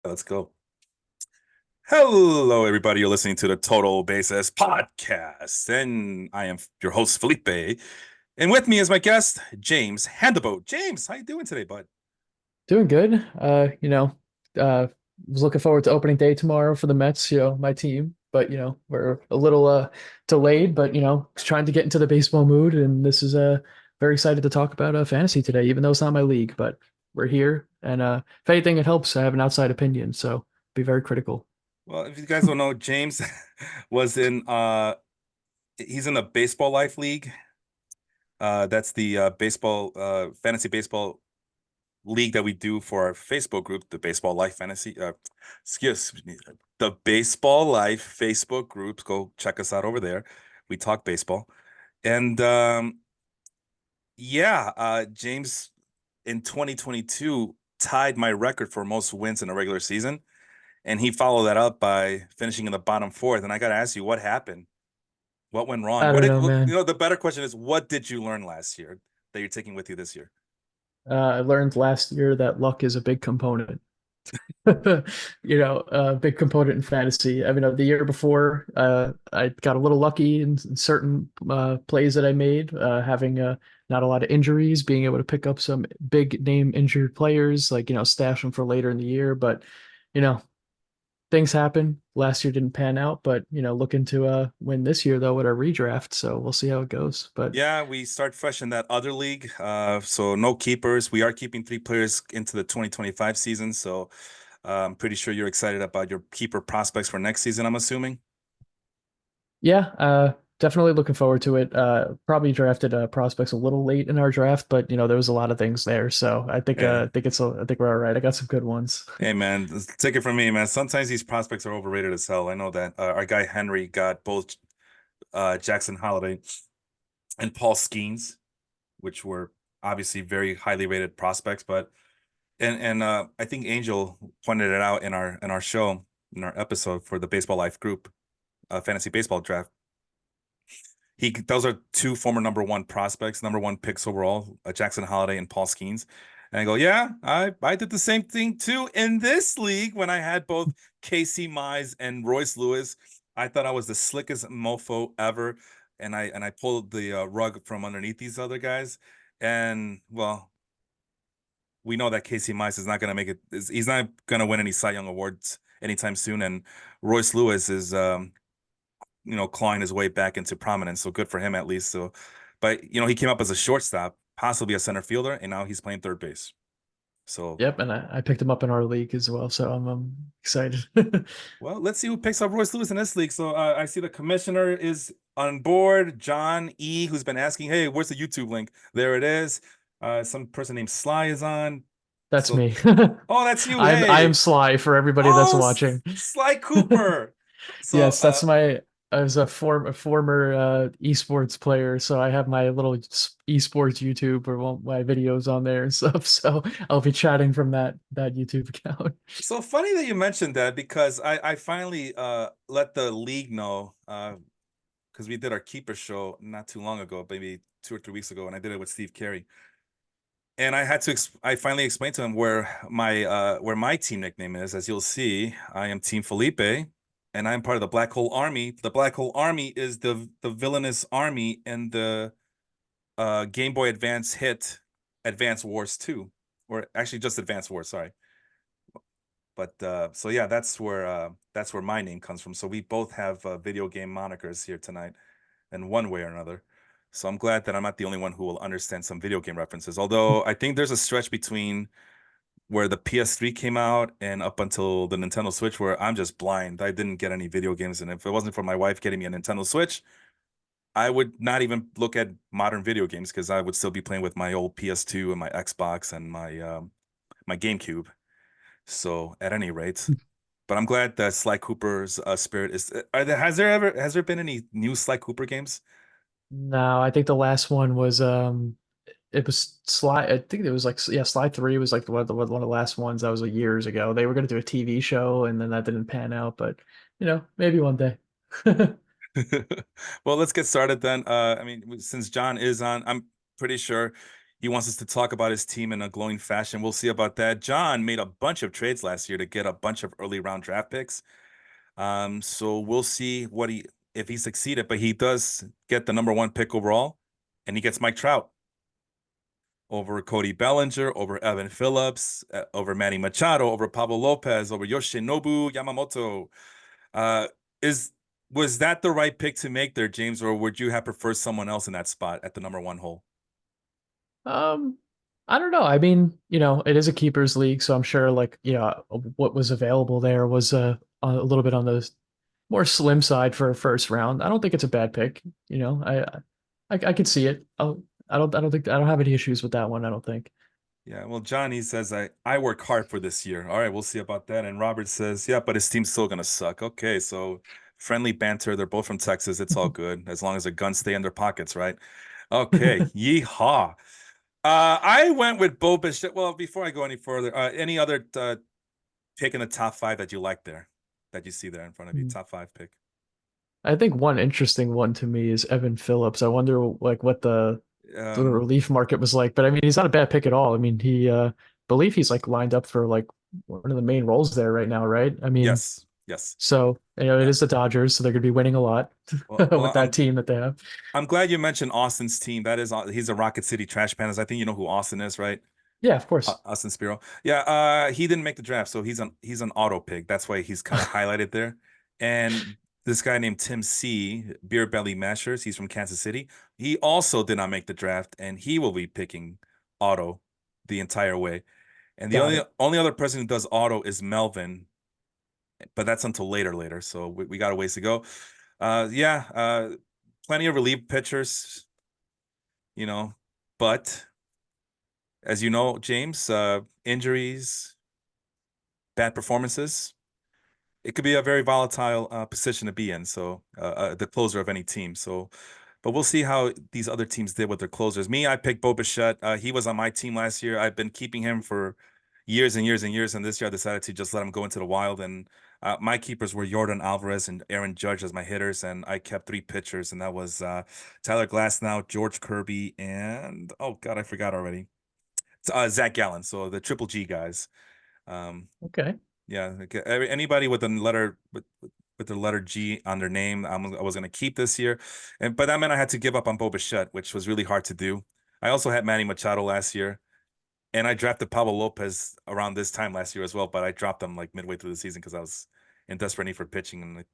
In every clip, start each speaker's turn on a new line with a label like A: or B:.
A: Let's go. Hello, everybody. You're listening to the Total Basis podcast, and I am your host, Felipe. And with me is my guest, James Handaboat. James, how you doing today, bud?
B: Doing good. Was looking forward to opening day tomorrow for the Mets, my team. But, we're a little delayed, but trying to get into the baseball mood. And this is very excited to talk about fantasy today, even though it's not my league, but we're here. And if anything, it helps. I have an outside opinion, so be very critical.
A: Well, if you guys don't know, James was in he's in the Baseball Life League. That's the baseball fantasy baseball league that we do for our Facebook group, the Baseball Life Fantasy. Excuse me, the Baseball Life Facebook groups. Go check us out over there. We talk baseball. And yeah, James in 2022 tied my record for most wins in a regular season, and he followed that up by finishing in the bottom fourth. And I got to ask you, what happened? What went wrong?
B: I don't know,
A: You
B: man.
A: know, the better question is, what did you learn last year that you're taking with you this year?
B: I learned last year that luck is a big component. Big component in fantasy. I mean, the year before, I got a little lucky in certain plays that I made, having not a lot of injuries, being able to pick up some big name injured players, like, stash them for later in the year. But, you know, things happen. Last year didn't pan out, but, looking to win this year, though, with our redraft. So we'll see how it goes. But
A: Yeah, we start fresh in that other league. So no keepers. We are keeping three players into the 2025 season. So I'm pretty sure you're excited about your keeper prospects for next season, I'm assuming.
B: yeah, definitely looking forward to it. Probably drafted prospects a little late in our draft, but there was a lot of things there, so
A: Yeah.
B: I think we're all right. I got some good ones.
A: Hey, man, take it from me, man. Sometimes these prospects are overrated as hell. I know that our guy Henry got both Jackson Holiday and Paul Skeens, which were obviously very highly rated prospects. But and I think Angel pointed it out in our show in our episode for the Baseball Life group, fantasy baseball draft. Those are two former number one prospects, number one picks overall, Jackson Holiday and Paul Skeens. And I go, yeah, I did the same thing too in this league when I had both Casey Mize and Royce Lewis. I thought I was the slickest mofo ever, and I pulled the rug from underneath these other guys. And well, we know that Casey Mize is not going to make it. He's not going to win any Cy Young awards anytime soon. And Royce Lewis is clawing his way back into prominence. So good for him at least. So, but he came up as a shortstop, possibly a center fielder, and now he's playing third base. So,
B: Yep, and I picked him up in our league as well, so I'm excited.
A: well, let's see who picks up Royce Lewis in this league. So I see the commissioner is on board, John E, who's been asking, hey, where's the YouTube link? There it is. Some person named Sly is on.
B: That's
A: So,
B: me.
A: oh, that's you.
B: I am
A: Hey,
B: Sly for everybody that's
A: oh,
B: watching.
A: Sly Cooper. So,
B: Yes, that's my. I was a former esports player, so I have my little esports YouTube or my videos on there and stuff. So I'll be chatting from that YouTube account.
A: So funny that you mentioned that because I finally let the league know because we did our keeper show not too long ago, maybe 2 or 3 weeks ago, and I did it with Steve Carey. And I had to I finally explained to him where my team nickname is. As you'll see, I am Team Felipe, and I'm part of the Black Hole Army. The Black Hole Army is the villainous army in the Game Boy Advance hit Advance Wars 2, or actually just Advance Wars, sorry. But so yeah, that's where my name comes from. So we both have video game monikers here tonight in one way or another. So I'm glad that I'm not the only one who will understand some video game references. Although I think there's a stretch between where the PS3 came out and up until the Nintendo Switch where I'm just blind. I didn't get any video games, and if it wasn't for my wife getting me a Nintendo Switch, I would not even look at modern video games because I would still be playing with my old PS2 and my Xbox and my GameCube. So at any rate, but I'm glad that Sly Cooper's spirit is. Has there been any new Sly Cooper games?
B: No, I think the last one was it was Sly. I think it was like, yeah, Sly 3 was like one of the last ones that was like years ago. They were gonna do a TV show and then that didn't pan out, but maybe one day.
A: Well, let's get started then. I mean, since John is on, I'm pretty sure he wants us to talk about his team in a glowing fashion. We'll see about that. John made a bunch of trades last year to get a bunch of early round draft picks. So we'll see what he if he succeeded, but he does get the number one pick overall, and he gets Mike Trout over Cody Bellinger, over Evan Phillips, over Manny Machado, over Pablo Lopez, over Yoshinobu Yamamoto. Uh, is was that the right pick to make there, James, or would you have preferred someone else in that spot at the number one hole?
B: Um, I don't know. I mean, it is a keepers league, so I'm sure like, what was available there was a little bit on the more slim side for a first round. I don't think it's a bad pick. I could see it. I don't have any issues with that one, I don't think.
A: Yeah, well, Johnny says I work hard for this year. All right, we'll see about that. And Robert says, yeah, but his team's still gonna suck. Okay, so friendly banter. They're both from Texas. It's all good as long as their guns stay in their pockets, right? Okay, yeehaw. I went with Bo Bichette. Well, before I go any further, any other pick in the top five that you like there, that you see there in front of you, top five pick?
B: I think one interesting one to me is Evan Phillips. I wonder like what the
A: Um,
B: relief market was like, but I mean he's not a bad pick at all. I mean he believe he's like lined up for like one of the main roles there right now, right? I mean,
A: yes, yes.
B: so it
A: Yeah.
B: is the Dodgers, so they're gonna be winning a lot
A: Well,
B: with that team that they have.
A: I'm glad you mentioned Austin's team. That is, he's a Rocket City Trash Pandas. I think you know who Austin is, right?
B: Yeah, of course.
A: Austin Spiro. Yeah, he didn't make the draft, so he's an auto pick. That's why he's kind of highlighted there. And this guy named Tim C, Beer Belly Mashers, he's from Kansas City. He also did not make the draft, and he will be picking auto the entire way. And the
B: Got
A: only
B: it.
A: only other person who does auto is Melvin, but that's until later. So we got a ways to go. Yeah, plenty of relief pitchers, you know, but as you know, James, injuries, bad performances, it could be a very volatile position to be in. So the closer of any team. So, but we'll see how these other teams did with their closers. Me, I picked Bo Bichette. He was on my team last year. I've been keeping him for years and years and years, and this year I decided to just let him go into the wild. And my keepers were Jordan Alvarez and Aaron Judge as my hitters, and I kept three pitchers, and that was Tyler Glasnow, George Kirby, and oh God, I forgot already. Zach Gallen. So the Triple G guys. Um,
B: Okay.
A: yeah, anybody with a letter with the letter G on their name, I was gonna keep this year, and but that meant I had to give up on Bo Bichette, which was really hard to do. I also had Manny Machado last year, and I drafted Pablo Lopez around this time last year as well, but I dropped him like midway through the season because I was in desperate need for pitching, and like,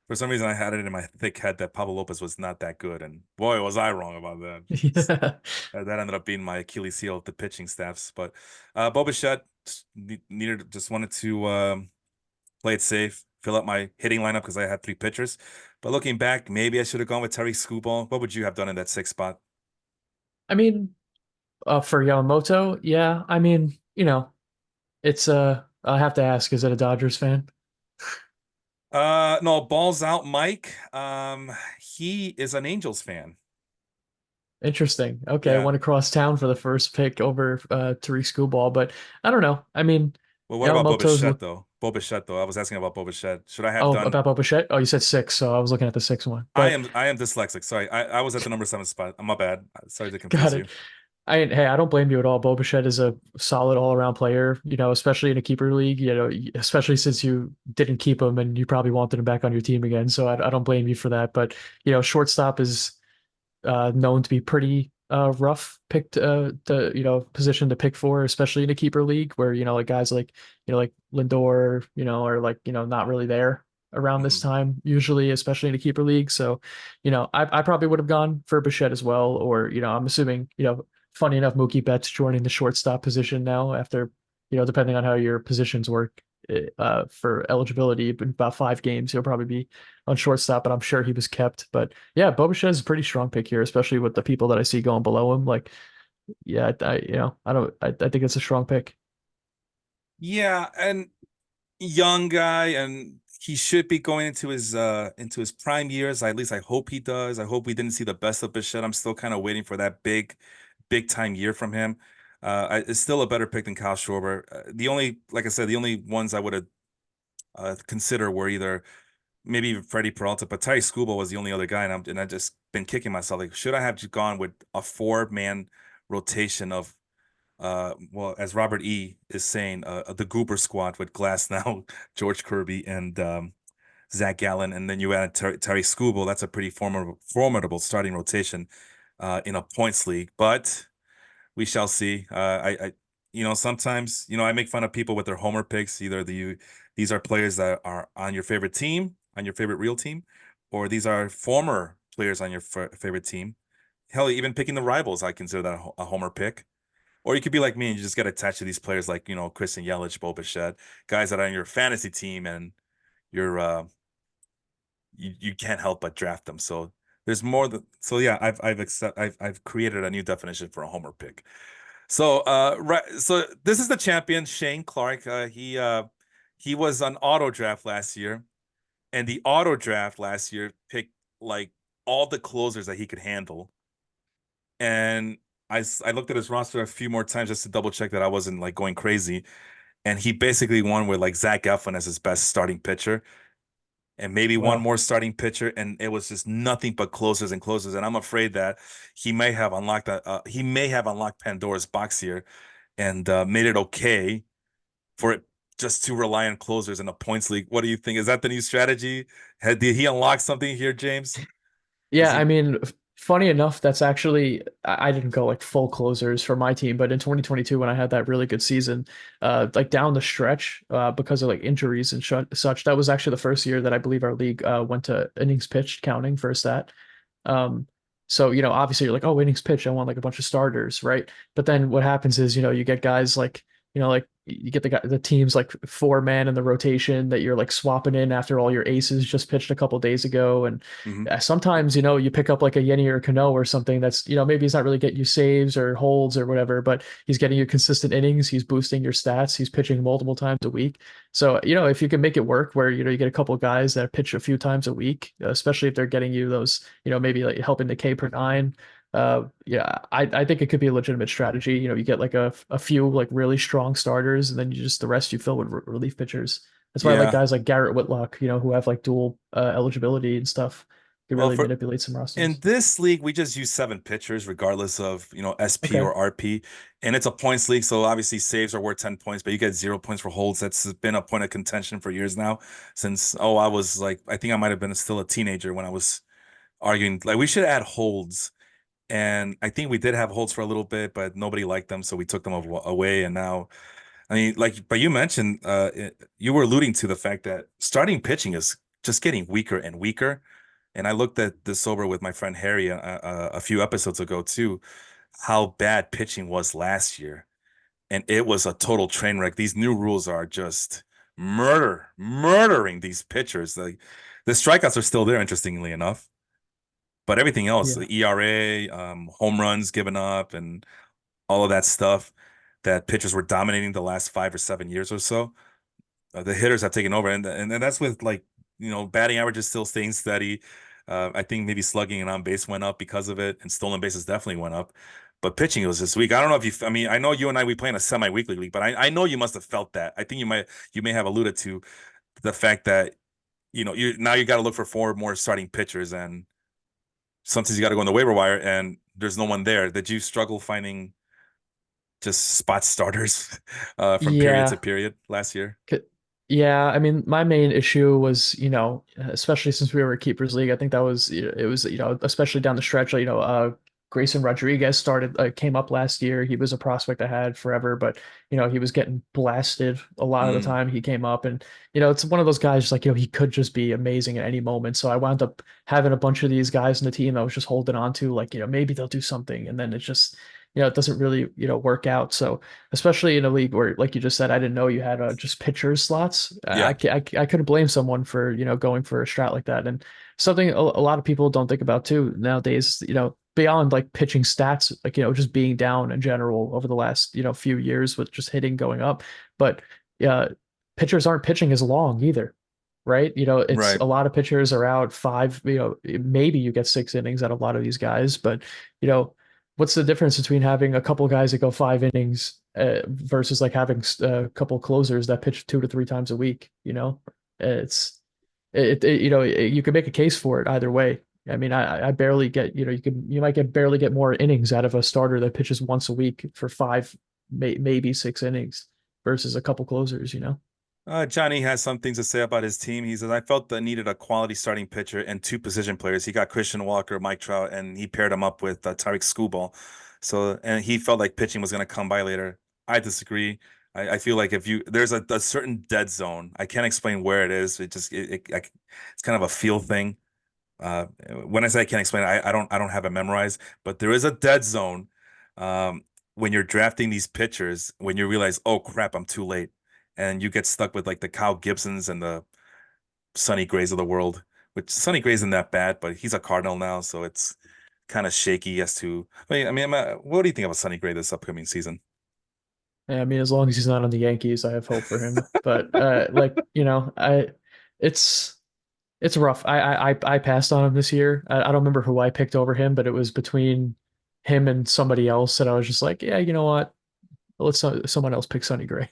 A: for some reason I had it in my thick head that Pablo Lopez was not that good, and boy was I wrong about that.
B: Yeah.
A: That ended up being my Achilles heel of the pitching staffs. But Bo Bichette just wanted to play it safe, fill up my hitting lineup because I had three pitchers. But looking back, maybe I should have gone with Terry Scuball. What would you have done in that sixth spot?
B: I mean, for Yamamoto, yeah. I mean, it's I have to ask, is it a Dodgers fan?
A: No, balls out, Mike. He is an Angels fan.
B: Interesting. Okay,
A: Yeah.
B: went across town for the first pick over Tariq Skubal, but I don't know. I mean,
A: Well, what about
B: Yamamoto's
A: Bobichette
B: look.
A: though? Bobichette though. I was asking about Bobichette. Should I have
B: Oh,
A: done?
B: about Bo Bichette? Oh, you said six, so I was looking at the six one. But
A: I am dyslexic. Sorry, I was at the number seven spot. My bad. Sorry to
B: got
A: confuse
B: it.
A: you.
B: I don't blame you at all. Bo Bichette is a solid all around player, especially in a keeper league, especially since you didn't keep him and you probably wanted him back on your team again. So I don't blame you for that. But, shortstop is known to be pretty rough picked the position to pick for, especially in a keeper league where like guys like Lindor are like not really there around this
A: Mhm.
B: time usually, especially in a keeper league. So I probably would have gone for Bichette as well, or I'm assuming funny enough Mookie Betts joining the shortstop position now after depending on how your positions work. For eligibility, in about 5 games, he'll probably be on shortstop, but I'm sure he was kept. But yeah, Boba is a pretty strong pick here, especially with the people that I see going below him. Like, yeah, I think it's a strong pick.
A: Yeah, and young guy, and he should be going into his prime years. At least I hope he does. I hope we didn't see the best of Bichette. I'm still kind of waiting for that big time year from him. It's still a better pick than Kyle Schwarber. The only, like I said, the only ones I would have consider were either maybe even Freddie Peralta, but Ty Skubal was the only other guy, and I just been kicking myself like, should I have gone with a four-man rotation of well, as Robert E is saying, the Goober squad with Glass now, George Kirby, and Zach Gallen, and then you add Terry Skubal. That's a pretty formidable starting rotation in a points league. But we shall see. Sometimes, I make fun of people with their homer picks. Either these are players that are on your favorite team, on your favorite real team, or these are former players on your favorite team. Hell, even picking the rivals, I consider that a homer pick. Or you could be like me and you just get attached to these players like, Christian Yelich, Bo Bichette, guys that are on your fantasy team and you're you can't help but draft them. So there's more than so yeah, I've created a new definition for a homer pick. So so this is the champion, Shane Clark. He was on auto draft last year, and the auto draft last year picked like all the closers that he could handle. And I looked at his roster a few more times just to double check that I wasn't like going crazy. And he basically won with like Zach Eflin as his best starting pitcher and maybe one
B: Wow.
A: more starting pitcher, and it was just nothing but closers and closers. And I'm afraid that he may have unlocked Pandora's box here and made it okay for it just to rely on closers in a points league. What do you think? Is that the new strategy? Did he unlock something here, James? Is
B: Yeah, I
A: he?
B: mean, funny enough, that's actually I didn't go like full closers for my team, but in 2022 when I had that really good season, like down the stretch, because of like injuries and such, that was actually the first year that I believe our league went to innings pitched counting for a stat. Um, so obviously you're like, oh, innings pitched, I want like a bunch of starters, right? But then what happens is, you get guys like, like you get the teams like four-man in the rotation that you're like swapping in after all your aces just pitched a couple days ago, and
A: Mhm.
B: sometimes you pick up like a Yenny or Cano or something that's maybe he's not really getting you saves or holds or whatever, but he's getting you consistent innings, he's boosting your stats, he's pitching multiple times a week. So if you can make it work where you get a couple of guys that pitch a few times a week, especially if they're getting you those maybe like helping the K per nine. Yeah, I think it could be a legitimate strategy. You get like a few like really strong starters, and then the rest you fill with relief pitchers. That's why I like
A: Yeah.
B: guys like Garrett Whitlock, who have like dual eligibility and stuff. You
A: Well,
B: really
A: for
B: manipulate some
A: in
B: rosters.
A: this league, we just use seven pitchers, regardless of SP
B: Okay.
A: or RP, and it's a points league. So obviously, saves are worth 10 points, but you get 0 points for holds. That's been a point of contention for years now. Since I was like, I think I might have been still a teenager when I was arguing like we should add holds, and I think we did have holds for a little bit, but nobody liked them, so we took them away. And now, I mean, like, but you mentioned, you were alluding to the fact that starting pitching is just getting weaker and weaker. And I looked at this over with my friend Harry a few episodes ago too, how bad pitching was last year, and it was a total train wreck. These new rules are just murdering these pitchers. Like the strikeouts are still there, interestingly enough, but everything else,
B: Yeah.
A: the ERA, home runs given up, and all of that stuff that pitchers were dominating the last 5 or 7 years or so. The hitters have taken over, and that's with like batting average is still staying steady. I think maybe slugging and on base went up because of it, and stolen bases definitely went up. But pitching was this week. I don't know if you. I mean, I know you and we play in a semi-weekly league, but I know you must have felt that. I think you may have alluded to the fact that you got to look for four more starting pitchers, and sometimes you got to go on the waiver wire, and there's no one there. Did you struggle finding just spot starters from period to
B: Yeah.
A: period last year?
B: C- Yeah, I mean, my main issue was, especially since we were a keepers league, I think that was, it was, especially down the stretch, Grayson Rodriguez came up last year. He was a prospect I had forever, but, he was getting blasted a lot of the
A: Mm,
B: time he came up. And, it's one of those guys, like, he could just be amazing at any moment. So I wound up having a bunch of these guys in the team I was just holding on to, like, maybe they'll do something. And then it just, it doesn't really, work out. So, especially in a league where, like you just said, I didn't know you had just pitchers slots.
A: yeah,
B: I couldn't blame someone for going for a strat like that. And something a lot of people don't think about too nowadays, beyond like pitching stats, like just being down in general over the last few years with just hitting going up, but uh, pitchers aren't pitching as long either. Right? It's
A: right.
B: a lot of pitchers are out five, maybe you get 6 innings out of a lot of these guys, but you know, what's the difference between having a couple guys that go 5 innings versus like having a couple closers that pitch 2 to 3 times a week? It's you can make a case for it either way. I mean, I barely get, you might get barely get more innings out of a starter that pitches once a week for five, maybe 6 innings versus a couple closers.
A: Johnny has some things to say about his team. He says, I felt that needed a quality starting pitcher and two position players. He got Christian Walker, Mike Trout, and he paired him up with Tyreek Skubal. So, and he felt like pitching was going to come by later. I disagree. I feel like if you there's a certain dead zone. I can't explain where it is. It's kind of a feel thing. When I say I can't explain it, I don't have it memorized, but there is a dead zone um, when you're drafting these pitchers when you realize, oh crap, I'm too late, and you get stuck with like the Kyle Gibsons and the Sonny Grays of the world. Which Sonny Gray isn't that bad, but he's a Cardinal now, so it's kind of shaky as to. What do you think about Sonny Gray this upcoming season?
B: Yeah, I mean, as long as he's not on the Yankees, I have hope for him. But like, it's it's rough. I passed on him this year. I don't remember who I picked over him, but it was between him and somebody else, and I was just like, yeah, you know what? Let's someone else pick Sonny Gray.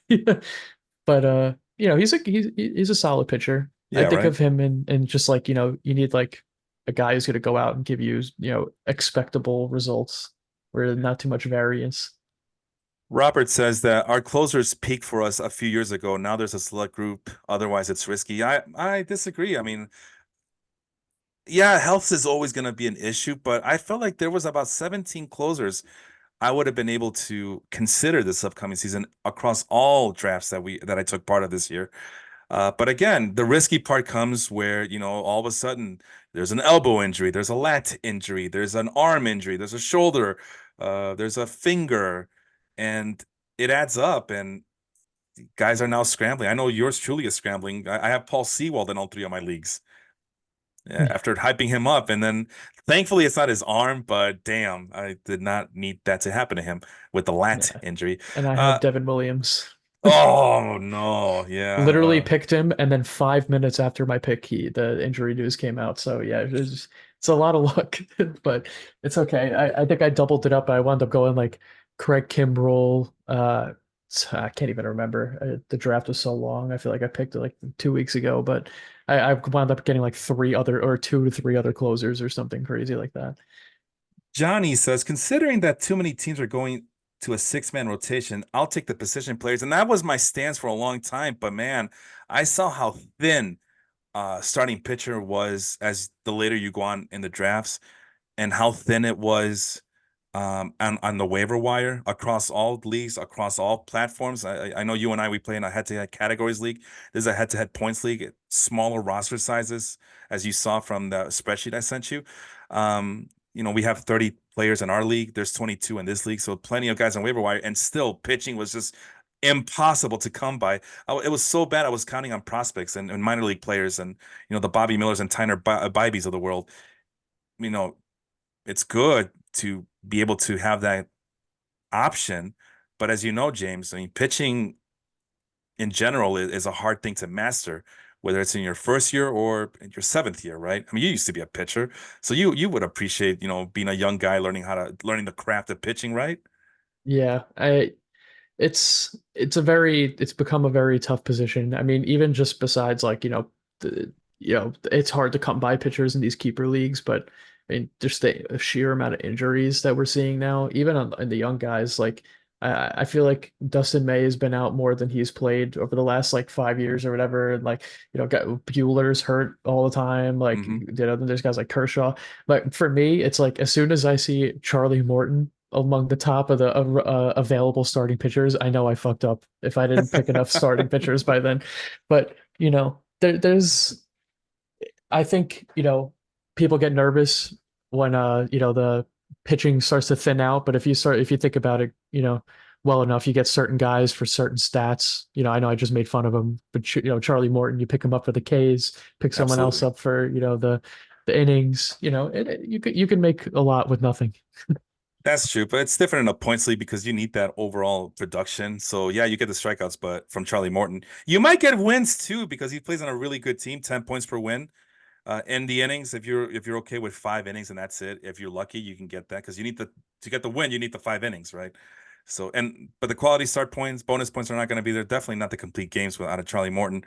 B: But he's a solid pitcher. I
A: Yeah,
B: think
A: right.
B: of him and just like, you need like a guy who's going to go out and give you, expectable results where not too much variance.
A: Robert says that our closers peaked for us a few years ago. Now there's a select group. Otherwise, it's risky. I disagree. I mean, yeah, health is always going to be an issue, but I felt like there was about 17 closers I would have been able to consider this upcoming season across all drafts that I took part of this year. But again, the risky part comes where, all of a sudden there's an elbow injury, there's a lat injury, there's an arm injury, there's a shoulder, there's a finger, and it adds up. And guys are now scrambling. I know yours truly is scrambling. I have Paul Sewald in all three of my leagues. Yeah, after hyping him up, and then thankfully it's not his arm, but damn, I did not need that to happen to him with the lat
B: Yeah.
A: injury.
B: And I have
A: Uh,
B: Devin Williams.
A: oh no, yeah.
B: Literally picked him, and then 5 minutes after my pick, the injury news came out. So yeah, it's a lot of luck, but it's okay. I think I doubled it up. I wound up going like Craig Kimbrell. I can't even remember. The draft was so long. I feel like I picked it like 2 weeks ago, but I wound up getting like three other or two to three other closers or something crazy like that.
A: Johnny says, considering that too many teams are going to a six-man rotation, I'll take the position players, and that was my stance for a long time. But man, I saw how thin starting pitcher was as the later you go on in the drafts, and how thin it was on the waiver wire across all leagues, across all platforms. I know you and I we play in a head-to-head categories league. There's a head-to-head points league, smaller roster sizes, as you saw from the spreadsheet I sent you. We have 30 players in our league. There's 22 in this league, so plenty of guys on waiver wire, and still pitching was just impossible to come by. It was so bad. I was counting on prospects and minor league players, and the Bobby Millers and Tyner Bibees of the world. You know, it's good to be able to have that option. But as you know, James, I mean, pitching in general is a hard thing to master, whether it's in your first year or in your seventh year, right? I mean, you used to be a pitcher, so you would appreciate, being a young guy learning the craft of pitching, right?
B: Yeah, it's become a very tough position. I mean, even just besides like, it's hard to come by pitchers in these keeper leagues, but I mean, just the sheer amount of injuries that we're seeing now, even in the young guys, like I feel like Dustin May has been out more than he's played over the last like 5 years or whatever. And like, Bueller's hurt all the time. Like,
A: Hmm.
B: then there's guys like Kershaw. But for me, it's like as soon as I see Charlie Morton among the top of the available starting pitchers, I know I fucked up if I didn't pick enough starting pitchers by then. But there's I think people get nervous when the pitching starts to thin out. But if you think about it, well enough, you get certain guys for certain stats. I know I just made fun of him, but Charlie Morton, you pick him up for the Ks, pick someone else
A: Absolutely.
B: up for the innings. You can make a lot with nothing.
A: That's true, but it's different in a points league because you need that overall production. So yeah, you get the strikeouts, but from Charlie Morton, you might get wins too because he plays on a really good team, 10 points per win. In the innings, if you're okay with 5 innings and that's it, if you're lucky, you can get that because you need to get the win, you need the 5 innings, right? So but the quality start points, bonus points are not going to be there. Definitely not the complete games without a Charlie Morton.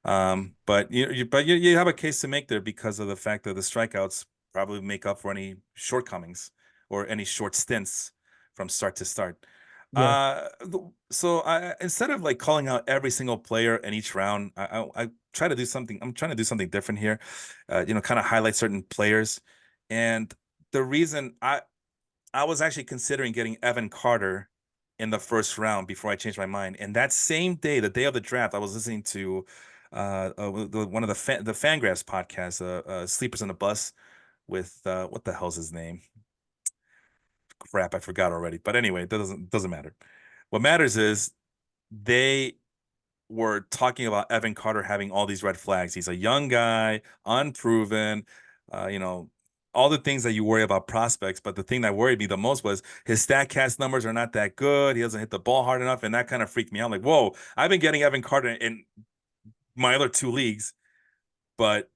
A: But you have a case to make there because of the fact that the strikeouts. probably make up for any shortcomings or any short stints from start to start.
B: Yeah.
A: So instead of like calling out every single player in each round, I try to do something. I'm trying to do something different here, kind of highlight certain players. And the reason I was actually considering getting Evan Carter in the first round before I changed my mind. And that same day, the day of the draft, I was listening to one of the Fangraphs podcasts, Sleepers on the Bus, with what the hell's his name? Crap, I forgot already. But anyway, that doesn't matter. What matters is they were talking about Evan Carter having all these red flags. He's a young guy, unproven, uh, you know, all the things that you worry about prospects. But the thing that worried me the most was his StatCast numbers are not that good. He doesn't hit the ball hard enough, and that kind of freaked me out. I'm like, whoa, I've been getting Evan Carter in my other two leagues, but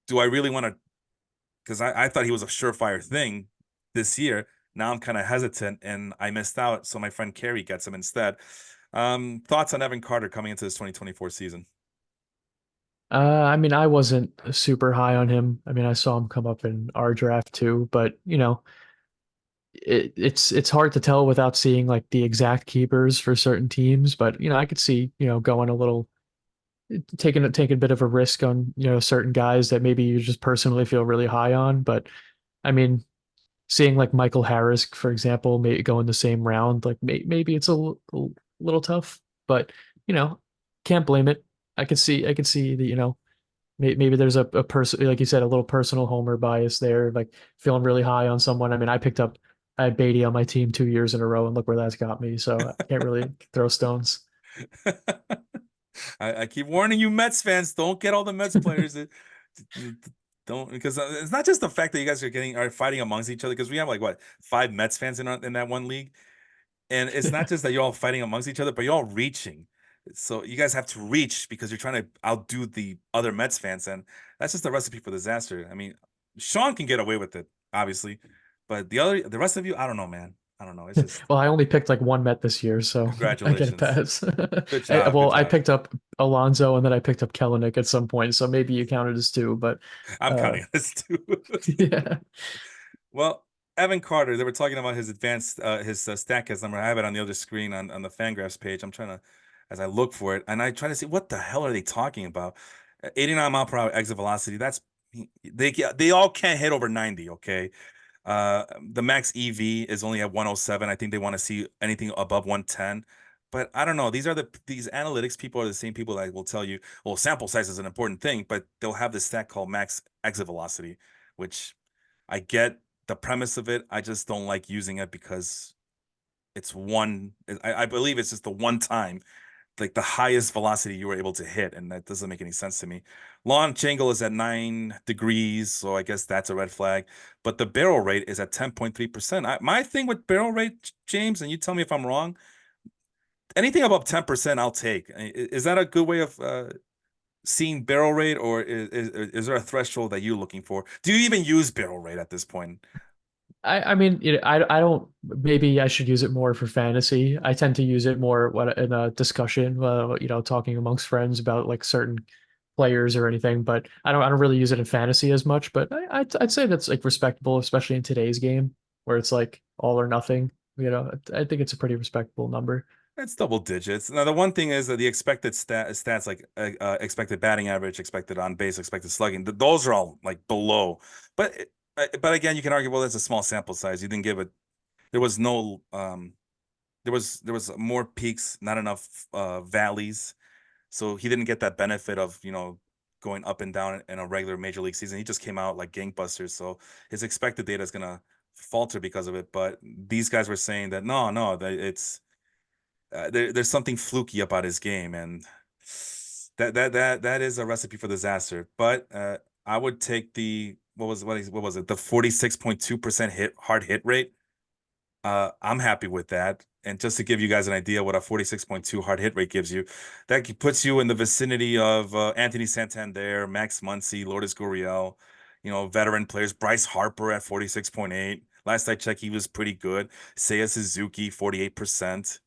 A: do I really want to? Because I thought he was a surefire thing this year. Now I'm kind of hesitant, and I missed out. So my friend Carey gets him instead. Thoughts on Evan Carter coming into this 2024 season?
B: I mean, I wasn't super high on him. I mean, I saw him come up in our draft too, but it's hard to tell without seeing like the exact keepers for certain teams. But I could see going a little taking a bit of a risk on certain guys that maybe you just personally feel really high on. But I mean, seeing like Michael Harris, for example, may go in the same round, like maybe it's little tough, but you know, can't blame it. I could see that maybe there's a person, like you said, a little personal homer bias there, like feeling really high on someone. I mean, I had Beatty on my team 2 years in a row, and look where that's got me. So I can't really throw stones.
A: I keep warning you, Mets fans, don't get all the Mets players. Don't, because it's not just the fact that you guys are fighting amongst each other. Because we have like what, five Mets fans in that one league, and it's not just that you're all fighting amongst each other, but you're all reaching. So you guys have to reach because you're trying to outdo the other Mets fans, and that's just a recipe for disaster. I mean, Sean can get away with it, obviously, but the rest of you, I don't know, man. I don't know. It's just
B: Well, I only picked like one Met this year, so I get a
A: congratulations.
B: pass.
A: Good job. Good
B: Well, I
A: job.
B: picked up Alonzo and then I picked up Kellenic at some point, so maybe you counted as two, but
A: I'm
B: uh,
A: counting this too.
B: yeah.
A: Well, Evan Carter, they were talking about his advanced his StatCast number. I have it on the other screen on the Fangraphs page. I'm trying to, as I look for it, and I try to see what the hell are they talking about. 89 mile per hour exit velocity. That's they all can't hit over 90. Okay, the max EV is only at 107. I think they want to see anything above 110. But I don't know. These analytics people are the same people that will tell you, well, sample size is an important thing, but they'll have this stat called max exit velocity, which I get the premise of it. I just don't like using it because it's one. I believe it's just the one time, like the highest velocity you were able to hit, and that doesn't make any sense to me. Launch angle is at 9 degrees, so I guess that's a red flag. But the barrel rate is at 10.3%. My thing with barrel rate, James, and you tell me if I'm wrong. Anything above 10%, I'll take. Is that a good way of seeing barrel rate, or is there a threshold that you're looking for? Do you even use barrel rate at this point?
B: I mean, I don't. Maybe I should use it more for fantasy. I tend to use it more when in a discussion, talking amongst friends about like certain players or anything. But I don't really use it in fantasy as much. But I'd say that's like respectable, especially in today's game where it's like all or nothing. I think it's a pretty respectable number.
A: It's double digits. Now, the one thing is that the expected stats like expected batting average, expected on base, expected slugging, those are all like below. But again, you can argue, well, that's a small sample size. You didn't give it. There was no there was more peaks, not enough valleys. So he didn't get that benefit of going up and down in a regular major league season. He just came out like gangbusters. So his expected data is gonna falter because of it. But these guys were saying that no, that it's there's something fluky about his game, and that is a recipe for disaster. But I would take the what was it, the 46.2% hard hit rate. I'm happy with that. And just to give you guys an idea what a 46.2 hard hit rate gives you, that puts you in the vicinity of Anthony Santander, Max Muncy, Lourdes Gurriel, veteran players. Bryce Harper at 46.8. Last I checked, he was pretty good. Seiya Suzuki, 48%.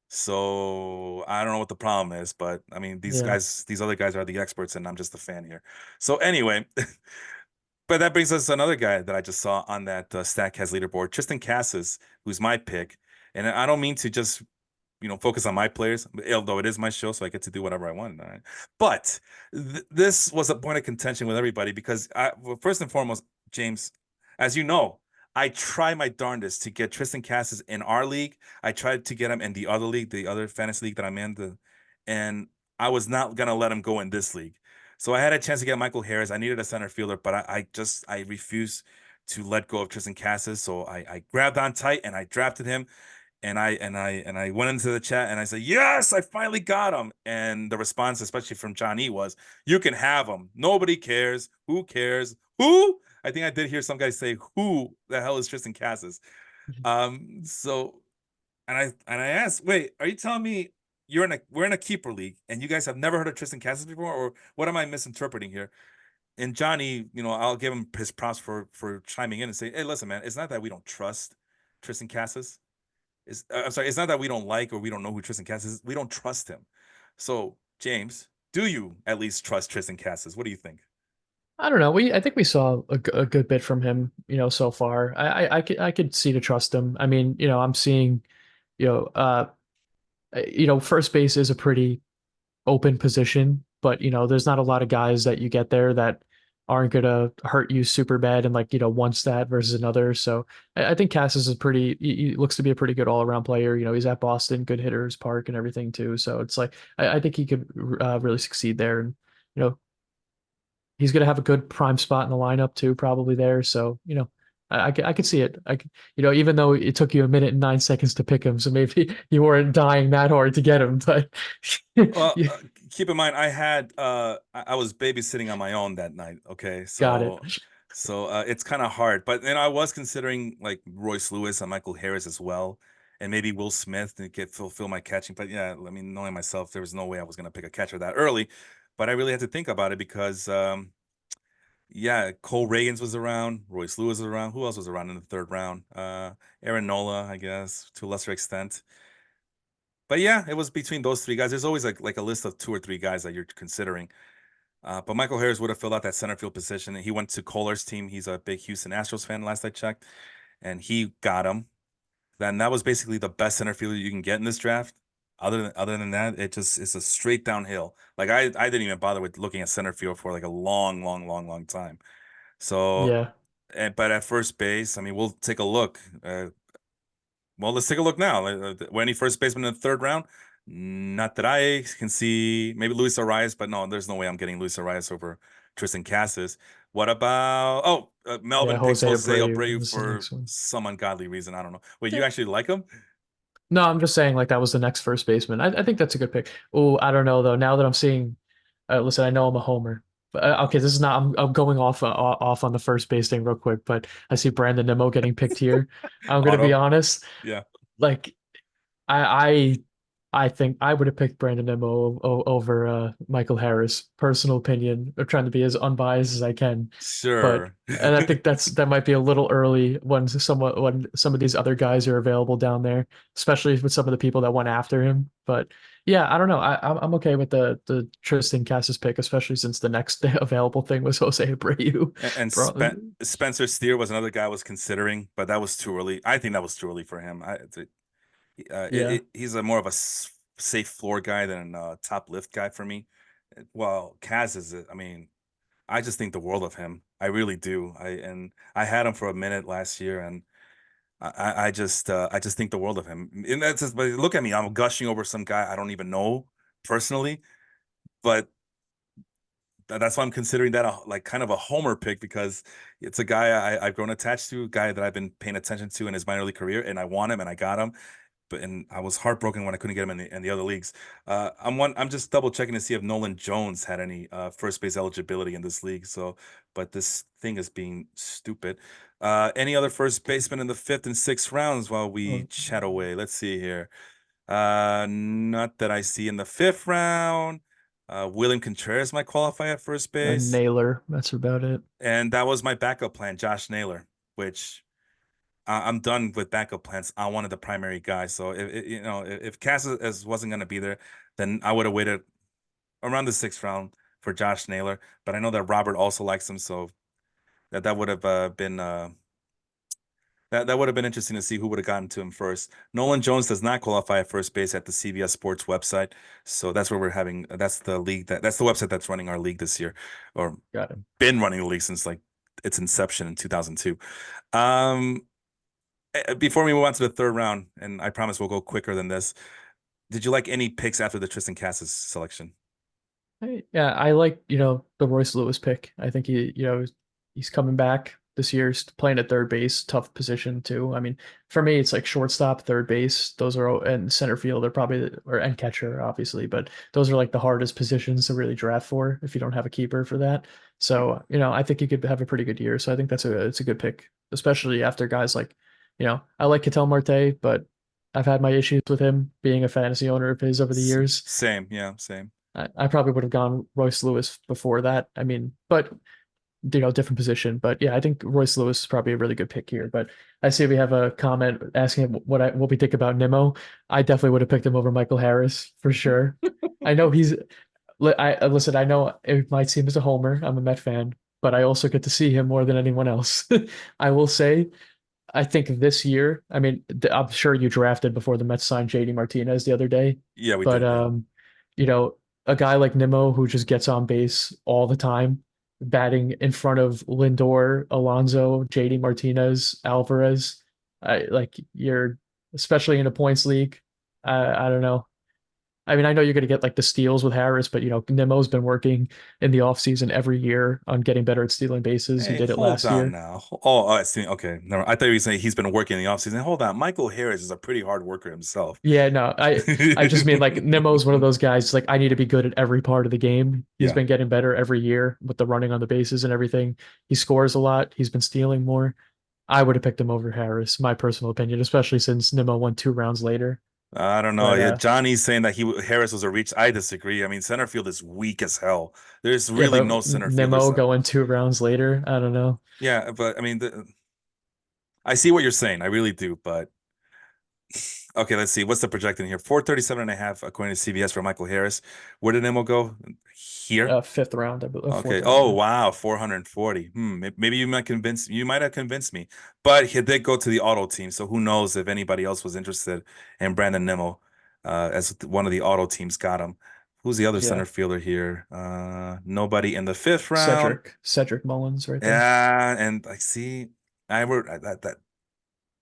A: So I don't know what the problem is, but I mean,
B: Yeah.
A: these other guys are the experts, and I'm just a fan here. So anyway, But that brings us to another guy that I just saw on that Statcast leaderboard, Tristan Cassis, who's my pick. And I don't mean to just focus on my players, although it is my show, so I get to do whatever I want. All right? But this was a point of contention with everybody because well, first and foremost, James, as you know, I try my darndest to get Tristan Cassis in our league. I tried to get him in the other league, the other fantasy league that I'm in, and I was not gonna let him go in this league. So I had a chance to get Michael Harris. I needed a center fielder, but I refused to let go of Tristan Cassis. So I grabbed on tight and I drafted him and I went into the chat and I said, "Yes, I finally got him." And the response, especially from John E, was, "You can have him. Nobody cares. Who cares? Who?" I think I did hear some guy say, "Who the hell is Tristan Cassis?" So and I asked, "Wait, are you telling me we're in a keeper league and you guys have never heard of Tristan Cassis before, or what am I misinterpreting here?" And Johnny, I'll give him his props for chiming in and say, "Hey, listen, man, it's not that we don't trust Tristan Cassis. I'm sorry, it's not that we don't like or we don't know who Tristan Cassis is. We don't trust him." So, James, do you at least trust Tristan Cassis? What do you think?
B: I don't know. I think we saw a good bit from him, so far. I could see to trust him. I mean, I'm seeing, you know, uh, first base is a pretty open position, but there's not a lot of guys that you get there that aren't gonna hurt you super bad and like one stat versus another. So I think Cassis is pretty. He looks to be a pretty good all around player. He's at Boston, good hitters park and everything too. So it's like I think he could really succeed there, and you know he's gonna have a good prime spot in the lineup too, probably there. So I could see it. Even though it took you a minute and 9 seconds to pick him, so maybe you weren't dying that hard to get him, but
A: Well,
B: you
A: keep in mind, I was babysitting on my own that night. Okay,
B: got it.
A: so it's kind of hard, but then I was considering like Royce Lewis and Michael Harris as well, and maybe Will Smith to get fulfill my catching. But yeah, I mean, knowing myself, there was no way I was gonna pick a catcher that early. But I really had to think about it because yeah, Cole Reagans was around, Royce Lewis was around. Who else was around in the third round? Aaron Nola, I guess, to a lesser extent. But yeah, it was between those three guys. There's always like a list of two or three guys that you're considering. But Michael Harris would have filled out that center field position. He went to Kohler's team. He's a big Houston Astros fan, last I checked, and he got him. Then that was basically the best center fielder you can get in this draft. Other than that, it's a straight downhill. Like I didn't even bother with looking at center field for like a long, long, long, long time. So,
B: Yeah.
A: but at first base, I mean, we'll take a look. Well, let's take a look now. Were any first baseman in the third round? Not that I can see. Maybe Luis Arias, but no, there's no way I'm getting Luis Arias over Tristan Cassis. What about? Oh,
B: Yeah,
A: Melvin picks
B: Jose
A: Jose
B: Abreu
A: Abreu
B: is the
A: for
B: next one.
A: some ungodly reason. I don't know. Wait, you
B: Yeah.
A: actually like him?
B: No, I'm just saying like that was the next first baseman. I think that's a good pick. Oh, I don't know though. Now that I'm seeing, listen, I know I'm a homer, but okay, this is not. I'm going off on the first base thing real quick, but I see Brandon Nimmo getting picked here. I'm gonna be
A: Auto?
B: honest.
A: Yeah.
B: Like I I think I would have picked Brandon Nimmo over Michael Harris. Personal opinion. I'm trying to be as unbiased as I can, but
A: Sure.
B: and I think that might be a little early when some of these other guys are available down there, especially with some of the people that went after him. But yeah, I don't know. I'm okay with the Tristan Cassis pick, especially since the next available thing was Jose Abreu.
A: And
B: Bro,
A: Spencer Steer was another guy I was considering, but that was too early. I think that was too early for him.
B: yeah,
A: He's a more of a safe floor guy than a top lift guy for me. Well, Kaz is, I mean, I just think the world of him. I really do. I had him for a minute last year, and I just think the world of him. And that's just, but look at me, I'm gushing over some guy I don't even know personally, but that's why I'm considering that like kind of a homer pick because it's a guy I've grown attached to, a guy that I've been paying attention to in his minor league career, and I want him and I got him. And I was heartbroken when I couldn't get him in the other leagues. I'm just double checking to see if Nolan Jones had any first base eligibility in this league. So, but this thing is being stupid. Any other first baseman in the fifth and sixth rounds while we
B: uh,
A: chat away? Let's see here. Not that I see in the fifth round. William Contreras might qualify at first base,
B: Naylor. That's about it.
A: and that was my backup plan, Josh Naylor, which I'm done with backup plans. I wanted the primary guy. So if Cass wasn't going to be there, then I would have waited around the sixth round for Josh Naylor. But I know that Robert also likes him, so That would have been that would have been interesting to see who would have gotten to him first. Nolan Jones does not qualify at first base at the CBS Sports website, so that's where we're having. That's the league that's the website that's running our league this year, or
B: Got it.
A: been running the league since like its inception in 2002. Um, before we move on to the third round, and I promise we'll go quicker than this. Did you like any picks after the Tristan Cassis selection?
B: Yeah, I like, the Royce Lewis pick. I think he's coming back this year, he's playing at third base, tough position too. I mean, for me, it's like shortstop, third base. Those are, and center field are probably, or and catcher, obviously, but those are like the hardest positions to really draft for if you don't have a keeper for that. So, I think he could have a pretty good year. So I think it's a good pick, especially after guys like, I like Ketel Marte, but I've had my issues with him being a fantasy owner of his over the years.
A: Same, yeah, same.
B: I probably would have gone Royce Lewis before that. I mean, but different position. But yeah, I think Royce Lewis is probably a really good pick here. But I see we have a comment asking what we think about Nimmo. I definitely would have picked him over Michael Harris for sure. I know listen. I know it might seem as a homer. I'm a Met fan, but I also get to see him more than anyone else. I will say I think this year, I mean, I'm sure you drafted before the Mets signed JD Martinez the other day,
A: Yeah, we
B: but
A: did. Yeah.
B: you know, a guy like Nimmo who just gets on base all the time, batting in front of Lindor, Alonso, JD Martinez, Alvarez, like you're especially in a points league. I don't know. I mean, I know you're going to get like the steals with Harris, but Nimmo's been working in the offseason every year on getting better at stealing bases. He
A: Hey,
B: did it
A: hold
B: last
A: on
B: year.
A: now. Oh, I see. Okay, never. I thought you were saying he's been working in the offseason. Hold on. Michael Harris is a pretty hard worker himself.
B: Yeah, no, I just mean like Nemo's one of those guys. Like I need to be good at every part of the game. He's
A: Yeah.
B: been getting better every year with the running on the bases and everything. He scores a lot. He's been stealing more. I would have picked him over Harris, my personal opinion, especially since Nemo won 2 rounds later.
A: I don't know.
B: But
A: Yeah, Johnny's saying that he Harris was a reach. I disagree. I mean, center field is weak as hell. There's
B: yeah,
A: really
B: but
A: no center fielders.
B: Nemo going 2 rounds later, I don't know.
A: Yeah, but I mean, I see what you're saying. I really do. But okay, let's see. What's the projected here? 437.5 according to CBS for Michael Harris. Where did Nemo go? Here?
B: Fifth round, I believe,
A: Okay.
B: fourth round.
A: Oh,
B: Yeah.
A: wow. 440. Maybe you might have convinced me. But he did go to the auto team, so who knows if anybody else was interested in Brandon Nimmo as one of the auto teams got him. Who's the other center
B: Yeah.
A: fielder here? Nobody in the fifth round.
B: Cedric Mullins right there.
A: Yeah, and I see I were that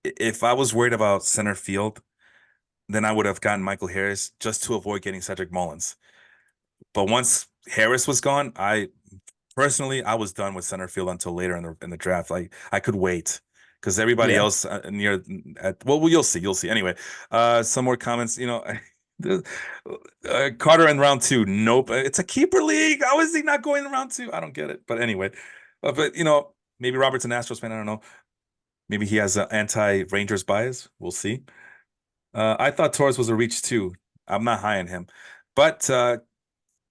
A: if I was worried about center field, then I would have gotten Michael Harris just to avoid getting Cedric Mullins. But once Harris was gone, personally, I was done with center field until later in the draft. Like I could wait because everybody
B: Yeah.
A: else near at well, you'll see. Anyway, some more comments. The, Carter in round two. Nope, it's a keeper league. How is he not going in round two? I don't get it. But anyway, but maybe Robert's an Astros fan. I don't know. Maybe he has an anti-Rangers bias. We'll see. I thought Torres was a reach too. I'm not high on him, but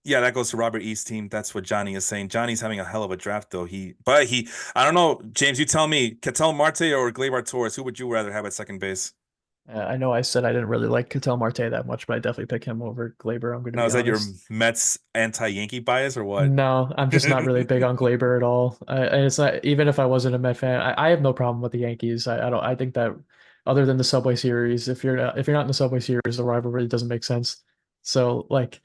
A: yeah, that goes to Robert E's team. That's what Johnny is saying. Johnny's having a hell of a draft, though. I don't know. James, you tell me. Ketel Marte or Gleyber Torres? Who would you rather have at second base?
B: I know I said I didn't really like Ketel Marte that much, but I definitely pick him over Glaber. I'm going to
A: Now,
B: be
A: is that your
B: honest.
A: Mets anti-Yankee bias or what?
B: No, I'm just not really big on Glaber at all. And it's not even if I wasn't a Met fan, I have no problem with the Yankees. I don't. I think that other than the Subway Series, if you're not in the Subway Series, the rivalry doesn't make sense. So like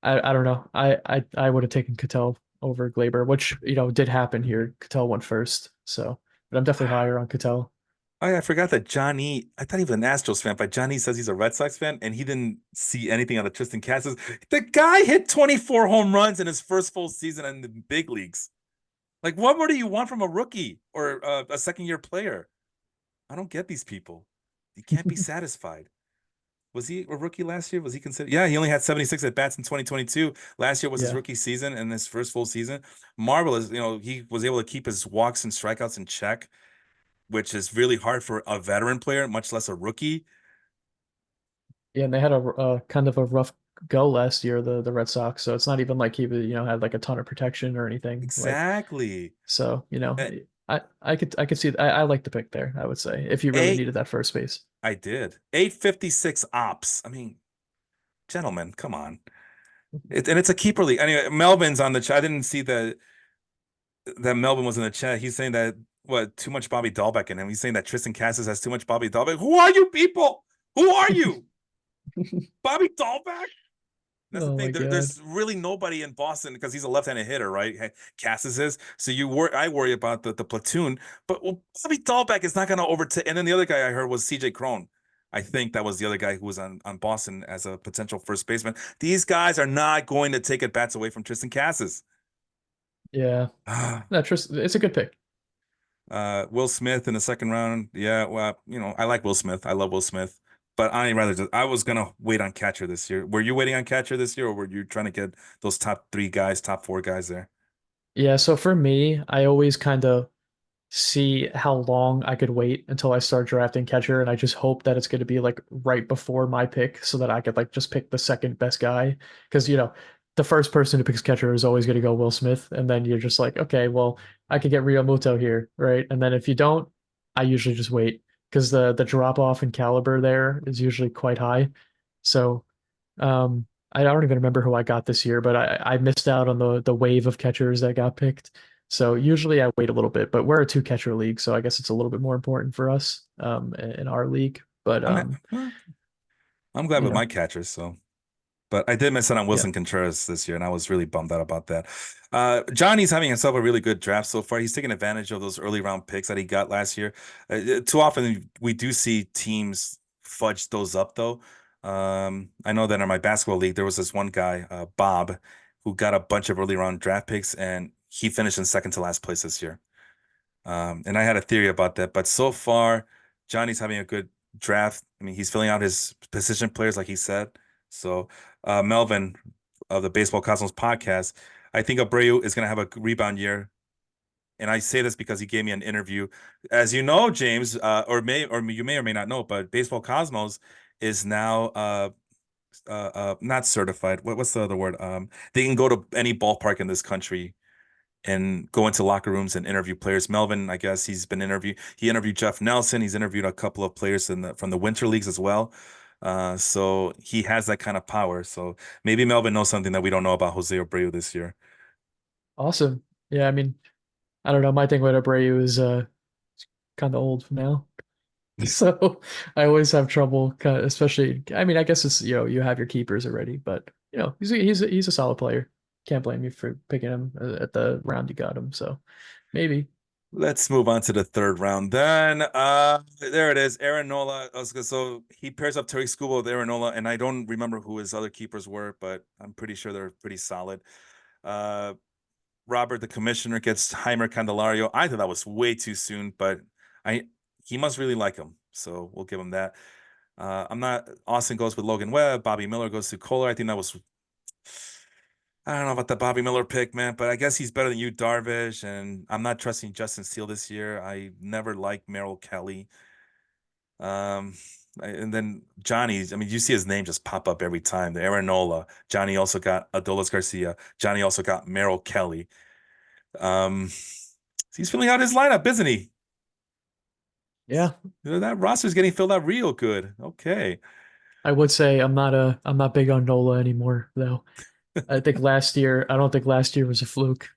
B: I don't know. I would have taken Cattell over Glaber, which did happen here. Cattell went first, so but I'm definitely higher on Cattell.
A: I forgot that Johnny. I thought he was an Astros fan, but Johnny says he's a Red Sox fan, and he didn't see anything out of Tristan Cassis. The guy hit 24 home runs in his first full season in the big leagues. Like, what more do you want from a rookie or a second-year player? I don't get these people. You can't be satisfied. Was he a rookie last year? Was he considered? Yeah, he only had 76 at bats in 2022. Last year was his
B: Yeah,
A: rookie season and his first full season. Marvelous. He was able to keep his walks and strikeouts in check, which is really hard for a veteran player, much less a rookie.
B: yeah, and they had a kind of a rough go last year, the Red Sox. So it's not even like he had like a ton of protection or anything. Like
A: Exactly.
B: so,
A: Uh,
B: I could see I like the pick there. I would say if you really
A: Eight,
B: needed that first base.
A: I did. 856 ops. I mean, gentlemen, come on. And it's a keeper league. Anyway, Melvin's on the chat. I didn't see the that Melvin was in the chat. He's saying that what too much Bobby Dahlbeck in him. He's saying that Tristan Cassis has too much Bobby Dahlbeck. Who are you people? Who are you? Bobby Dahlbeck? That's the
B: Oh
A: thing.
B: my God.
A: There's really nobody in Boston because he's a left-handed hitter, right? Cassis is. So I worry about the platoon. But well, Bobby Dahlbeck is not going to overtake. And then the other guy I heard was C.J. Cron. I think that was the other guy who was on Boston as a potential first baseman. These guys are not going to take at bats away from Tristan Cassis.
B: Yeah. It's a good pick.
A: Will Smith in the second round. Yeah, well, I like Will Smith. I love Will Smith. But I was gonna wait on catcher this year. Were you waiting on catcher this year, or were you trying to get those top three guys, top four guys there?
B: Yeah, so for me, I always kind of see how long I could wait until I start drafting catcher, and I just hope that it's going to be like right before my pick so that I could like just pick the second best guy. Because the first person who picks catcher is always going to go Will Smith, and then you're just like, okay, well, I could get Rio Muto here, right? And then if you don't, I usually just wait because the drop off in caliber there is usually quite high. So I don't even remember who I got this year, but I missed out on the wave of catchers that got picked. So usually I wait a little bit, but we're a two catcher league, so I guess it's a little bit more important for us in our league. But
A: I'm well, I'm glad
B: you
A: with
B: know,
A: my catchers, so. But I did miss out on
B: yeah.
A: Wilson Contreras this year, and I was really bummed out about that. Johnny's having himself a really good draft so far. He's taking advantage of those early round picks that he got last year. Too often we do see teams fudge those up, though. I know that in my basketball league, there was this one guy, Bob, who got a bunch of early round draft picks, and he finished in second to last place this year. And I had a theory about that, but so far, Johnny's having a good draft. I mean, he's filling out his position players, like he said. So, Melvin of the Baseball Cosmos podcast, I think Abreu is going to have a rebound year. And I say this because he gave me an interview. As you know, James, or you may or may not know, but Baseball Cosmos is now not certified. What's the other word? They can go to any ballpark in this country and go into locker rooms and interview players. Melvin, I guess he interviewed Jeff Nelson. He's interviewed a couple of players from the winter leagues as well. So he has that kind of power. So maybe Melvin knows something that we don't know about Jose Abreu this year.
B: Awesome. Yeah, I mean, I don't know. My thing with Abreu is kind of old now. So I always have trouble, especially. I mean, I guess it's you have your keepers already, but he's a solid player. Can't blame you for picking him at the round you got him. So maybe.
A: Let's move on to the third round. Then there it is. Aaron Nola. So he pairs up Terry Scuba with Aaron Nola, and I don't remember who his other keepers were, but I'm pretty sure they're pretty solid. Uh, Robert, the commissioner, gets Heimer Candelario. I thought that was way too soon, but I he must really like him, so we'll give him that. I'm not. Austin goes with Logan Webb. Bobby Miller goes to Kohler. I think that was. I don't know about the Bobby Miller pick, man, but I guess he's better than you, Darvish. And I'm not trusting Justin Steele this year. I never liked Merrill Kelly. Um, and then Johnny's. I mean, you see his name just pop up every time. The Aaron Nola. Johnny also got Adolis Garcia. Johnny also got Merrill Kelly. Um, he's filling out his lineup, isn't he?
B: Yeah,
A: That roster's getting filled out real good. Okay.
B: I would say I'm not big on Nola anymore though. I don't think last year was a fluke.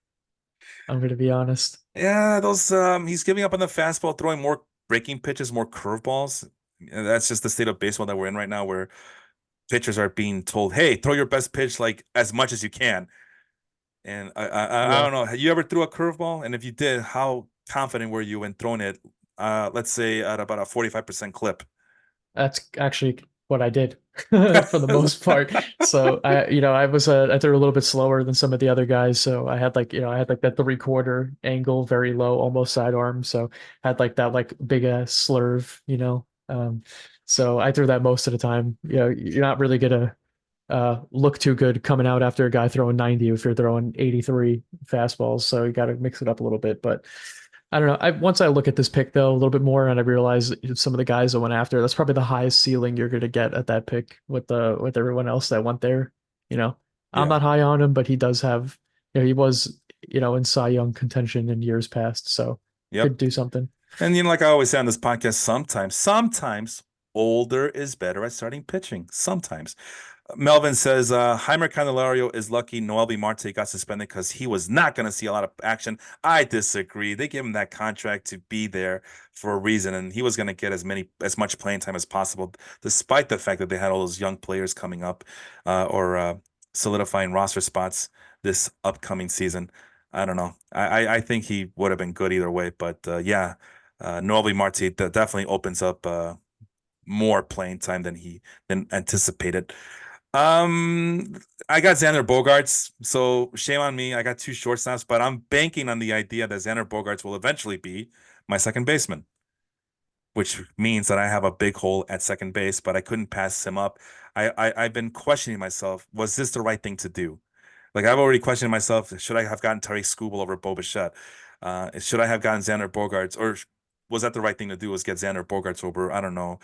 B: I'm gonna be honest.
A: Yeah, those he's giving up on the fastball, throwing more breaking pitches, more curveballs. And that's just the state of baseball that we're in right now, where pitchers are being told, "Hey, throw your best pitch like as much as you can." And I
B: Yeah,
A: don't know. Have you ever threw a curveball? And if you did, how confident were you in throwing it? Let's say at about a 45% clip.
B: that's actually what I did for the most part. So I threw a little bit slower than some of the other guys. So I had like that 3/4 angle, very low, almost sidearm. So had like that like big ass slurve. So I threw that most of the time. You're not really gonna look too good coming out after a guy throwing 90 if you're throwing 83 fastballs. So you got to mix it up a little bit. But I don't know. Once I look at this pick though a little bit more, and I realize some of the guys that went after, that's probably the highest ceiling you're going to get at that pick with everyone else that went there. You know, I'm
A: Yeah.
B: not high on him, but he does have, he was, in Cy Young contention in years past, so
A: Yep.
B: could do something.
A: And like I always say on this podcast, sometimes older is better at starting pitching. Sometimes. Melvin says Heimer Candelario is lucky Noelvi Marte got suspended because he was not going to see a lot of action. I disagree. They gave him that contract to be there for a reason, and he was going to get as much playing time as possible, despite the fact that they had all those young players coming up or solidifying roster spots this upcoming season. I don't know. I think he would have been good either way, but yeah, Noelvi Marte definitely opens up more playing time than anticipated. Um, I got Xander Bogarts, so shame on me. I got two shortstops, but I'm banking on the idea that Xander Bogarts will eventually be my second baseman, which means that I have a big hole at second base, but I couldn't pass him up. I've been questioning myself, was this the right thing to do? Like I've already questioned myself, should I have gotten Tariq Skubal over Bo Bichette? Should I have gotten Xander Bogarts, or was that the right thing to do? Was get Xander Bogarts over, I don't know,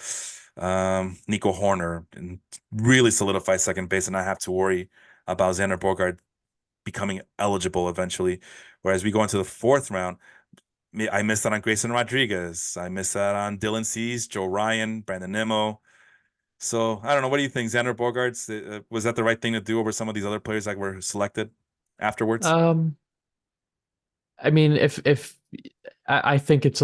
A: Nico Horner and really solidify second base and not have to worry about Xander Bogart becoming eligible eventually. Whereas we go into the fourth round, I missed out on Grayson Rodriguez. I missed out on Dylan Cease, Joe Ryan, Brandon Nimmo. So I don't know. What do you think, Xander Bogarts? Was that the right thing to do over some of these other players that were selected afterwards?
B: Um, I mean, if I think it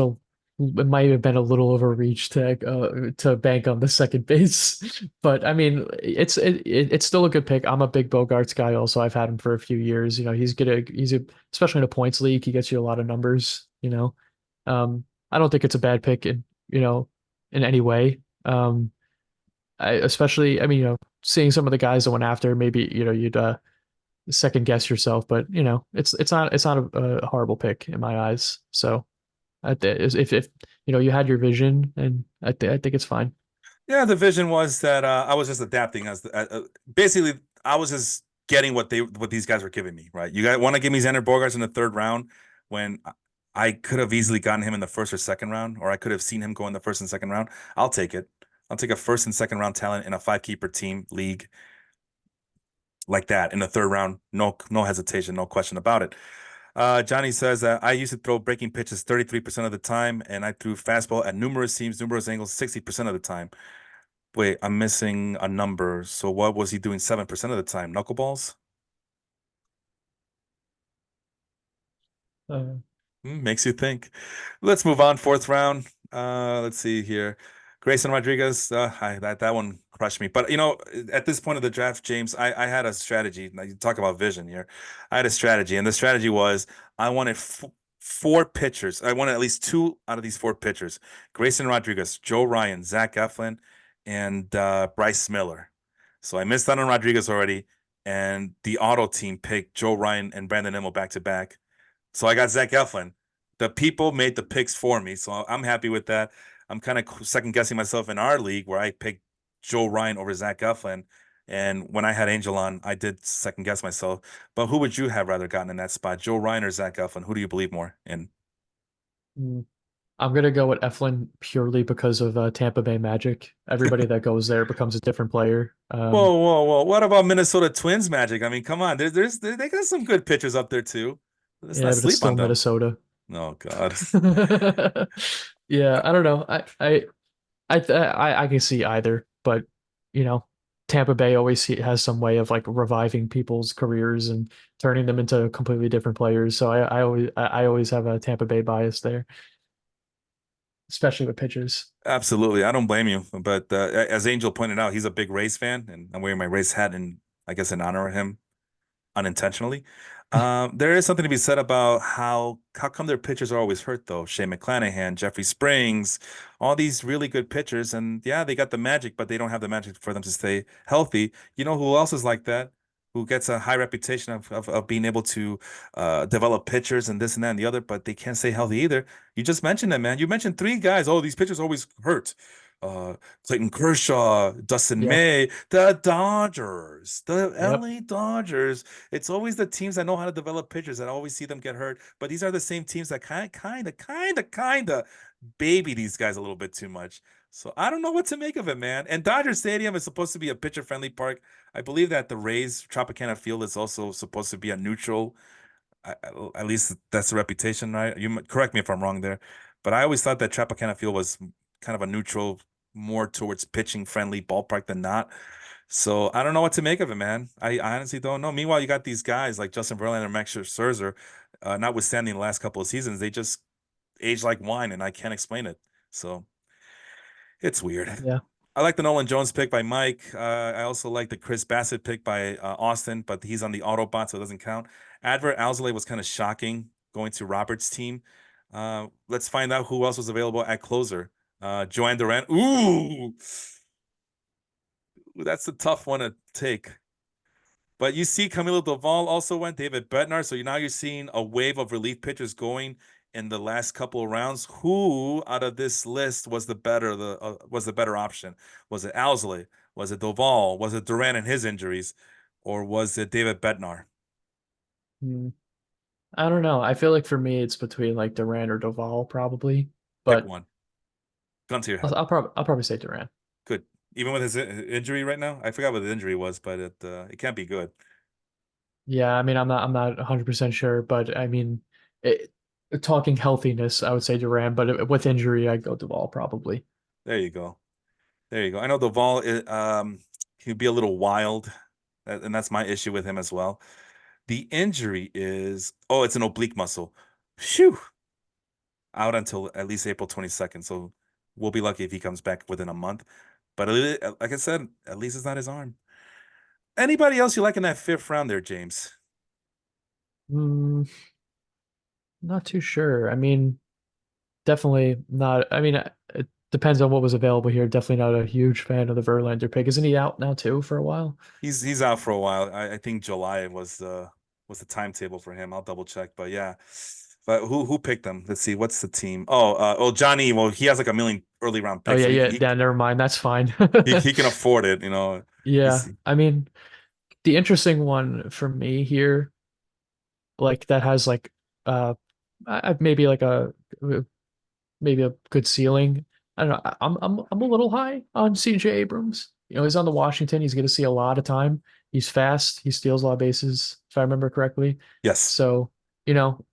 B: might have been a little overreach to bank on the second base, but I mean, it's still a good pick. I'm a big Bogarts guy. Also, I've had him for a few years. You know, especially in a points league, he gets you a lot of numbers. I don't think it's a bad pick in any way. I mean, seeing some of the guys that went after, maybe you'd second guess yourself, but it's not a horrible pick in my eyes. So if you had your vision, and I think it's fine.
A: Yeah, the vision was that I was just adapting basically I was just getting what these guys were giving me, right? You guys want to give me Xander Bogaerts in the third round when I could have easily gotten him in the first or second round, or I could have seen him go in the first and second round. I'll take it. I'll take a first and second round talent in a five keeper team league like that in the third round. No hesitation, no question about it. Johnny says that I used to throw breaking pitches 33% of the time, and I threw fastball at numerous seams, numerous angles 60% of the time. Wait, I'm missing a number. So what was he doing 7% of the time? Knuckleballs?
B: Uh,
A: Makes you think. Let's move on. Fourth round. Let's see here. Grayson Rodriguez. That one crushed me. But at this point of the draft, James, I had a strategy. Now you talk about vision here. I had a strategy, and the strategy was I wanted four pitchers. I wanted at least two out of these four pitchers: Grayson Rodriguez, Joe Ryan, Zach Eflin, and Bryce Miller. So I missed out on Rodriguez already, and the auto team picked Joe Ryan and Brandon Nimmo back to back. So I got Zach Eflin. The people made the picks for me, so I'm happy with that. I'm kind of second guessing myself in our league where I picked Joe Ryan over Zach Eflin. And when I had Angel on, I did second guess myself. But who would you have rather gotten in that spot, Joe Ryan or Zach Eflin? Who do you believe more in?
B: mm, I'm gonna go with Eflin purely because of Tampa Bay Magic. Everybody that goes there becomes a different player.
A: Whoa, whoa, whoa! What about Minnesota Twins magic? I mean, come on, they got some good pitchers up there too. Let's not
B: Yeah, but it's
A: sleep
B: still
A: on them.
B: Minnesota.
A: Oh God.
B: Yeah, I don't know. I can see either, but you know, Tampa Bay has some way of like reviving people's careers and turning them into completely different players. So I always have a Tampa Bay bias there, especially with pitchers.
A: Absolutely. I don't blame you. But as Angel pointed out, he's a big Rays fan, and I'm wearing my Rays hat I guess, in honor of him unintentionally. There is something to be said about how come their pitchers are always hurt though. Shane McClanahan, Jeffrey Springs, all these really good pitchers, and yeah, they got the magic, but they don't have the magic for them to stay healthy. You know who else is like that? Who gets a high reputation of being able to develop pitchers and this and that and the other, but they can't stay healthy either. You just mentioned them, man. You mentioned three guys. Oh, these pitchers always hurt. Clayton Kershaw, Dustin
B: Yep,
A: May, the Dodgers, the
B: yep.
A: LA Dodgers. It's always the teams that know how to develop pitchers that always see them get hurt. But these are the same teams that kind of baby these guys a little bit too much. So I don't know what to make of it, man. And Dodger Stadium is supposed to be a pitcher-friendly park. I believe that the Rays Tropicana Field is also supposed to be a neutral. At least that's the reputation, right? Correct me if I'm wrong there, but I always thought that Tropicana Field was kind of a neutral, more towards pitching friendly ballpark than not. So I don't know what to make of it, man. I honestly don't know. Meanwhile, you got these guys like Justin Verlander and Max Scherzer, notwithstanding the last couple of seasons, they just age like wine, and I can't explain it. So it's weird.
B: Yeah.
A: I like the Nolan Jones pick by Mike. I also like the Chris Bassett pick by Austin, but he's on the Autobot, so it doesn't count. Advert Alzolay was kind of shocking going to Robert's team. Let's find out who else was available at closer. Joanne Durant. Ooh, that's a tough one to take. But you see, Camilo Doval also went, David Bednar. So now you're seeing a wave of relief pitchers going in the last couple of rounds. Who out of this list was the better option? Was it Alzolay? Was it Doval? Was it Duran and his injuries, or was it David Bednar?
B: Hmm. I don't know. I feel like for me, it's between like Durant or Doval probably,
A: Pick
B: but
A: one. Gun to your
B: I'll,
A: head.
B: I'll probably say Durant.
A: Good. Even with his injury right now, I forgot what the injury was, but it can't be good.
B: Yeah, I mean, I'm not 100% sure, but I mean, it, talking healthiness, I would say Durant, but with injury, I'd go Duvall probably.
A: There you go. There you go. I know Doval, he'd be a little wild, and that's my issue with him as well. The injury is, oh, it's an oblique muscle. Phew. Out until at least April 22nd. So we'll be lucky if he comes back within a month. But like I said, at least it's not his arm. Anybody else you like in that fifth round there, James?
B: Mm, not too sure. I mean, definitely not. I mean, it depends on what was available here. Definitely not a huge fan of the Verlander pick. Isn't he out now too for a while?
A: He's out for a while. I think July was the timetable for him. I'll double check, but yeah. But who picked them? Let's see. What's the team? Oh, Johnny. Well, he has like a million early round
B: Oh
A: picks,
B: yeah,
A: so
B: yeah. Yeah, never mind. That's fine.
A: he can afford it.
B: Yeah,
A: He's
B: I mean, the interesting one for me here, like that has like maybe like a maybe a good ceiling. I don't know. I'm a little high on CJ Abrams. He's on the Washington. He's going to see a lot of time. He's fast. He steals a lot of bases, if I remember correctly.
A: yes.
B: So, you know,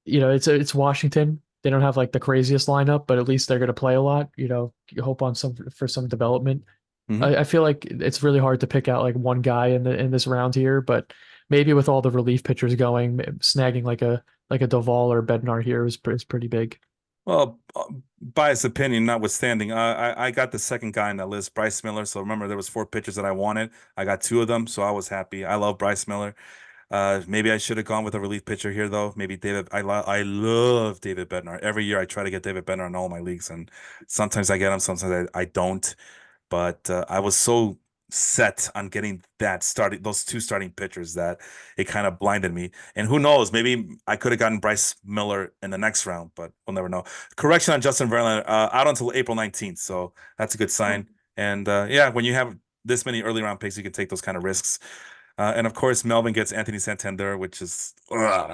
B: it's Washington. They don't have like the craziest lineup, but at least they're going to play a lot. You hope on some for some development.
A: Hmm.
B: I feel like it's really hard to pick out like one guy in this round here, but maybe with all the relief pitchers going, snagging like a Doval or Bednar here is pretty big.
A: Well, biased opinion notwithstanding, I got the second guy on that list, Bryce Miller. So remember, there was four pitchers that I wanted. I got two of them, so I was happy. I love Bryce Miller. Maybe I should have gone with a relief pitcher here, though. Maybe David. I love David Bednar. Every year I try to get David Bednar in all my leagues, and sometimes I get him, sometimes I don't. But I was so set on getting those two starting pitchers that it kind of blinded me. And who knows, maybe I could have gotten Bryce Miller in the next round, but we'll never know. Correction on Justin Verlander, out until April 19th, so that's a good sign. And yeah, when you have this many early round picks, you can take those kind of risks. And of course, Melvin gets Anthony Santander, which is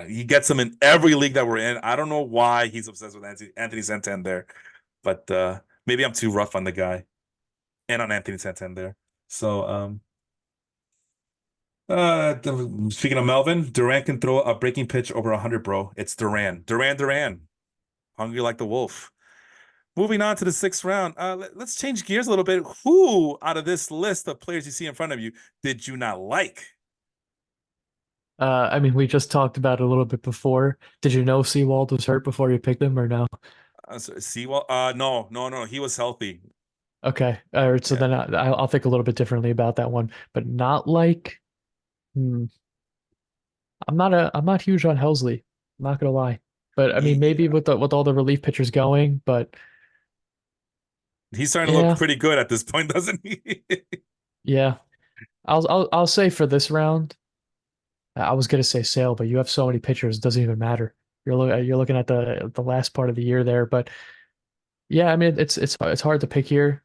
A: he gets him in every league that we're in. I don't know why he's obsessed with Anthony Santander, but maybe I'm too rough on the guy and on Anthony Santander. So, speaking of Melvin, Duran can throw a breaking pitch over 100, bro. It's Duran. Duran. Hungry like the wolf. Moving on to the sixth round. Let's change gears a little bit. Who out of this list of players you see in front of you did you not like?
B: I mean, we just talked about it a little bit before. Did you know Seawald was hurt before you picked him or no?
A: Sewell? No. He was healthy.
B: Okay. All right. So
A: Yeah.
B: then I'll think a little bit differently about that one, but not like, hmm, I'm not huge on Helsley. I'm not gonna lie, but I mean, maybe
A: Yeah.
B: with all the relief pitchers going, but
A: He's starting to look
B: yeah,
A: pretty good at this point, doesn't he?
B: yeah. I'll say for this round, I was gonna say Sale, but you have so many pitchers, it doesn't even matter. You're looking at the last part of the year there, but yeah, I mean, it's hard to pick here.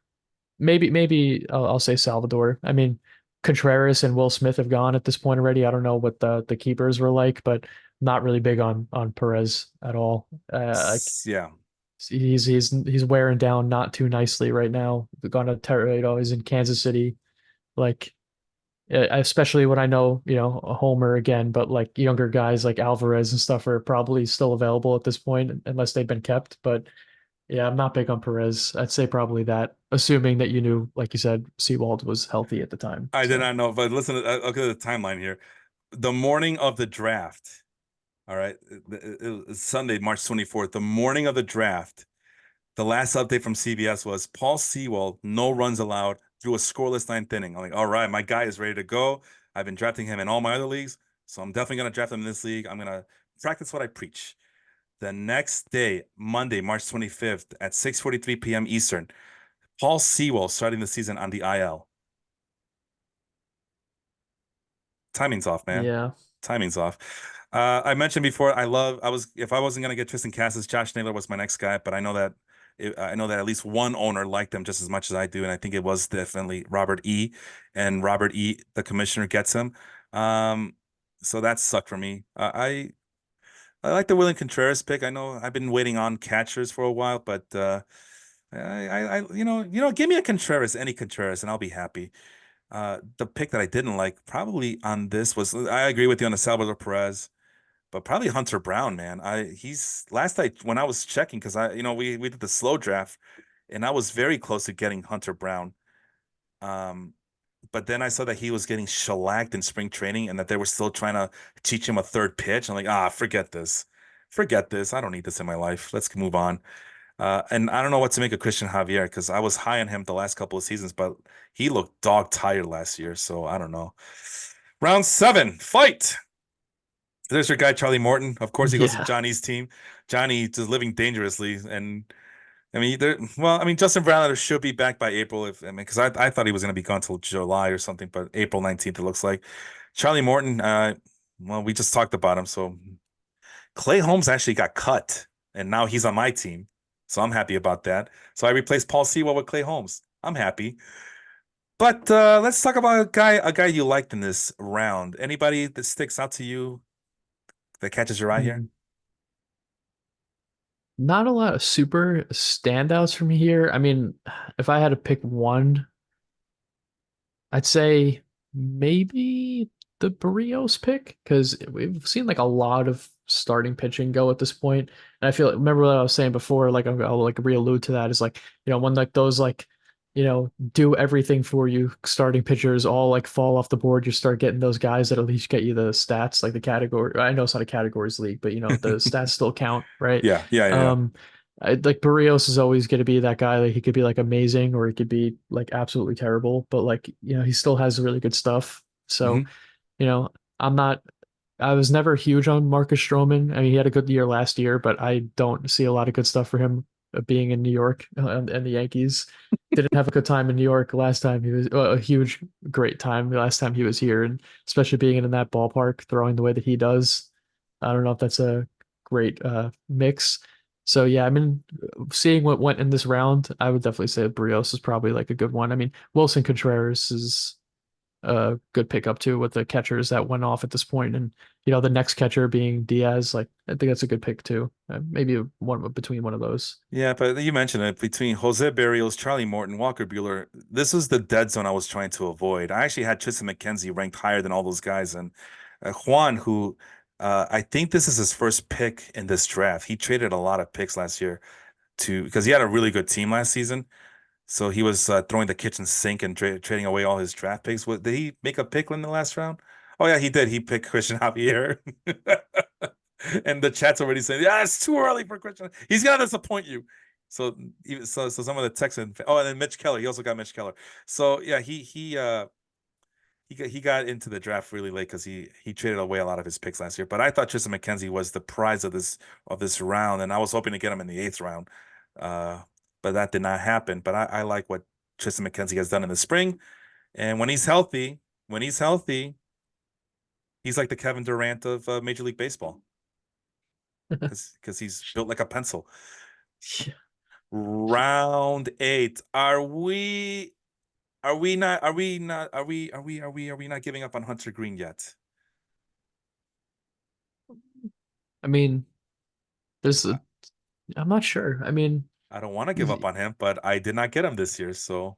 B: Maybe I'll say Salvador. I mean, Contreras and Will Smith have gone at this point already. I don't know what the keepers were like, but not really big on Perez at all. Like
A: Yeah.
B: he's wearing down not too nicely right now. Gonna he's in Kansas City. Like especially when I know a Homer again, but like younger guys like Alvarez and stuff are probably still available at this point unless they've been kept. But Yeah, I'm not big on Perez. I'd say probably that, assuming that you knew, like you said, Seawald was healthy at the time.
A: I did
B: So
A: not know, but listen, look at the timeline here. The morning of the draft, all right, it was Sunday, March 24th, the morning of the draft. The last update from CBS was Paul Sewell, no runs allowed, through a scoreless ninth inning. I'm like, all right, my guy is ready to go. I've been drafting him in all my other leagues, so I'm definitely going to draft him in this league. I'm going to practice what I preach. The next day, Monday, March 25th at 6:43 p.m. Eastern, Paul Sewell starting the season on the IL. Timing's off, man.
B: yeah,
A: Timing's off. I mentioned before, I was, if I wasn't gonna get Tristan Cassis, Josh Naylor was my next guy, but I know that at least one owner liked him just as much as I do, and I think it was definitely Robert E. And Robert E, the commissioner, gets him. Um, so that sucked for me. I like the William Contreras pick. I know I've been waiting on catchers for a while, but give me a Contreras, any Contreras, and I'll be happy. The pick that I didn't like probably on this was I agree with you on the Salvador Perez, but probably Hunter Brown, man. He's last night when I was checking because we did the slow draft and I was very close to getting Hunter Brown. Um, but then I saw that he was getting shellacked in spring training and that they were still trying to teach him a third pitch. I'm like, forget this. Forget this. I don't need this in my life. Let's move on. And I don't know what to make of Christian Javier because I was high on him the last couple of seasons, but he looked dog tired last year. So I don't know. Round seven, fight. There's your guy, Charlie Morton. Of course, he goes to
B: yeah,
A: Johnny's team. Johnny just living dangerously. And I mean, well, I mean, Justin Verlander should be back by April because I thought he was going to be gone till July or something, but April 19th, it looks like. Charlie Morton, well, we just talked about him. So Clay Holmes actually got cut, and now he's on my team. So I'm happy about that. So I replaced Paul Sewell with Clay Holmes. I'm happy. But let's talk about a guy you liked in this round. Anybody that sticks out to you that catches your eye here?
B: mm, not a lot of super standouts from here. I mean, if I had to pick one, I'd say maybe the Barrios pick because we've seen like a lot of starting pitching go at this point. And I feel remember what I was saying before, like I'll like re-allude to that is like, when like those like, do everything for you starting pitchers all like fall off the board, you start getting those guys that at least get you the stats, like the category. I know it's not a categories league, but the stats still count, right?
A: Yeah, yeah, yeah, yeah.
B: Um, like Barrios is always going to be that guy. Like he could be like amazing or he could be like absolutely terrible, but like he still has really good stuff. So
A: Hmm.
B: you know, I'm not. I was never huge on Marcus Stroman. I mean, he had a good year last year, but I don't see a lot of good stuff for him being in New York and the Yankees. Didn't have a good time in New York last time he was a huge, great time last time he was here, and especially being in that ballpark, throwing the way that he does. I don't know if that's a great mix. So yeah, I mean, seeing what went in this round, I would definitely say Brios is probably like a good one. I mean, Wilson Contreras is a good pickup too with the catchers that went off at this point, and the next catcher being Diaz. Like I think that's a good pick too. Maybe one between one of those.
A: Yeah, but you mentioned it between Jose Barrios, Charlie Morton, Walker Bueller. This was the dead zone I was trying to avoid. I actually had Tristan McKenzie ranked higher than all those guys, and Juan, who I think this is his first pick in this draft. He traded a lot of picks last year to because he had a really good team last season. So he was throwing the kitchen sink and trading away all his draft picks. Did he make a pick in the last round? Oh yeah, he did. He picked Christian Javier. And the chat's already saying, "Yeah, it's too early for Christian. He's gonna disappoint you." So, so some of the Texan. Oh, and then Mitch Keller. He also got Mitch Keller. So yeah, he got into the draft really late because he traded away a lot of his picks last year. But I thought Tristan McKenzie was the prize of this round, and I was hoping to get him in the eighth round. Uh, but that did not happen. But I like what Tristan McKenzie has done in the spring, and when he's healthy, he's like the Kevin Durant of Major League Baseball because he's built like a pencil. Round eight. Are we not giving up on Hunter Green yet?
B: I mean, there's
A: I,
B: I'm not sure. I mean,
A: I don't want to give up on him, but I did not get him this year, so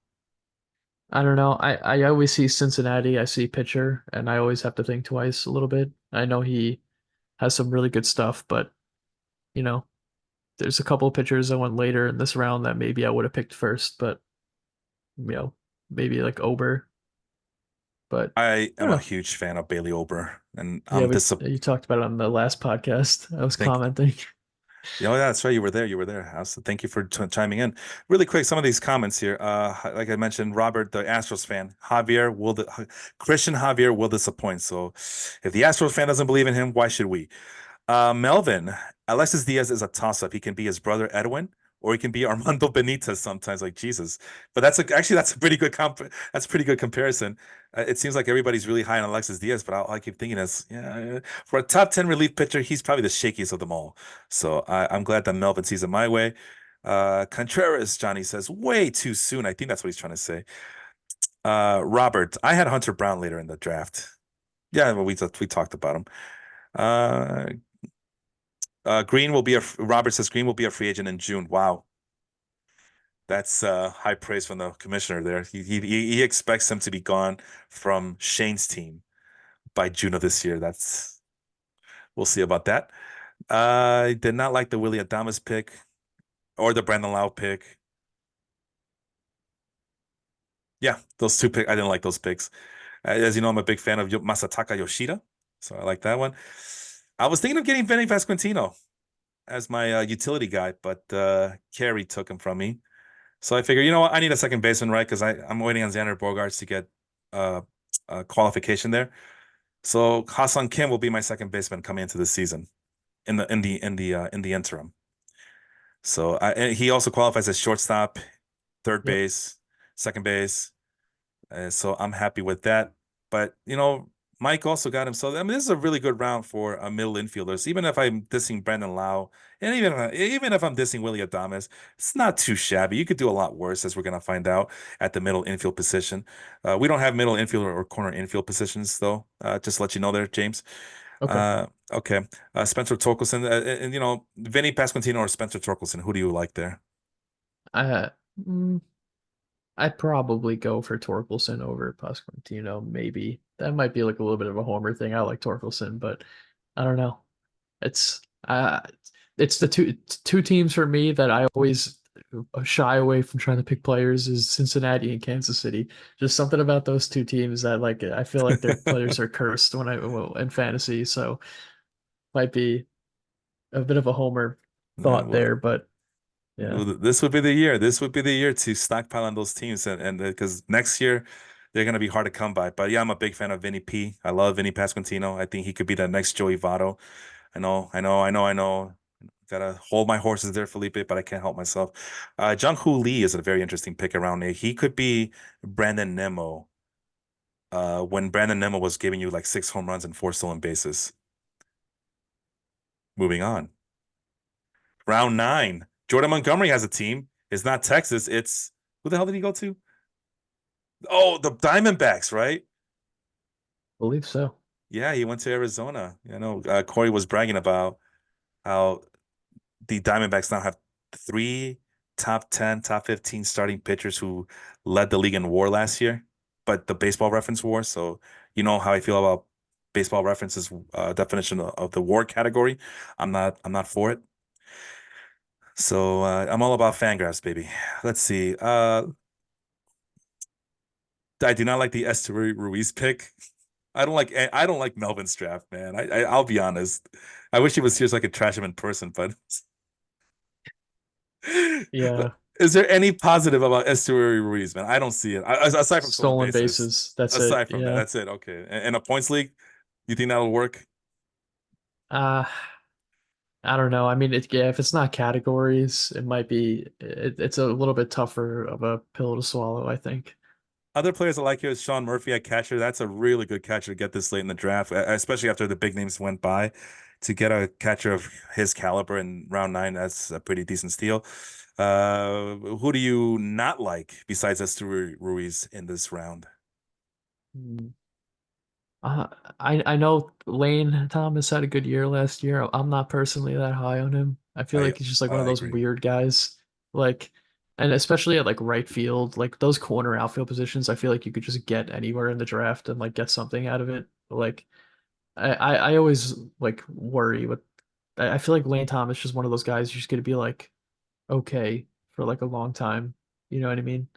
B: I don't know. I always see Cincinnati, I see pitcher, and I always have to think twice a little bit. I know he has some really good stuff, but you know, there's a couple of pitchers that went later in this round that maybe I would have picked first, but you know, maybe like Ober. But
A: I
B: I
A: am
B: don't
A: a
B: know.
A: huge fan of Bailey Ober, and
B: Yeah,
A: I'm
B: we
A: disappointed.
B: you talked about it on the last podcast. I was
A: Thank
B: commenting.
A: Yeah, oh, yeah, that's right. You were there. You were there. Thank you for chiming in. Really quick, some of these comments here. Like I mentioned, Robert, the Astros fan, Christian Javier will disappoint. So, if the Astros fan doesn't believe in him, why should we? Melvin, Alexis Diaz is a toss-up. He can be his brother Edwin, or he can be Armando Benitez sometimes, like Jesus. But actually that's a pretty good that's a pretty good comparison. It seems like everybody's really high on Alexis Diaz, but all I keep thinking is, yeah, for a top 10 relief pitcher, he's probably the shakiest of them all. So I'm glad that Melvin sees it my way. Contreras, Johnny says, way too soon. I think that's what he's trying to say. Robert, I had Hunter Brown later in the draft. Yeah, well, we talked about him. Uh, Green will be Robert says Green will be a free agent in June. Wow. That's high praise from the commissioner there. He expects him to be gone from Shane's team by June of this year. We'll see about that. I did not like the Willie Adames pick or the Brandon Lau pick. Yeah, those two picks. I didn't like those picks. As you know, I'm a big fan of Masataka Yoshida, so I like that one. I was thinking of getting Vinny Pasquantino as my utility guy, but Carey took him from me. So I figure, you know what, I need a second baseman, right? Because I'm waiting on Xander Bogaerts to get uh, qualification there. So Hassan Kim will be my second baseman coming into the season in the interim. So and he also qualifies as shortstop, third
B: Yep.
A: base, second base. So I'm happy with that. But Mike also got him. So I mean, this is a really good round for a middle infielder. So even if I'm dissing Brandon Lau, and even if I'm dissing Willie Adames, it's not too shabby. You could do a lot worse, as we're gonna find out at the middle infield position. We don't have middle infield or corner infield positions though. Just to let you know there, James.
B: Okay.
A: Okay. Spencer Torkelson, and Vinny Pasquantino or Spencer Torkelson. Who do you like there?
B: I mm, I'd probably go for Torkelson over Pasquantino. Maybe that might be like a little bit of a homer thing. I like Torkelson, but I don't know. It's uh, it's the two teams for me that I always shy away from trying to pick players is Cincinnati and Kansas City. Just something about those two teams that like I feel like their players are cursed in fantasy. So might be a bit of a homer
A: Yeah,
B: thought
A: well,
B: there, but yeah,
A: this would be the year. This would be the year to stockpile on those teams, and because next year they're going to be hard to come by. But yeah, I'm a big fan of Vinny P. I love Vinny Pasquantino. I think he could be the next Joey Votto. I know. Gotta hold my horses there, Felipe, but I can't help myself. Jung Hoo Lee is a very interesting pick around there. He could be Brandon Nimmo. When Brandon Nimmo was giving you like 6 home runs and 4 stolen bases. Moving on. Round 9. Jordan Montgomery has a team. It's not Texas. It's who the hell did he go to? Oh, the Diamondbacks, right?
B: believe so.
A: Yeah, he went to Arizona. Corey was bragging about how the Diamondbacks now have 3 top 10, top 15 starting pitchers who led the league in WAR last year, but the Baseball Reference WAR. So you know how I feel about Baseball Reference's definition of the WAR category. I'm not for it. So I'm all about Fangraphs, baby. Let's see. I do not like the Esteury Ruiz pick. I don't like Melvin's draft, man. I'll be honest. I wish he was here so I could trash him in person, but
B: Yeah,
A: is there any positive about Esteury Ruiz, man? I don't see it. Aside from stolen
B: stolen
A: bases.
B: bases. That's it.
A: Aside from that,
B: Yeah.
A: that's it. Okay. And a points league, you think that'll work?
B: Uh I don't know. I mean, yeah, if it's not categories, it might be. It's a little bit tougher of a pill to swallow, I think.
A: Other players I like here is Sean Murphy at catcher. That's a really good catcher to get this late in the draft, especially after the big names went by. To get a catcher of his caliber in round 9, that's a pretty decent steal. Who do you not like besides Esteury Ruiz in this round?
B: Mm. Uh, I know Lane Thomas had a good year last year. I'm not personally that high on him. I feel
A: I
B: like he's just like one of
A: I
B: those
A: agree.
B: weird guys. Like, and especially at like right field, like those corner outfield positions, I feel like you could just get anywhere in the draft and like get something out of it. Like, I always like worry with I feel like Lane Thomas is just one of those guys who's just gonna be like okay for like a long time. You know what I mean?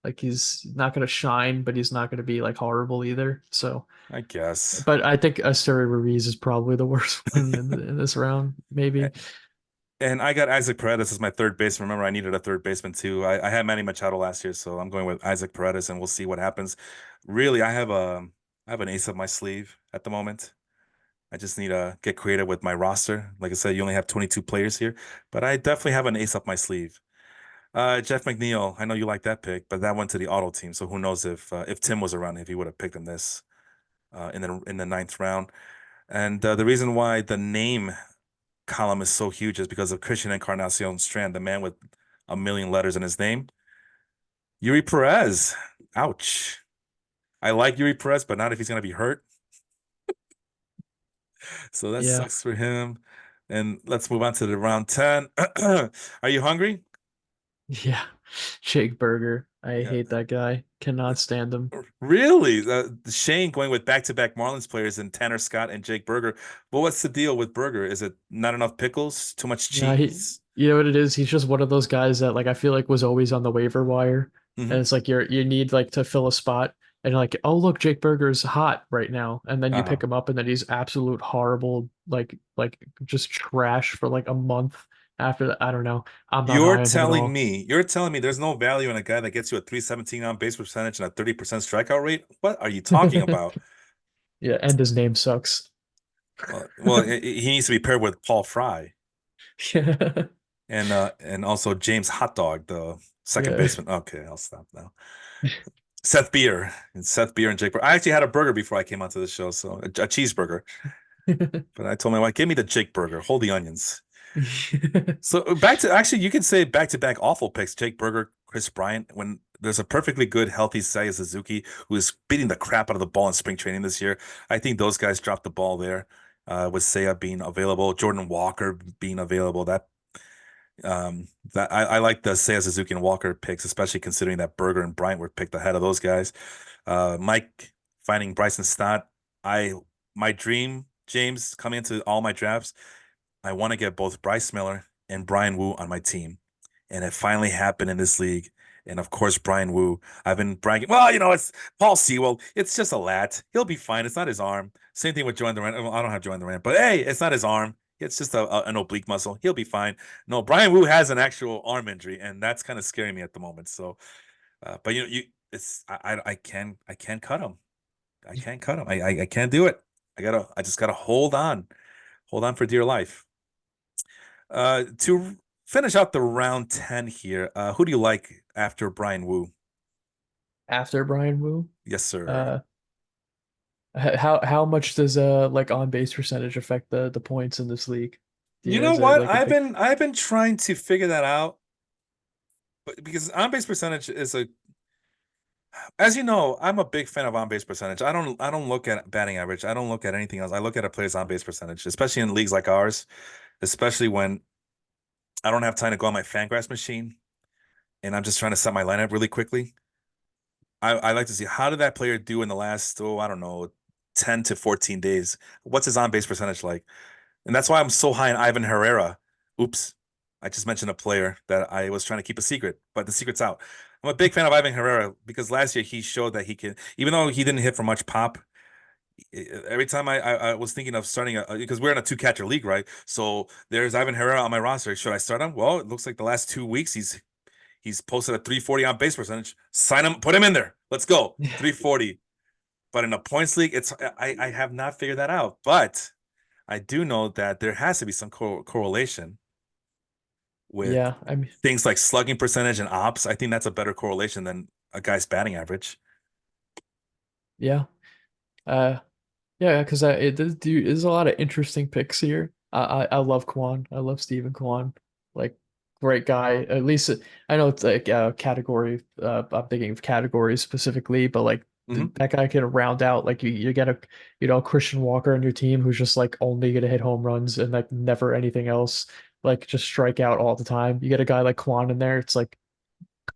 B: Like he's not gonna shine, but he's not gonna be like horrible either. So,
A: I guess.
B: but I think Asturi Ruiz is probably the worst one in this round, maybe.
A: And I got Isaac Paredes as my third baseman. Remember, I needed a third baseman too. I had Manny Machado last year, so I'm going with Isaac Paredes, and we'll see what happens. Really, I have an ace up my sleeve at the moment. I just need to get creative with my roster. Like I said, you only have 22 players here, but I definitely have an ace up my sleeve. Jeff McNeil, I know you like that pick, but that went to the auto team, so who knows if Tim was around, if he would have picked him this in the ninth round. And the reason why the name column is so huge is because of Christian Encarnacion Strand, the man with a million letters in his name. Yuri Perez. Ouch. I like Yuri Perez, but not if he's going to be hurt. So that
B: Yeah,
A: sucks for him. And let's move on to the round 10. Are you hungry?
B: yeah. Jake Berger. I
A: Yeah.
B: hate that guy. Cannot stand him.
A: Really? Shane going with back-to-back Marlins players and Tanner Scott and Jake Berger. Well, what's the deal with Berger? Is it not enough pickles? Too much
B: Yeah,
A: cheese?
B: you know what it is? He's just one of those guys that like I feel like was always on the waiver wire. And
A: Hmm.
B: it's like you need like to fill a spot and you're like, oh look, Jake Berger's hot right now. And then you
A: Uh-huh.
B: pick him up and then he's absolute horrible, like just trash for like a month after that. I don't know. I'm not high on him at all.
A: You're telling me there's no value in a guy that gets you a 317 on base percentage and a 30% strikeout rate? What are you talking about?
B: Yeah, and his name sucks.
A: He needs to be paired with Paul Fry
B: Yeah.
A: and also James Hot Dog, the second
B: Yeah.
A: baseman. Okay, I'll stop now. Seth Beer and Jake Burger. I actually had a burger before I came onto the show, so a cheeseburger. But I told my wife, give me the Jake Burger, hold the onions. So back to actually, you can say back to back awful picks. Jake Berger, Chris Bryant. When there's a perfectly good, healthy Seiya Suzuki who is beating the crap out of the ball in spring training this year, I think those guys dropped the ball there. With Seiya being available, Jordan Walker being available. I like the Seiya Suzuki and Walker picks, especially considering that Berger and Bryant were picked ahead of those guys. Mike finding Bryson Stott. I my dream, James, coming into all my drafts. I want to get both Bryce Miller and Brian Wu on my team. And it finally happened in this league. And of course, Brian Wu. I've been bragging. Well, it's Paul Sewell. It's just a lat. He'll be fine. It's not his arm. Same thing with Joan Durant. Well, I don't have Joan Durant, but hey, it's not his arm. It's just an oblique muscle. He'll be fine. No, Brian Wu has an actual arm injury, and that's kind of scaring me at the moment. So, but it's I can't cut him. I can't cut him. I can't do it. I just gotta hold on for dear life. To finish out the round 10 here, who do you like after Brian Wu?
B: After Brian Wu.
A: Yes, sir.
B: Uh how much does like on base percentage affect the points in this league?
A: You
B: Yeah,
A: know
B: is it
A: what?
B: like a big
A: I've been trying to figure that out, but because on base percentage is as you know, I'm a big fan of on base percentage. I don't look at batting average. I don't look at anything else. I look at a player's on base percentage, especially in leagues like ours, especially when I don't have time to go on my Fangraphs machine and I'm just trying to set my lineup really quickly. I like to see how did that player do in the last, I don't know, 10 to 14 days. What's his on base percentage like? And that's why I'm so high on Ivan Herrera. Oops. I just mentioned a player that I was trying to keep a secret, but the secret's out. I'm a big fan of Ivan Herrera because last year he showed that he can, even though he didn't hit for much pop, every time I was thinking of starting because we're in a two catcher league, right? So there's Ivan Herrera on my roster. Should I start him? Well, it looks like the last 2 weeks he's posted a 340 on base percentage. Sign him, put him in there. Let's go. 340. But in a points league, I have not figured that out. But I do know that there has to be some correlation with
B: yeah, I mean
A: things like slugging percentage and ops. I think that's a better correlation than a guy's batting average.
B: yeah. Uh Yeah, because there's a lot of interesting picks here. I love Kwan. I love Stephen Kwan. Like great guy. At least I know it's like category. I'm thinking of categories specifically, but like
A: Hmm.
B: that guy can round out. Like you get a Christian Walker on your team who's just like only gonna hit home runs and like never anything else. Like just strike out all the time. You get a guy like Kwan in there. It's like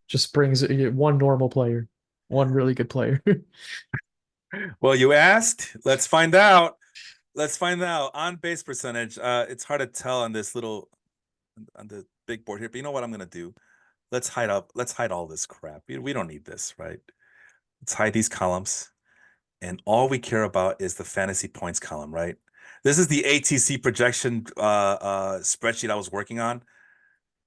B: just brings one normal player, one really good player.
A: Well, you asked. Let's find out. let's find out on base percentage. It's hard to tell on this little on the big board here, but you know what I'm gonna do? Let's hide all this crap. We don't need this, right? Let's hide these columns. And all we care about is the fantasy points column, right? This is the ATC projection spreadsheet I was working on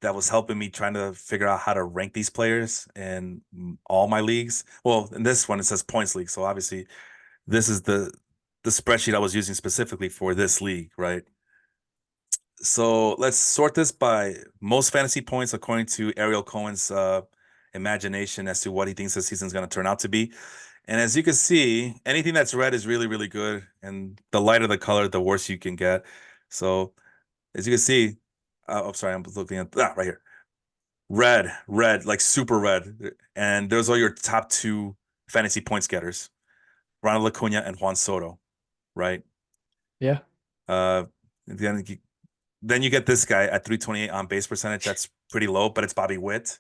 A: that was helping me trying to figure out how to rank these players in all my leagues. Well, in this one it says points league, so obviously this is the spreadsheet I was using specifically for this league, right? So let's sort this by most fantasy points according to Ariel Cohen's imagination as to what he thinks this season's going to turn out to be. And as you can see, anything that's red is really, really good. And the lighter the color, the worse you can get. So as you can see, oh, sorry, I'm looking at that right here. Red, like super red. And those are your top two fantasy points getters, Ronald Acuna and Juan Soto, right?
B: Yeah.
A: Uh, then you get this guy at 328 on base percentage. That's pretty low, but it's Bobby Witt.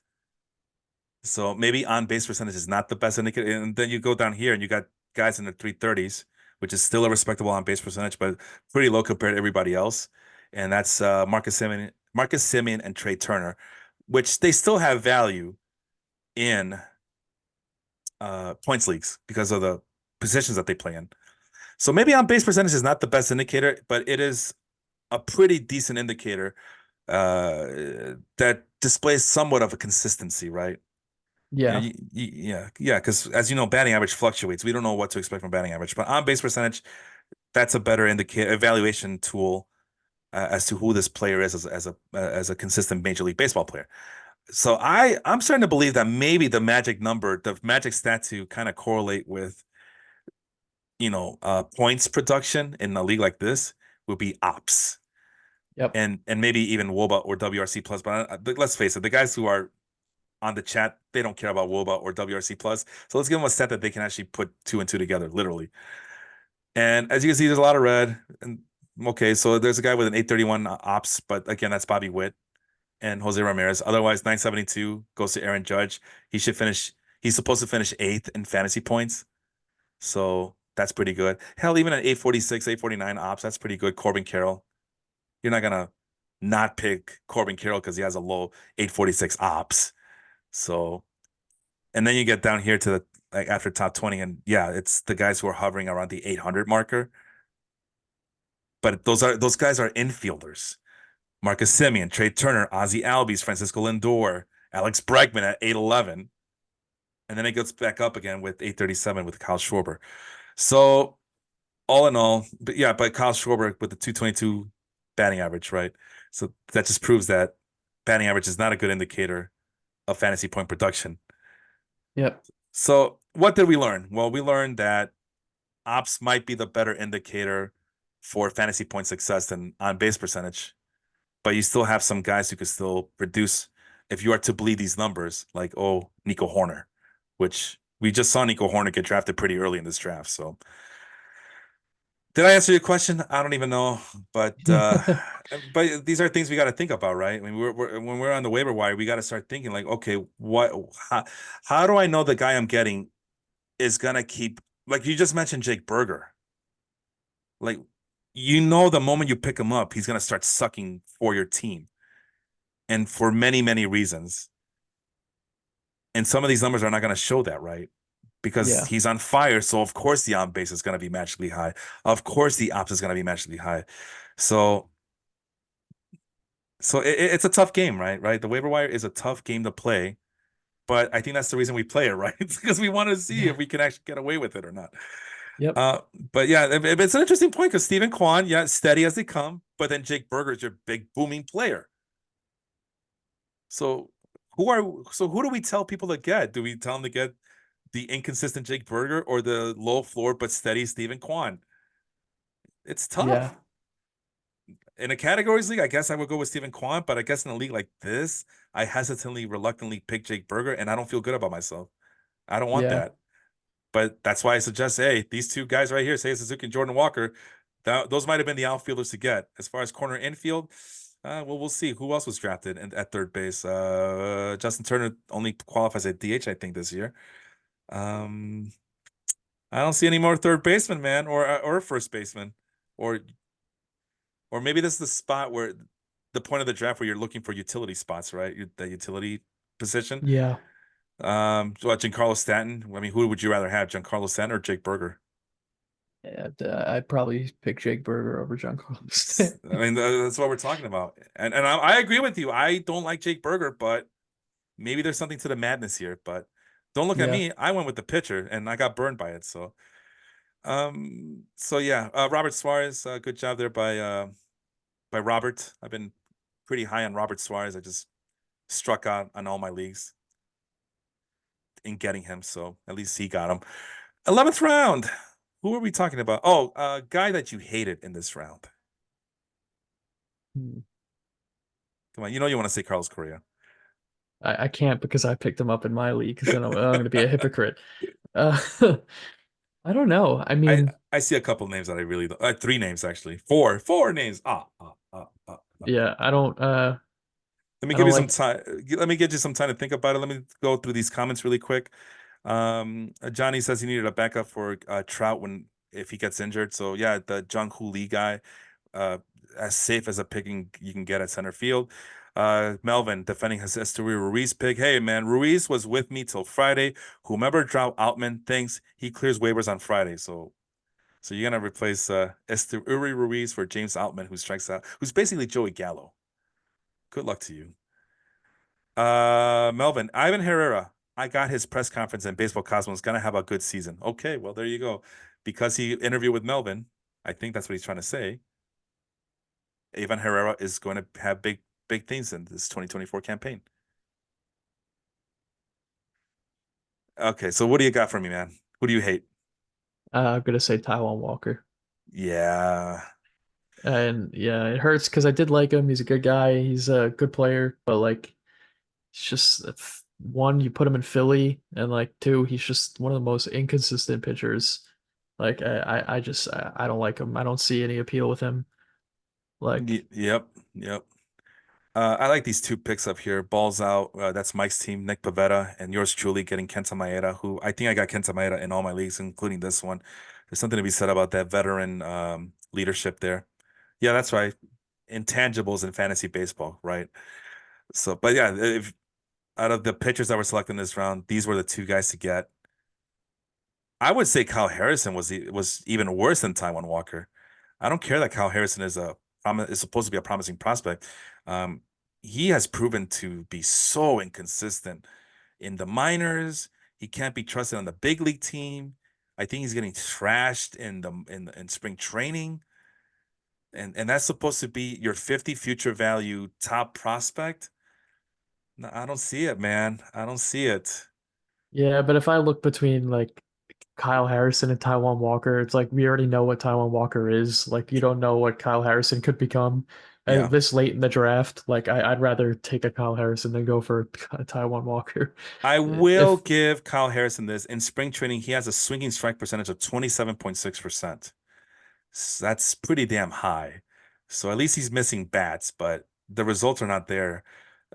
A: So maybe on base percentage is not the best indicator. And then you go down here and you got guys in the 330s, which is still a respectable on base percentage, but pretty low compared to everybody else. And that's Marcus Semien, and Trey Turner, which they still have value in points leagues because of the positions that they play in. So maybe on base percentage is not the best indicator, but it is a pretty decent indicator that displays somewhat of a consistency, right?
B: Yeah.
A: Yeah, because as you know, batting average fluctuates. We don't know what to expect from batting average, but on base percentage, that's a better indicator evaluation tool as to who this player is as a consistent Major League Baseball player. So I'm starting to believe that maybe the magic stat to kind of correlate with points production in a league like this would be ops
B: Yep.
A: and maybe even WOBA or WRC plus. But let's face it, the guys who are on the chat, they don't care about WOBA or WRC plus. So let's give them a stat that they can actually put two and two together, literally. And as you can see, there's a lot of red. And okay, so there's a guy with an 831 ops, but again, that's Bobby Witt and Jose Ramirez. Otherwise, 972 goes to Aaron Judge. He should finish. He's supposed to finish eighth in fantasy points. So that's pretty good. Hell, even at 846, 849 ops, that's pretty good. Corbin Carroll. You're not gonna not pick Corbin Carroll because he has a low 846 ops. So, and then you get down here to the like after top 20, and yeah, it's the guys who are hovering around the 800 marker. But those guys are infielders. Marcus Semien, Trey Turner, Ozzie Albies, Francisco Lindor, Alex Bregman at 811. And then it goes back up again with 837 with Kyle Schwarber. So all in all, but Kyle Schwarber with the 222 batting average, right? So that just proves that batting average is not a good indicator of fantasy point production.
B: Yep.
A: So what did we learn? Well, we learned that ops might be the better indicator for fantasy point success than on base percentage, but you still have some guys who could still produce if you are to believe these numbers, like Nico Horner, which we just saw Nico Horner get drafted pretty early in this draft. So did I answer your question? I don't even know, but these are things we got to think about, right? I mean, when we're on the waiver wire, we got to start thinking like, okay, how do I know the guy I'm getting is gonna keep, like you just mentioned Jake Berger. Like, the moment you pick him up, he's gonna start sucking for your team. And for many, many reasons. And some of these numbers are not gonna show that, right? Because
B: Yeah.
A: he's on fire. So of course the on base is gonna be magically high. Of course the ops is gonna be magically high. So it's a tough game, right? Right. The waiver wire is a tough game to play. But I think that's the reason we play it, right? It's because we want to see if we can actually get away with it or not.
B: Yep.
A: But yeah, it's an interesting point because Stephen Kwan, yeah, steady as they come, but then Jake Berger is your big booming player. So who do we tell people to get? Do we tell them to get the inconsistent Jake Berger or the low floor but steady Stephen Kwan? It's
B: Yeah.
A: tough. In a categories league, I guess I would go with Stephen Kwan, but I guess in a league like this, I hesitantly, reluctantly pick Jake Berger, and I don't feel good about myself. I don't want
B: Yeah.
A: that. But that's why I suggest, hey, these two guys right here, Seiya Suzuki and Jordan Walker, those might have been the outfielders to get. As far as corner infield, well, we'll see. Who else was drafted at third base? Justin Turner only qualifies at DH, I think, this year. I don't see any more third baseman, man, or a first baseman. or or maybe this is the spot where the point of the draft where you're looking for utility spots, right? The utility position.
B: Yeah.
A: What, Giancarlo Stanton? I mean, who would you rather have, Giancarlo Stanton or Jake Berger?
B: Yeah, I'd probably pick Jake Berger over John Carlos.
A: I mean, that's what we're talking about. And I agree with you. I don't like Jake Berger, but maybe there's something to the madness here. But don't look at
B: Yeah.
A: me. I went with the pitcher, and I got burned by it. So yeah, Robert Suarez, good job there by Robert. I've been pretty high on Robert Suarez. I just struck out on all my leagues in getting him, so at least he got him. 11th round. Who are we talking about? Oh, a guy that you hated in this round.
B: Hmm.
A: Come on, you know you want to say Carlos Correa.
B: I can't because I picked him up in my league because then I'm going to be a hypocrite. Uh, I don't know. I
A: I
B: mean,
A: I see a couple names that I really three names actually. Four names.
B: yeah,
A: Let me
B: I
A: give
B: don't
A: you some
B: like.
A: time. Let me get you some time to think about it. Let me go through these comments really quick. Johnny says he needed a backup for Trout when if he gets injured. So yeah, the Jung Hoo Lee guy, uh, as safe as a picking you can get at center field. Melvin defending his Esteury Ruiz pick. Hey man, Ruiz was with me till Friday. Whomever Trout Outman thinks he clears waivers on Friday. So you're gonna replace Esteury Ruiz for James Outman, who strikes out, who's basically Joey Gallo. Good luck to you. Melvin, Ivan Herrera. I got his press conference and Baseball Cosmos gonna have a good season. Okay, well there you go. Because he interviewed with Melvin, I think that's what he's trying to say. Ivan Herrera is going to have big things in this 2024 campaign. Okay, so what do you got for me, man? Who do you hate?
B: I'm going to say Taiwan Walker.
A: Yeah,
B: And yeah, it hurts because I did like him. He's a good guy. He's a good player, but like, it's just one, you put him in Philly, and like two, he's just one of the most inconsistent pitchers. Like I just I don't like him. I don't see any appeal with him. Like
A: yep. I like these two picks up here. Balls out. That's Mike's team, Nick Pavetta, and yours truly getting Kenta Maeda, who I think I got Kenta Maeda in all my leagues, including this one. There's something to be said about that veteran leadership there. Yeah, that's right. Intangibles in fantasy baseball, right? So, but yeah, if out of the pitchers that were selected in this round, these were the two guys to get. I would say Kyle Harrison was even worse than Taiwan Walker. I don't care that Kyle Harrison is supposed to be a promising prospect. Um, he has proven to be so inconsistent in the minors. He can't be trusted on the big league team. I think he's getting trashed in spring training, and that's supposed to be your 50 future value top prospect. No, I don't see it, man. I don't see it.
B: yeah, but if I look between like Kyle Harrison and Taiwan Walker, it's like we already know what Taiwan Walker is. Like you don't know what Kyle Harrison could become
A: Yeah.
B: this late in the draft. Like I'd rather take a Kyle Harrison than go for a Taiwan Walker.
A: I will
B: If
A: give Kyle Harrison this. In spring training, he has a swinging strike percentage of 27.6%. That's pretty damn high. So at least he's missing bats, but the results are not there.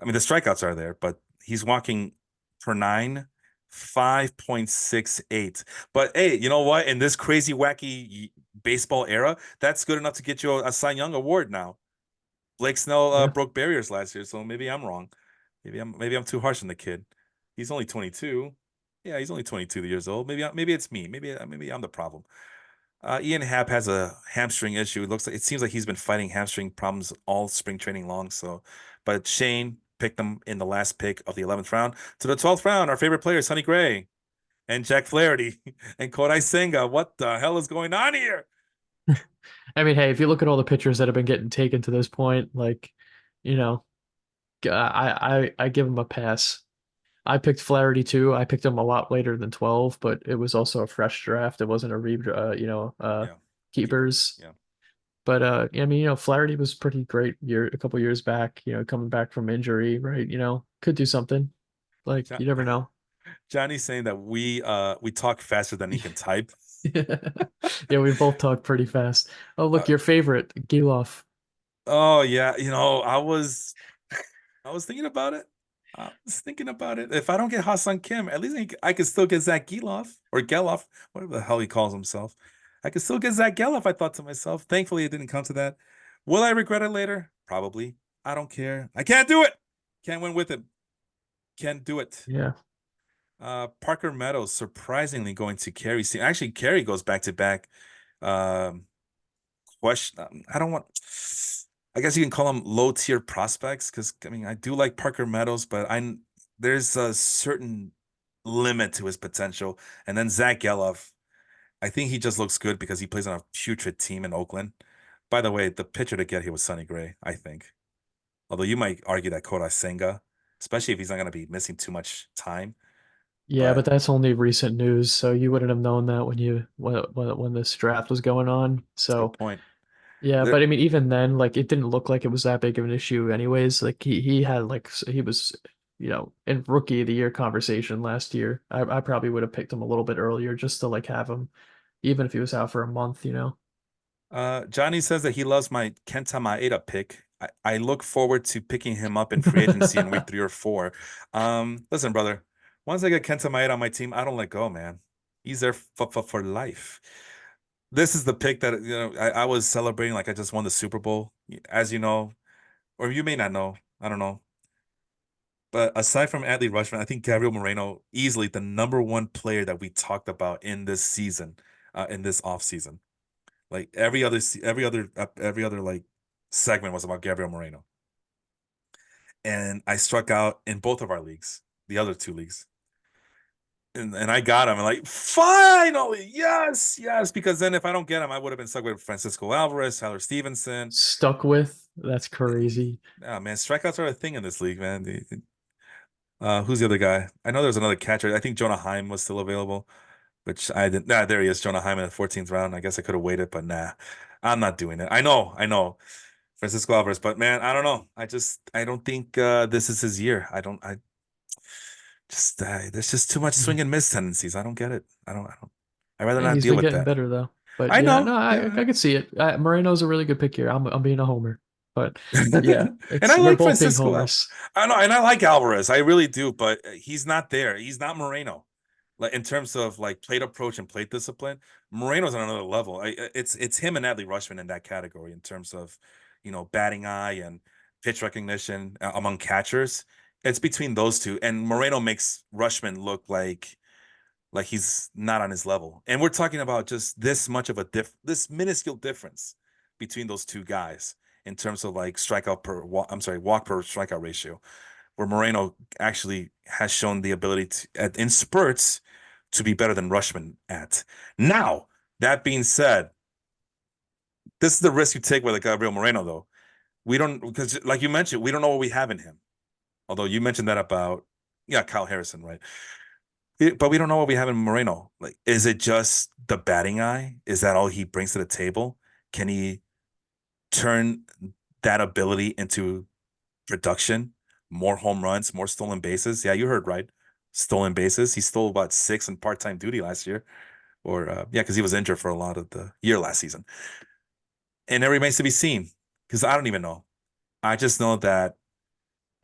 A: I mean, the strikeouts are there, but he's walking per nine, 5.68. But hey, you know what? In this crazy, wacky baseball era, that's good enough to get you a Cy Young award now. Blake Snell
B: yeah,
A: broke barriers last year, so maybe I'm wrong. Maybe I'm too harsh on the kid. He's only 22. Yeah, he's only 22 years old. Maybe it's me. Maybe I'm the problem. Ian Happ has a hamstring issue. It seems like he's been fighting hamstring problems all spring training long. So, but Shane picked him in the last pick of the 11th round to the 12th round. Our favorite players, Sonny Gray and Jack Flaherty and Kodai Senga. What the hell is going on here?
B: I mean, hey, if you look at all the pitchers that have been getting taken to this point, like, you know, I give him a pass. I picked Flaherty too. I picked him a lot later than 12, but it was also a fresh draft. It wasn't a
A: Yeah, keeper.
B: keepers.
A: Yeah.
B: But I mean, Flaherty was pretty great a couple years back, coming back from injury, right? Could do something. Like
A: Jo-
B: you never know.
A: Johnny's saying that we talk faster than he can type.
B: Yeah, we both talk pretty fast. Oh, look,
A: Uh,
B: your favorite, Giloff.
A: oh yeah, I was thinking about it. I was thinking about it. If I don't get Hassan Kim, at least I can still get Zach Geloff or Geloff, whatever the hell he calls himself. I could still get Zach Geloff, I thought to myself. Thankfully, it didn't come to that. Will I regret it later? Probably. I don't care. I can't do it. Can't win with him. Can't do it.
B: Yeah.
A: Parker Meadows surprisingly going to Carey. See, actually, Carey goes back to back. Um, question. I don't want. I guess you can call them low tier prospects because I mean I do like Parker Meadows, but I there's a certain limit to his potential. And then Zach Geloff, I think he just looks good because he plays on a putrid team in Oakland. By the way, the pitcher to get here was Sonny Gray, I think. Although you might argue that Kodai Senga, especially if he's not going to be missing too much time.
B: Yeah,
A: But
B: but that's only recent news, so you wouldn't have known that when this draft was going on.
A: it's a good
B: So
A: point.
B: yeah,
A: There,
B: but I mean, even then, like it didn't look like it was that big of an issue, anyways. Like he had like he was, in rookie of the year conversation last year. I probably would have picked him a little bit earlier just to like have him, even if he was out for a month.
A: Johnny says that he loves my Kenta Maeda pick. I look forward to picking him up in free agency in week 3 or 4. Listen, brother, once I get Kenta Maeda on my team, I don't let go, man. He's there for life. This is the pick that I was celebrating like I just won the Super Bowl, as you know, or you may not know. I don't know. But aside from Adley Rushman, I think Gabriel Moreno easily the number one player that we talked about in this season, in this off season. Like every other like segment was about Gabriel Moreno, and I struck out in both of our leagues, the other two leagues, and I got him. And like finally, yes, yes, because then if I don't get him, I would have been stuck with Francisco Alvarez, Tyler Stevenson.
B: Stuck with? That's crazy.
A: Ah, man, strikeouts are a thing in this league, man. Who's the other guy? I know there's another catcher. I think Jonah Heim was still available, which I didn't. Nah, there he is, Jonah Heim in the 14th round. I guess I could have waited, but nah, I'm not doing it. I know, Francisco Alvarez, but man, I don't know. I don't think this is his year. I just there's just too much swing and miss tendencies. I don't get it. I don't. I'd rather
B: Yeah,
A: not
B: he's
A: deal
B: been
A: with
B: getting
A: that.
B: better though. But
A: I
B: yeah,
A: know.
B: no, I
A: Yeah.
B: could see it. Moreno's a really good pick here. I'm being a homer, but yeah,
A: And
B: it's
A: I
B: we're
A: like
B: both being
A: Francisco
B: homers.
A: I know, and I like Alvarez. I really do, but he's not there. He's not Moreno. Like in terms of like plate approach and plate discipline, Moreno's on another level. It's him and Adley Rushman in that category in terms of, batting eye and pitch recognition among catchers. It's between those two, and Moreno makes Rushman look like he's not on his level. And we're talking about just this much of this minuscule difference between those two guys in terms of like strikeout per walk, I'm sorry, walk per strikeout ratio, where Moreno actually has shown the ability in spurts to be better than Rushman at. Now, that being said, this is the risk you take with like Gabriel Moreno, though. We don't, because like you mentioned, we don't know what we have in him. Although you mentioned that about, yeah, Kyle Harrison, right? But we don't know what we have in Moreno. Like, is it just the batting eye? Is that all he brings to the table? Can he turn that ability into production? More home runs, more stolen bases. Yeah, you heard right. Stolen bases. He stole about 6 in part-time duty last year, or yeah, because he was injured for a lot of the year last season. And it remains to be seen because I don't even know. I just know that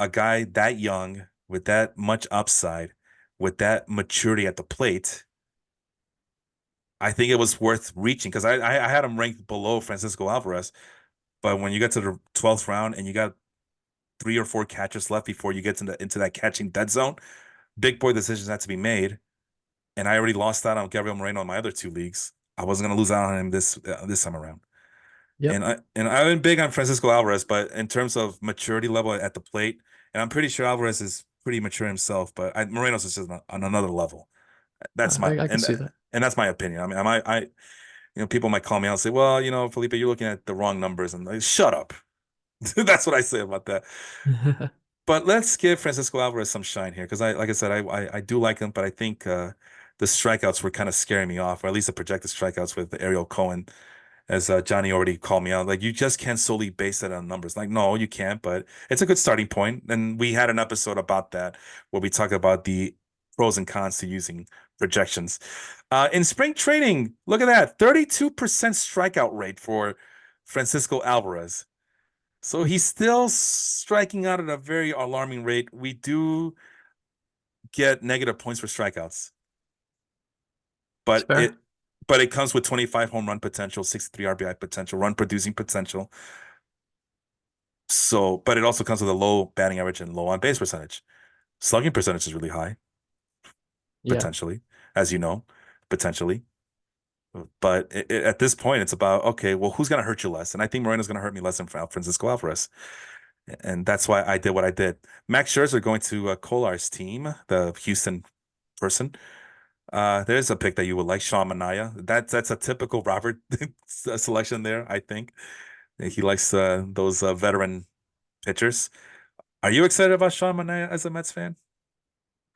A: a guy that young with that much upside, with that maturity at the plate, I think it was worth reaching because I had him ranked below Francisco Alvarez. But when you get to the 12th round and you got 3 or 4 catchers left before you get into that catching dead zone, big boy decisions had to be made. And I already lost out on Gabriel Moreno in my other 2 leagues. I wasn't going to lose out on him this time around.
B: Yep.
A: And I've been big on Francisco Alvarez, but in terms of maturity level at the plate, and I'm pretty sure Alvarez is pretty mature himself, but Moreno's is just on another level. That's my
B: I can see that.
A: and that's my opinion. I mean, people might call me out and say, well, Felipe, you're looking at the wrong numbers. And like, shut up. That's what I say about that. But let's give Francisco Alvarez some shine here because like I said, I do like him, but I think the strikeouts were kind of scaring me off, or at least the projected strikeouts with Ariel Cohen, as Johnny already called me out. Like you just can't solely base it on numbers. Like no, you can't, but it's a good starting point. And we had an episode about that where we talk about the pros and cons to using projections. In spring training, look at that, 32% strikeout rate for Francisco Alvarez. So he's still striking out at a very alarming rate. We do get negative points for strikeouts,
B: It's
A: but
B: fair.
A: but it comes with 25 home run potential, 63 RBI potential, run producing potential. So, but it also comes with a low batting average and low on base percentage. Slugging percentage is really high,
B: Yeah.
A: potentially, as you know, potentially. But at this point, it's about, okay, well, who's going to hurt you less? And I think Moreno's going to hurt me less than Francisco Alvarez. And that's why I did what I did. Max Scherzer going to Kolar's team, the Houston person. There's a pick that you would like, Sean Manaea. That's a typical Robert selection there, I think. He likes those veteran pitchers. Are you excited about Sean Manaea as a Mets fan?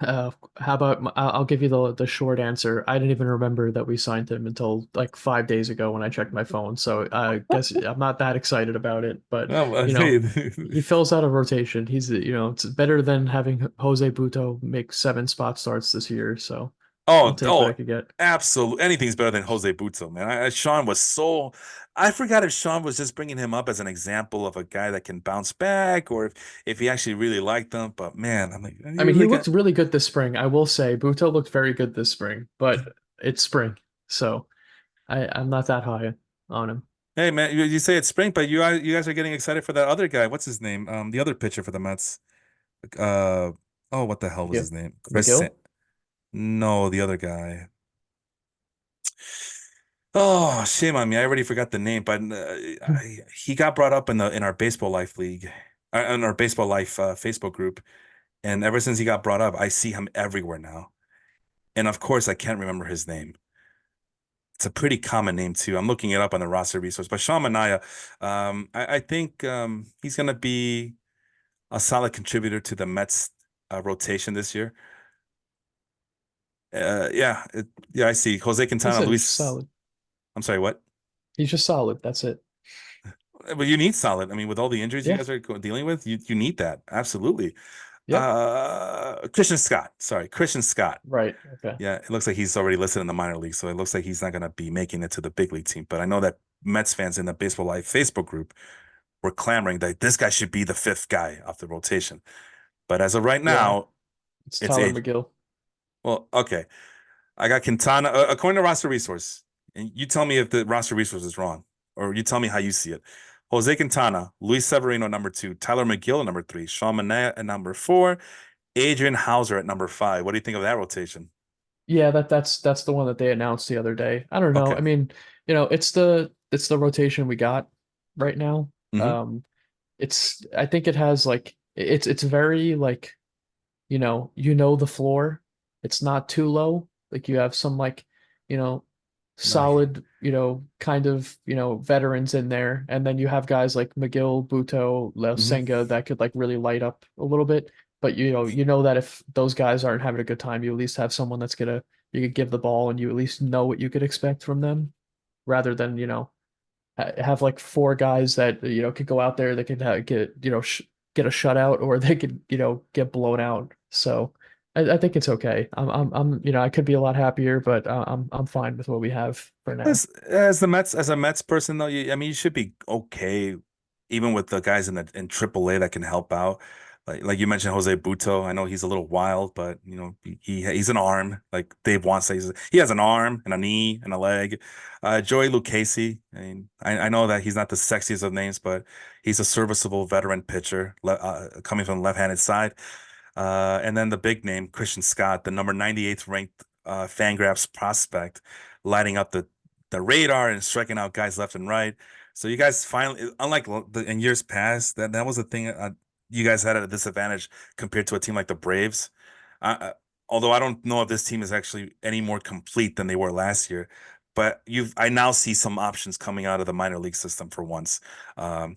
B: How about I'll give you the short answer. I didn't even remember that we signed him until like 5 days ago when I checked my phone. So I guess I'm not that excited about it. But
A: Well,
B: you know,
A: hey,
B: he fills out a rotation. It's better than having Jose Butto make 7 spot starts this year. So I'll take what I
A: oh,
B: could get.
A: absolutely. Anything's better than Jose Butzo, man. Sean was so. I forgot if Sean was just bringing him up as an example of a guy that can bounce back, or if he actually really liked them. But man, I'm like,
B: I
A: you
B: mean, he
A: really
B: looked
A: got.
B: really good this spring. I will say Butto looked very good this spring, but it's spring, so I'm not that high on him.
A: Hey, man, you say it's spring, but you guys are getting excited for that other guy. What's his name? The other pitcher for the Mets. Uh, oh, what the hell was
B: McGill,
A: his name?
B: McGill.
A: No, the other guy. Oh, shame on me. I already forgot the name, but he got brought up in the in our baseball life league, in our baseball life Facebook group, and ever since he got brought up, I see him everywhere now. And of course, I can't remember his name. It's a pretty common name too. I'm looking it up on the roster resource. But Sean Manaea, I think he's going to be a solid contributor to the Mets rotation this year. Yeah, yeah, I see. Jose
B: I
A: Quintana,
B: said he's just
A: Luis.
B: solid.
A: I'm sorry, what?
B: He's just solid. That's it.
A: But you need solid. I mean, with all the injuries you
B: Yeah.
A: guys are dealing with, you need that. Absolutely.
B: Yep.
A: Christian Scott. Sorry, Christian Scott.
B: Right. Okay.
A: Yeah, it looks like he's already listed in the minor league, so it looks like he's not going to be making it to the big league team. But I know that Mets fans in the Baseball Life Facebook group were clamoring that this guy should be the fifth guy off the rotation. But as of right
B: Yeah.
A: now,
B: It's
A: it's
B: Tyler
A: age.
B: McGill.
A: Well, okay. I got Quintana, according to roster resource, and you tell me if the roster resource is wrong, or you tell me how you see it. Jose Quintana, Luis Severino, number two, Tyler McGill, number three, Sean Manaea at number four, Adrian Hauser at number five. What do you think of that rotation?
B: Yeah, that's the one that they announced the other day. I don't know.
A: Okay.
B: I mean, it's the rotation we got right now.
A: Hmm.
B: I think it has like it's very like the floor. It's not too low. Like you have some like, you know,
A: No.
B: solid, kind of, veterans in there. And then you have guys like McGill, Buto, Leo
A: Hmm.
B: Senga that could like really light up a little bit. But you know that if those guys aren't having a good time, you at least have someone that's gonna you could give the ball and you at least know what you could expect from them rather than, have like 4 guys that could go out there. They could get a shutout or they could get blown out. So I think it's okay. I could be a lot happier, but I'm fine with what we have for now.
A: As a Mets person though, I mean you should be okay, even with the guys in AAA that can help out. Like you mentioned Jose Butto. I know he's a little wild, but he's an arm. Like Dave wants to say he has an arm and a knee and a leg. Joey Lucchesi. I mean, I know that he's not the sexiest of names, but he's a serviceable veteran pitcher coming from the left-handed side. And then the big name, Christian Scott, the number 98th ranked Fangraphs prospect, lighting up the radar and striking out guys left and right. So you guys finally, unlike in years past, that was a thing you guys had at a disadvantage compared to a team like the Braves. Although I don't know if this team is actually any more complete than they were last year, but I now see some options coming out of the minor league system for once. Um,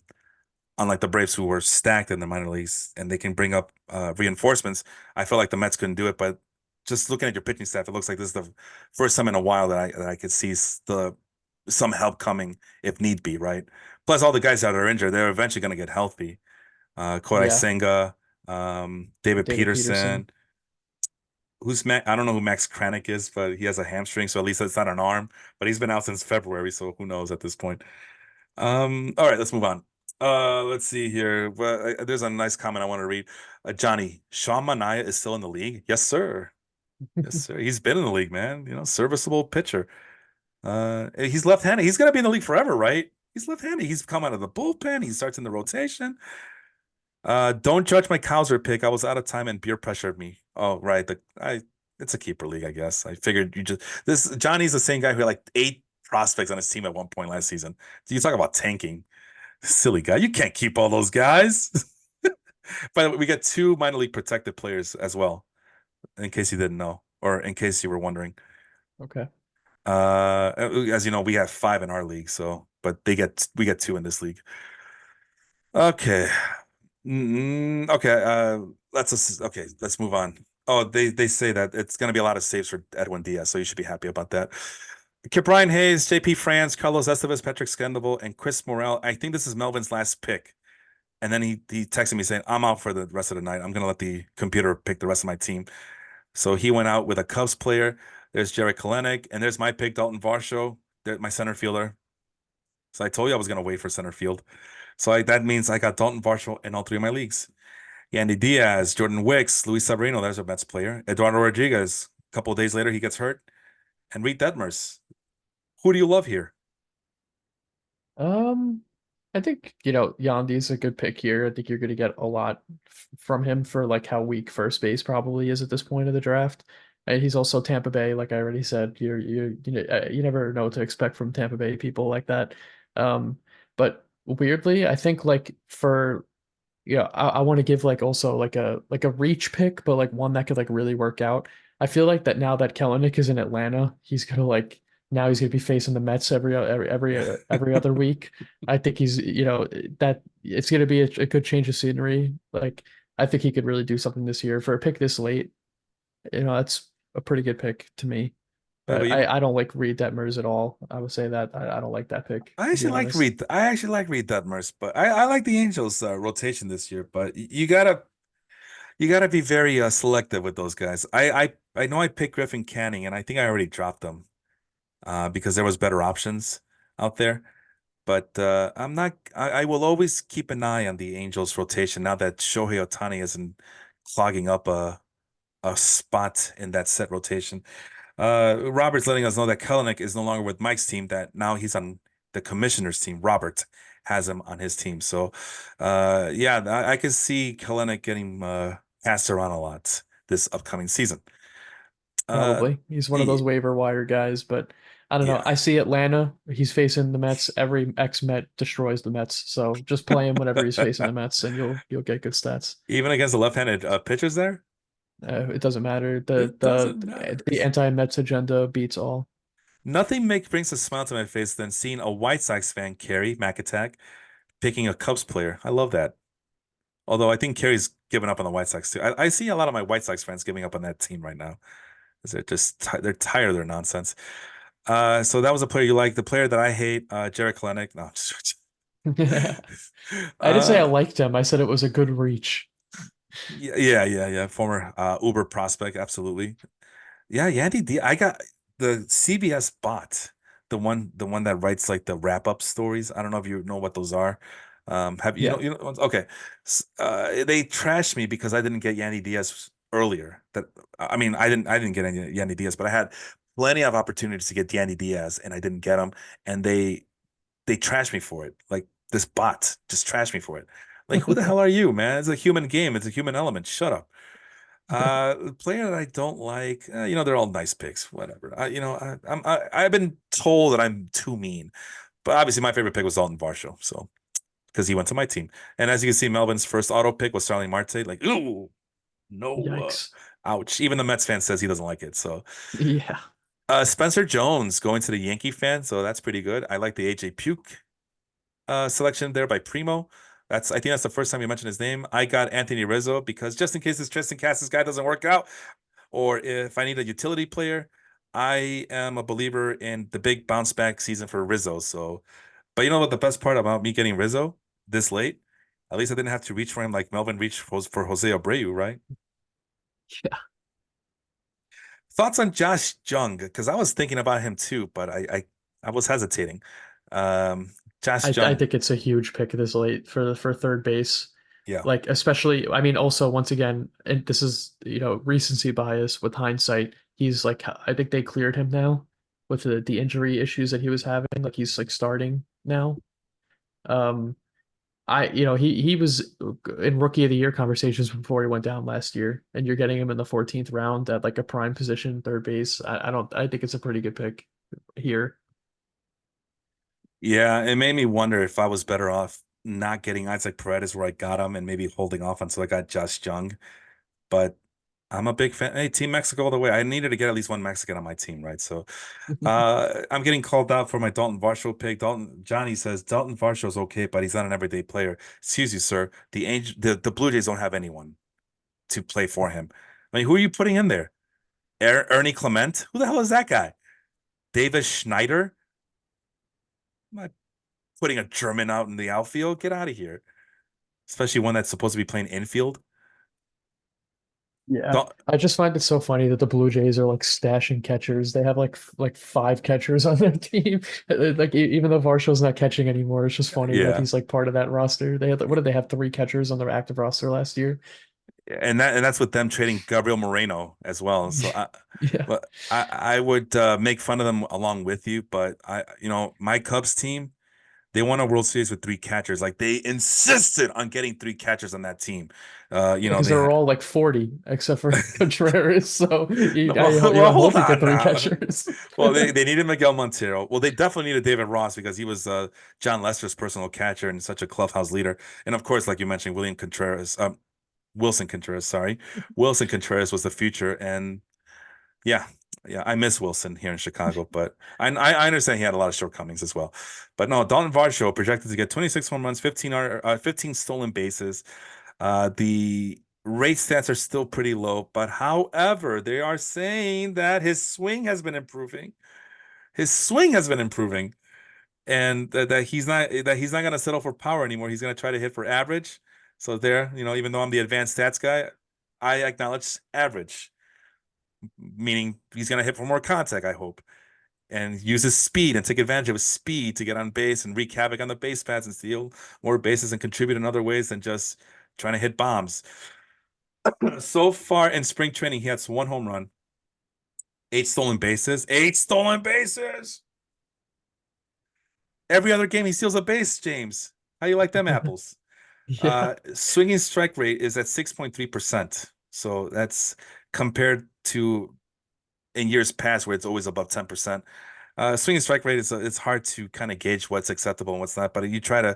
A: Unlike the Braves who were stacked in the minor leagues and they can bring up reinforcements, I feel like the Mets couldn't do it. But just looking at your pitching staff, it looks like this is the first time in a while that I could see some help coming if need be, right? Plus, all the guys that are injured, they're eventually going to get healthy. Kodai
B: Yeah,
A: Senga, David
B: David Peterson.
A: Peterson. I don't know who Max Kranick is, but he has a hamstring, so at least it's not an arm. But he's been out since February, so who knows at this point. All right, let's move on. Let's see here. Well, there's a nice comment I want to read. Johnny, Sean Manaea is still in the league? Yes, sir. Yes, sir. He's been in the league, man. Serviceable pitcher. He's left-handed. He's gonna be in the league forever, right? He's left-handed. He's come out of the bullpen. He starts in the rotation. Don't judge my Cowser pick. I was out of time and beer pressured me. Oh, right. It's a keeper league, I guess. I figured you just this Johnny's the same guy who had like 8 prospects on his team at one point last season. So you talk about tanking. Silly guy. You can't keep all those guys. But we got 2 minor league protected players as well, in case you didn't know, or in case you were wondering.
B: Okay.
A: As you know, we have 5 in our league, so but we get 2 in this league. Okay. Okay, okay, let's move on. Oh, they say that it's going to be a lot of saves for Edwin Diaz, so you should be happy about that. Brian Hayes, JP France, Carlos Estevez, Patrick Scandable, and Chris Morel. I think this is Melvin's last pick. And then he texted me saying, I'm out for the rest of the night. I'm going to let the computer pick the rest of my team. So he went out with a Cubs player. There's Jared Kelenic, and there's my pick, Dalton Varsho, my center fielder. So I told you I was going to wait for center field. So that means I got Dalton Varsho in all 3 of my leagues. Yandy Diaz, Jordan Wicks, Luis Sabrino, there's our Mets player. Eduardo Rodriguez, a couple of days later, he gets hurt. And Reed Detmers. Who do you love here?
B: Um, I think, Yandi's a good pick here. I think you're going to get a lot from him for like how weak first base probably is at this point of the draft. And he's also Tampa Bay, like I already said. You never know what to expect from Tampa Bay people like that. But weirdly, I think like for I want to give like also like a reach pick, but like one that could like really work out. I feel like that now that Kelenic is in Atlanta, he's gonna like now he's gonna be facing the Mets every other week. I think he's that it's gonna be a good change of scenery. Like I think he could really do something this year for a pick this late. That's a pretty good pick to me.
A: But
B: But I don't like Reed Detmers at all. I would say that I don't like that pick to be honest.
A: I actually like Reed Detmers, but I like the Angels rotation this year. But you gotta be very selective with those guys. I know I picked Griffin Canning, and I think I already dropped them because there was better options out there. But I'm not. I will always keep an eye on the Angels rotation now that Shohei Ohtani isn't clogging up a spot in that set rotation. Robert's letting us know that Kelenic is no longer with Mike's team, that now he's on the commissioner's team. Robert has him on his team. So, yeah, I can see Kelenic getting passed around a lot this upcoming season. Uh,
B: Probably. He's one of those
A: y-
B: waiver wire guys, but I don't know.
A: yeah.
B: I see Atlanta. He's facing the Mets. Every ex-Met destroys the Mets. So just play him whenever he's facing the Mets, and you'll get good stats.
A: Even against the left-handed pitchers there,
B: It doesn't matter. The
A: it doesn't
B: the
A: matter.
B: the anti-Mets agenda beats all.
A: Nothing brings a smile to my face than seeing a White Sox fan, Carrie McAttack, picking a Cubs player. I love that. Although I think Carrie's given up on the White Sox too. I see a lot of my White Sox fans giving up on that team right now. 'Cause they're tired of their nonsense. So that was a player you like. The player that I hate, Jared Kelenic. No,
B: I didn't say I
A: uh,
B: liked him. I said it was a good reach.
A: yeah. Former Uber prospect, absolutely. Yeah, Yandy D. I got the CBS bot, the one that writes like the wrap up stories. I don't know if you know what those are. Have
B: Yeah,
A: okay. They trashed me because I didn't get Yandy Diaz earlier. I mean, I didn't get any Yandy Diaz, but I had plenty of opportunities to get Yandy Diaz, and I didn't get him, and they trashed me for it. Like this bot just trashed me for it. Like, who the hell are you, man? It's a human game. It's a human element. Shut up. The player that I don't like, they're all nice picks, whatever. I've been told that I'm too mean, but obviously my favorite pick was Dalton Varsho, so because he went to my team. And as you can see, Melvin's first auto pick was Starling Marte. Like, ooh, no,
B: Yikes.
A: ouch. Even the Mets fan says he doesn't like it. So,
B: Yeah.
A: Spencer Jones going to the Yankee fan, so that's pretty good. I like the AJ Puke selection there by Primo. I think that's the first time you mentioned his name. I got Anthony Rizzo because just in case this Tristan Cassis guy doesn't work out, or if I need a utility player, I am a believer in the big bounce back season for Rizzo. So, but you know what the best part about me getting Rizzo this late? At least I didn't have to reach for him like Melvin reached for Jose Abreu, right?
B: Yeah.
A: Thoughts on Josh Jung? Because I was thinking about him too, but I was hesitating. Um, Josh
B: I
A: Jung,
B: think it's a huge pick this late for third base.
A: yeah.
B: Like especially, I mean, also once again, and this is recency bias with hindsight. He's like, I think they cleared him now. with the injury issues that he was having. Like he's like starting now. Um, he was in rookie of the year conversations before he went down last year, and you're getting him in the 14th round at like a prime position, third base. I think it's a pretty good pick here.
A: Yeah, it made me wonder if I was better off not getting Isaac Paredes where I got him and maybe holding off until I got Josh Jung. But I'm a big fan. Hey, Team Mexico all the way. I needed to get at least one Mexican on my team, right? So I'm getting called out for my Dalton Varsho pick. Johnny says Dalton Varsho's okay, but he's not an everyday player. Excuse you, sir. The Blue Jays don't have anyone to play for him. I mean, who are you putting in there? Ernie Clement? Who the hell is that guy? Davis Schneider? I'm not putting a German out in the outfield. Get out of here. Especially one that's supposed to be playing infield.
B: Yeah.
A: Don't,
B: I just find it so funny that the Blue Jays are like stashing catchers. They have like five catchers on their team. Like even though Varsho's not catching anymore, it's just funny that
A: yeah.
B: he's like part of that roster. They had what did they have, three catchers on their active roster last year?
A: And that's with them trading Gabriel Moreno as well. So
B: Yeah.
A: but I would make fun of them along with you, but my Cubs team, they won a World Series with three catchers. Like they insisted on getting three catchers on that team.
B: Because
A: They
B: they were
A: had
B: all like 40 except for Contreras. So
A: no, well,
B: you
A: hold
B: hope you get
A: on
B: three
A: now.
B: catchers.
A: Well, they needed Miguel Montero. Well, they definitely needed David Ross because he was John Lester's personal catcher and such a clubhouse leader. And of course, like you mentioned, Wilson Contreras, sorry. Wilson Contreras was the future. And yeah, yeah, I miss Wilson here in Chicago, but I understand he had a lot of shortcomings as well. But no, Dalton Varsho projected to get 26 home runs, 15 stolen bases. The rate stats are still pretty low, but however, they are saying that his swing has been improving. His swing has been improving, and that he's not going to settle for power anymore. He's going to try to hit for average. So there, even though I'm the advanced stats guy, I acknowledge average, meaning he's going to hit for more contact, I hope, and use his speed and take advantage of his speed to get on base and wreak havoc on the base paths and steal more bases and contribute in other ways than just trying to hit bombs. So far in spring training, he has one home run, eight stolen bases, eight stolen bases. Every other game, he steals a base, James. How you like them apples?
B: Yeah.
A: Swinging strike rate is at 6.3%. So that's compared to in years past where it's always above 10%. Swinging strike rate is it's hard to kind of gauge what's acceptable and what's not, but you try to,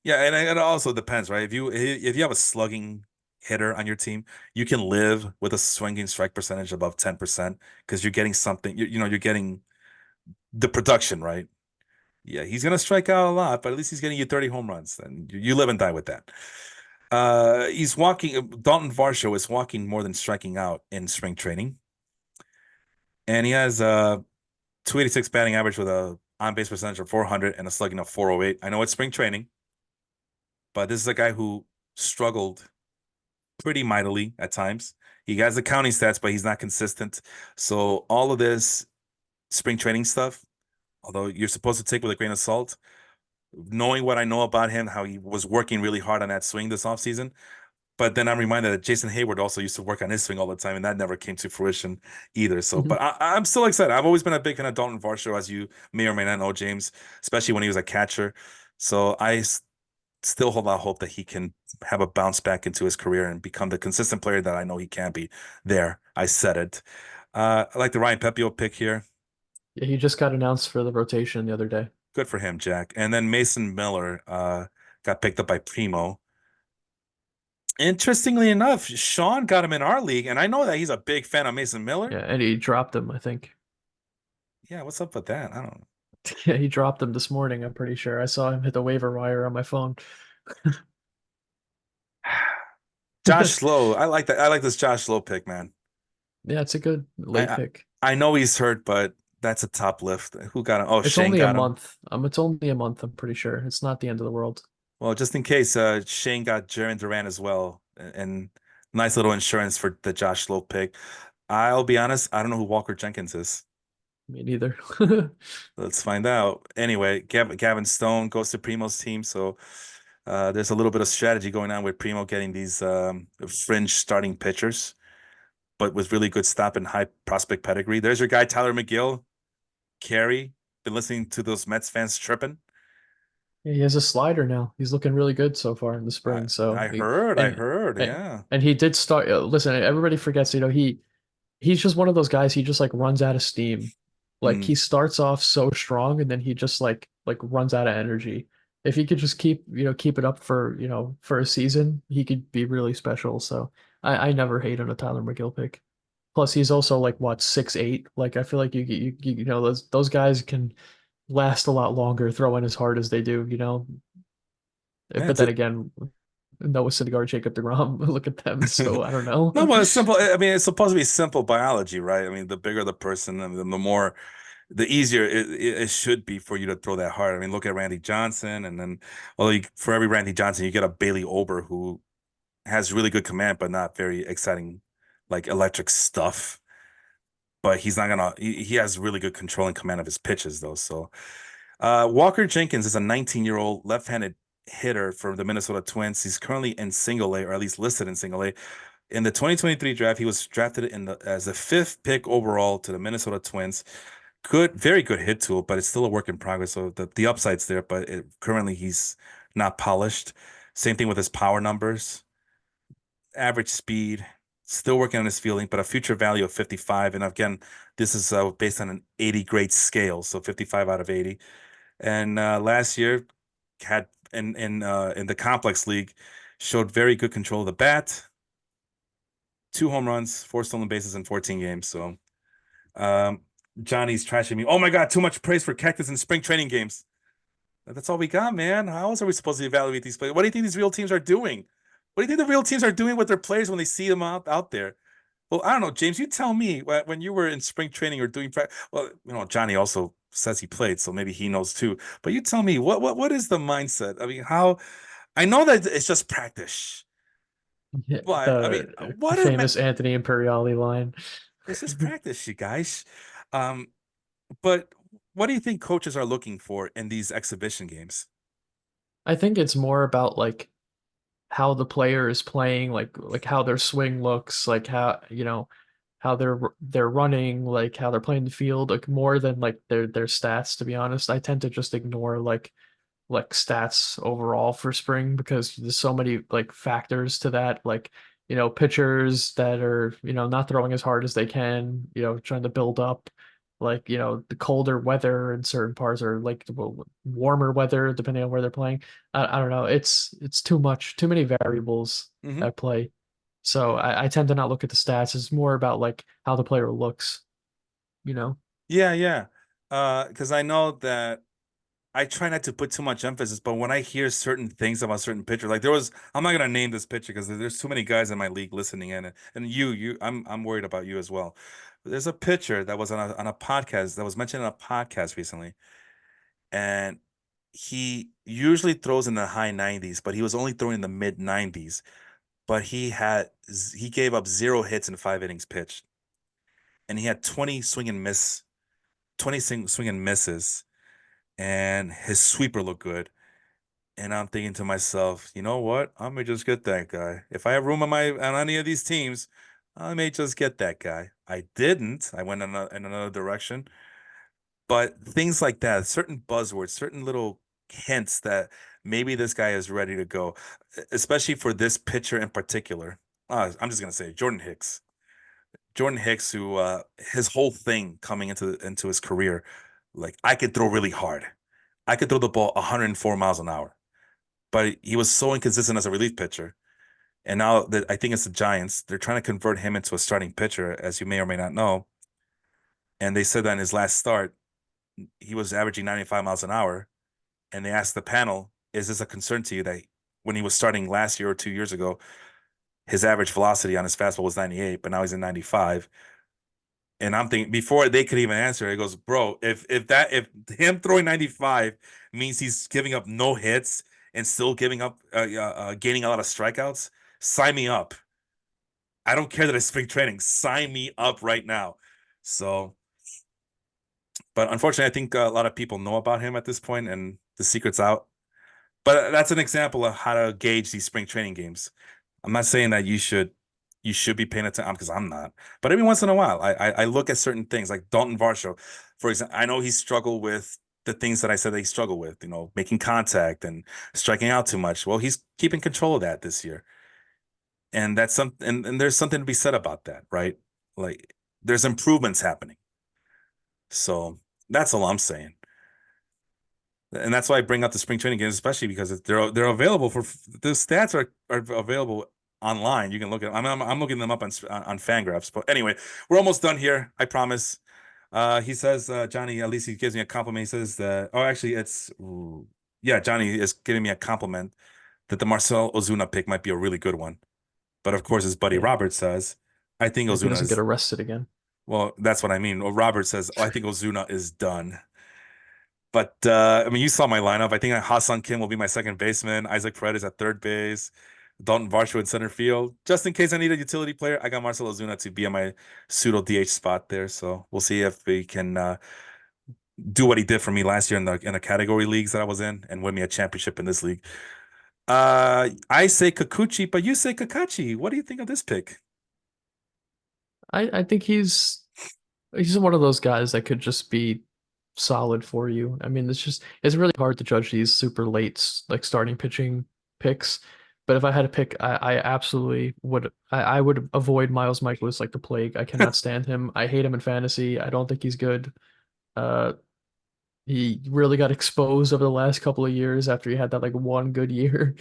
A: yeah, and it also depends, right? If you have a slugging hitter on your team, you can live with a swinging strike percentage above 10% because you're getting something, you're getting the production, right? Yeah, he's gonna strike out a lot, but at least he's getting you 30 home runs, and you live and die with that. He's walking. Dalton Varsho is walking more than striking out in spring training, and he has a 286 batting average with a on base percentage of 400 and a slugging of 408. I know it's spring training, but this is a guy who struggled pretty mightily at times. He has the counting stats, but he's not consistent. So all of this spring training stuff, although you're supposed to take with a grain of salt, knowing what I know about him, how he was working really hard on that swing this offseason. But then I'm reminded that Jason Hayward also used to work on his swing all the time, and that never came to fruition either. So,
B: Mhm.
A: but I'm still excited. I've always been a big fan of Dalton Varsho, as you may or may not know, James, especially when he was a catcher. So still hold out hope that he can have a bounce back into his career and become the consistent player that I know he can be. There, I said it. I like the Ryan Pepio pick here.
B: Yeah, he just got announced for the rotation the other day.
A: Good for him, Jack. And then Mason Miller got picked up by Primo. Interestingly enough, Sean got him in our league, and I know that he's a big fan of Mason Miller.
B: Yeah, and he dropped him, I think.
A: Yeah, what's up with that? I don't
B: Yeah, he dropped him this morning, I'm pretty sure. I saw him hit the waiver wire on my phone.
A: know. Josh Lowe, I like that. I like this Josh Lowe pick, man.
B: Yeah, it's a good
A: I,
B: late
A: I
B: pick.
A: I know he's hurt, but that's a top lift. Who got him? Oh,
B: It's
A: Shane
B: only a
A: got him.
B: month. It's only a month, I'm pretty sure. It's not the end of the world.
A: Well, just in case, Shane got Jaren Duran as well, and nice little insurance for the Josh Lowe pick. I'll be honest, I don't know who Walker Jenkins is.
B: Me neither.
A: Let's find out. Anyway, Gavin Stone goes to Primo's team, so there's a little bit of strategy going on with Primo getting these fringe starting pitchers, but with really good stop and high prospect pedigree. There's your guy Tyler McGill. Carey. Been listening to those Mets fans chirping.
B: Yeah, he has a slider now. He's looking really good so far in the
A: I
B: spring. So
A: I heard, I
B: and
A: heard, yeah.
B: and he did start. Listen, everybody forgets. He's just one of those guys. He just like runs out of steam. Like
A: Mm.
B: he starts off so strong and then he just like runs out of energy. If he could just keep it up for for a season, he could be really special. So I never hate on a Tyler McGill pick. Plus he's also like what 6'8". Like I feel like those guys can last a lot longer throwing as hard as they do.
A: Yeah,
B: But then again, Noah Syndergaard, Jacob deGrom, look at them. So I don't know.
A: no, but it's simple. I mean, it's supposed to be simple biology, right? I mean, the bigger the person, and the more, the easier it should be for you to throw that hard. I mean, look at Randy Johnson, and then, well, for every Randy Johnson, you get a Bailey Ober who has really good command, but not very exciting, like electric stuff. But he's not gonna. He has really good control and command of his pitches, though. So, Walker Jenkins is a 19-year-old left-handed hitter for the Minnesota Twins. He's currently in single A, or at least listed in single A. In the 2023 draft, he was drafted as the fifth pick overall to the Minnesota Twins. Good, very good hit tool, but it's still a work in progress. So the upside's there, but currently he's not polished. Same thing with his power numbers, average speed, still working on his fielding, but a future value of 55. And again, this is based on an 80 grade scale, so 55 out of 80. And last year had in the complex league showed very good control of the bat, 2 home runs, 4 stolen bases in 14 games. So um, Johnny's trashing me. Oh my God, too much praise for Cactus in spring training games. That's all we got, man. How else are we supposed to evaluate these players? What do you think these real teams are doing? What do you think the real teams are doing with their players when they see them out there? Well, I don't know, James. You tell me when you were in spring training or doing practice. Well, Johnny also says he played, so maybe he knows too. But you tell me what is the mindset? I mean, how I know that it's just practice,
B: Yeah,
A: but I mean,
B: the
A: what are
B: famous Anthony Imperiali line.
A: it's just practice, you guys. Um, but what do you think coaches are looking for in these exhibition games?
B: I think it's more about like how the player is playing, like how their swing looks, like how they're running, like how they're playing the field, like more than like their stats, to be honest. I tend to just ignore like stats overall for spring because there's so many like factors to that, like pitchers that are not throwing as hard as they can, trying to build up, like the colder weather in certain parts, or like the warmer weather depending on where they're playing. I don't know, it's too many variables
A: Hmm.
B: at play. So I tend to not look at the stats. It's more about like how the player looks, you know.
A: Yeah, yeah. Because I know that I try not to put too much emphasis, but when I hear certain things about certain pitchers, like I'm not gonna name this pitcher because there's too many guys in my league listening in, and I'm worried about you as well. There's a pitcher that was on a podcast that was mentioned in a podcast recently, and he usually throws in the high 90s, but he was only throwing in the mid 90s. But he gave up 0 hits in 5 innings pitched, and he had 20 swing and misses, and his sweeper looked good. And I'm thinking to myself, you know what? I may just get that guy. If I have room on any of these teams, I may just get that guy. I didn't. I went in another direction. But things like that, certain buzzwords, certain little hints that maybe this guy is ready to go, especially for this pitcher in particular. I'm just gonna say Jordan Hicks. Jordan Hicks, who his whole thing coming into his career, like I could throw really hard. I could throw the ball 104 miles an hour, but he was so inconsistent as a relief pitcher. And now that I think it's the Giants, they're trying to convert him into a starting pitcher, as you may or may not know. And they said that in his last start, he was averaging 95 miles an hour. And they asked the panel, is this a concern to you that when he was starting last year or 2 years ago, his average velocity on his fastball was 98, but now he's in 95? And I'm thinking before they could even answer, it goes, bro, if him throwing 95 means he's giving up no hits and still gaining a lot of strikeouts, sign me up. I don't care that it's spring training. Sign me up right now. So, but unfortunately, I think a lot of people know about him at this point, and the secret's out. But that's an example of how to gauge these spring training games. I'm not saying that you should you should be paying attention because I'm not. But every once in a while, I look at certain things like Dalton Varsho, for example. I know he struggled with the things that I said that he struggled with, making contact and striking out too much. Well, he's keeping control of that this year, and that's and there's something to be said about that, right? Like there's improvements happening. So that's all I'm saying. And that's why I bring up the spring training games, especially because they're available for the stats are available online. You can look at. I'm looking them up on Fangraphs. But anyway, we're almost done here. I promise. He says, Johnny. At least he gives me a compliment. He says that. Oh, actually, yeah. Johnny is giving me a compliment that the Marcel Ozuna pick might be a really good one. But of course, his buddy
B: Yeah,
A: Robert says, I think
B: if he
A: Ozuna
B: doesn't get
A: is.
B: arrested again.
A: Well, that's what I mean. Well, Robert says, oh, I think Ozuna is done. But I mean, you saw my lineup. I think Hassan Kim will be my second baseman. Isaac Paredes at third base. Dalton Varsho in center field. Just in case I need a utility player, I got Marcel Ozuna to be on my pseudo DH spot there. So we'll see if he can do what he did for me last year in the category leagues that I was in and win me a championship in this league. I say Kikuchi, but you say Kakachi. What do you think of this pick?
B: I think he's one of those guys that could just be solid for you. I mean, it's really hard to judge these super late like starting pitching picks. But if I had to pick, I absolutely would. I would avoid Miles Michaelis like the plague. I cannot stand him. I hate him in fantasy. I don't think he's good. Uh, he really got exposed over the last couple of years after he had that like one good year.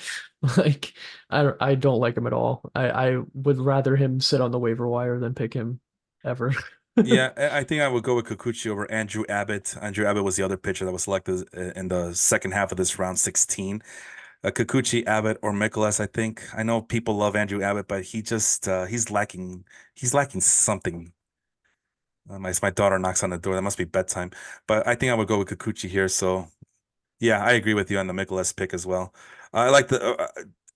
B: Like I don't like him at all. I would rather him sit on the waiver wire than pick him ever.
A: Yeah, I think I would go with Kikuchi over Andrew Abbott. Andrew Abbott was the other pitcher that was selected in the second half of this round 16. Kikuchi, Abbott, or Mikolas, I think. I know people love Andrew Abbott, but he's lacking something. My daughter knocks on the door. That must be bedtime. But I think I would go with Kikuchi here. So yeah, I agree with you on the Mikolas pick as well. I like the.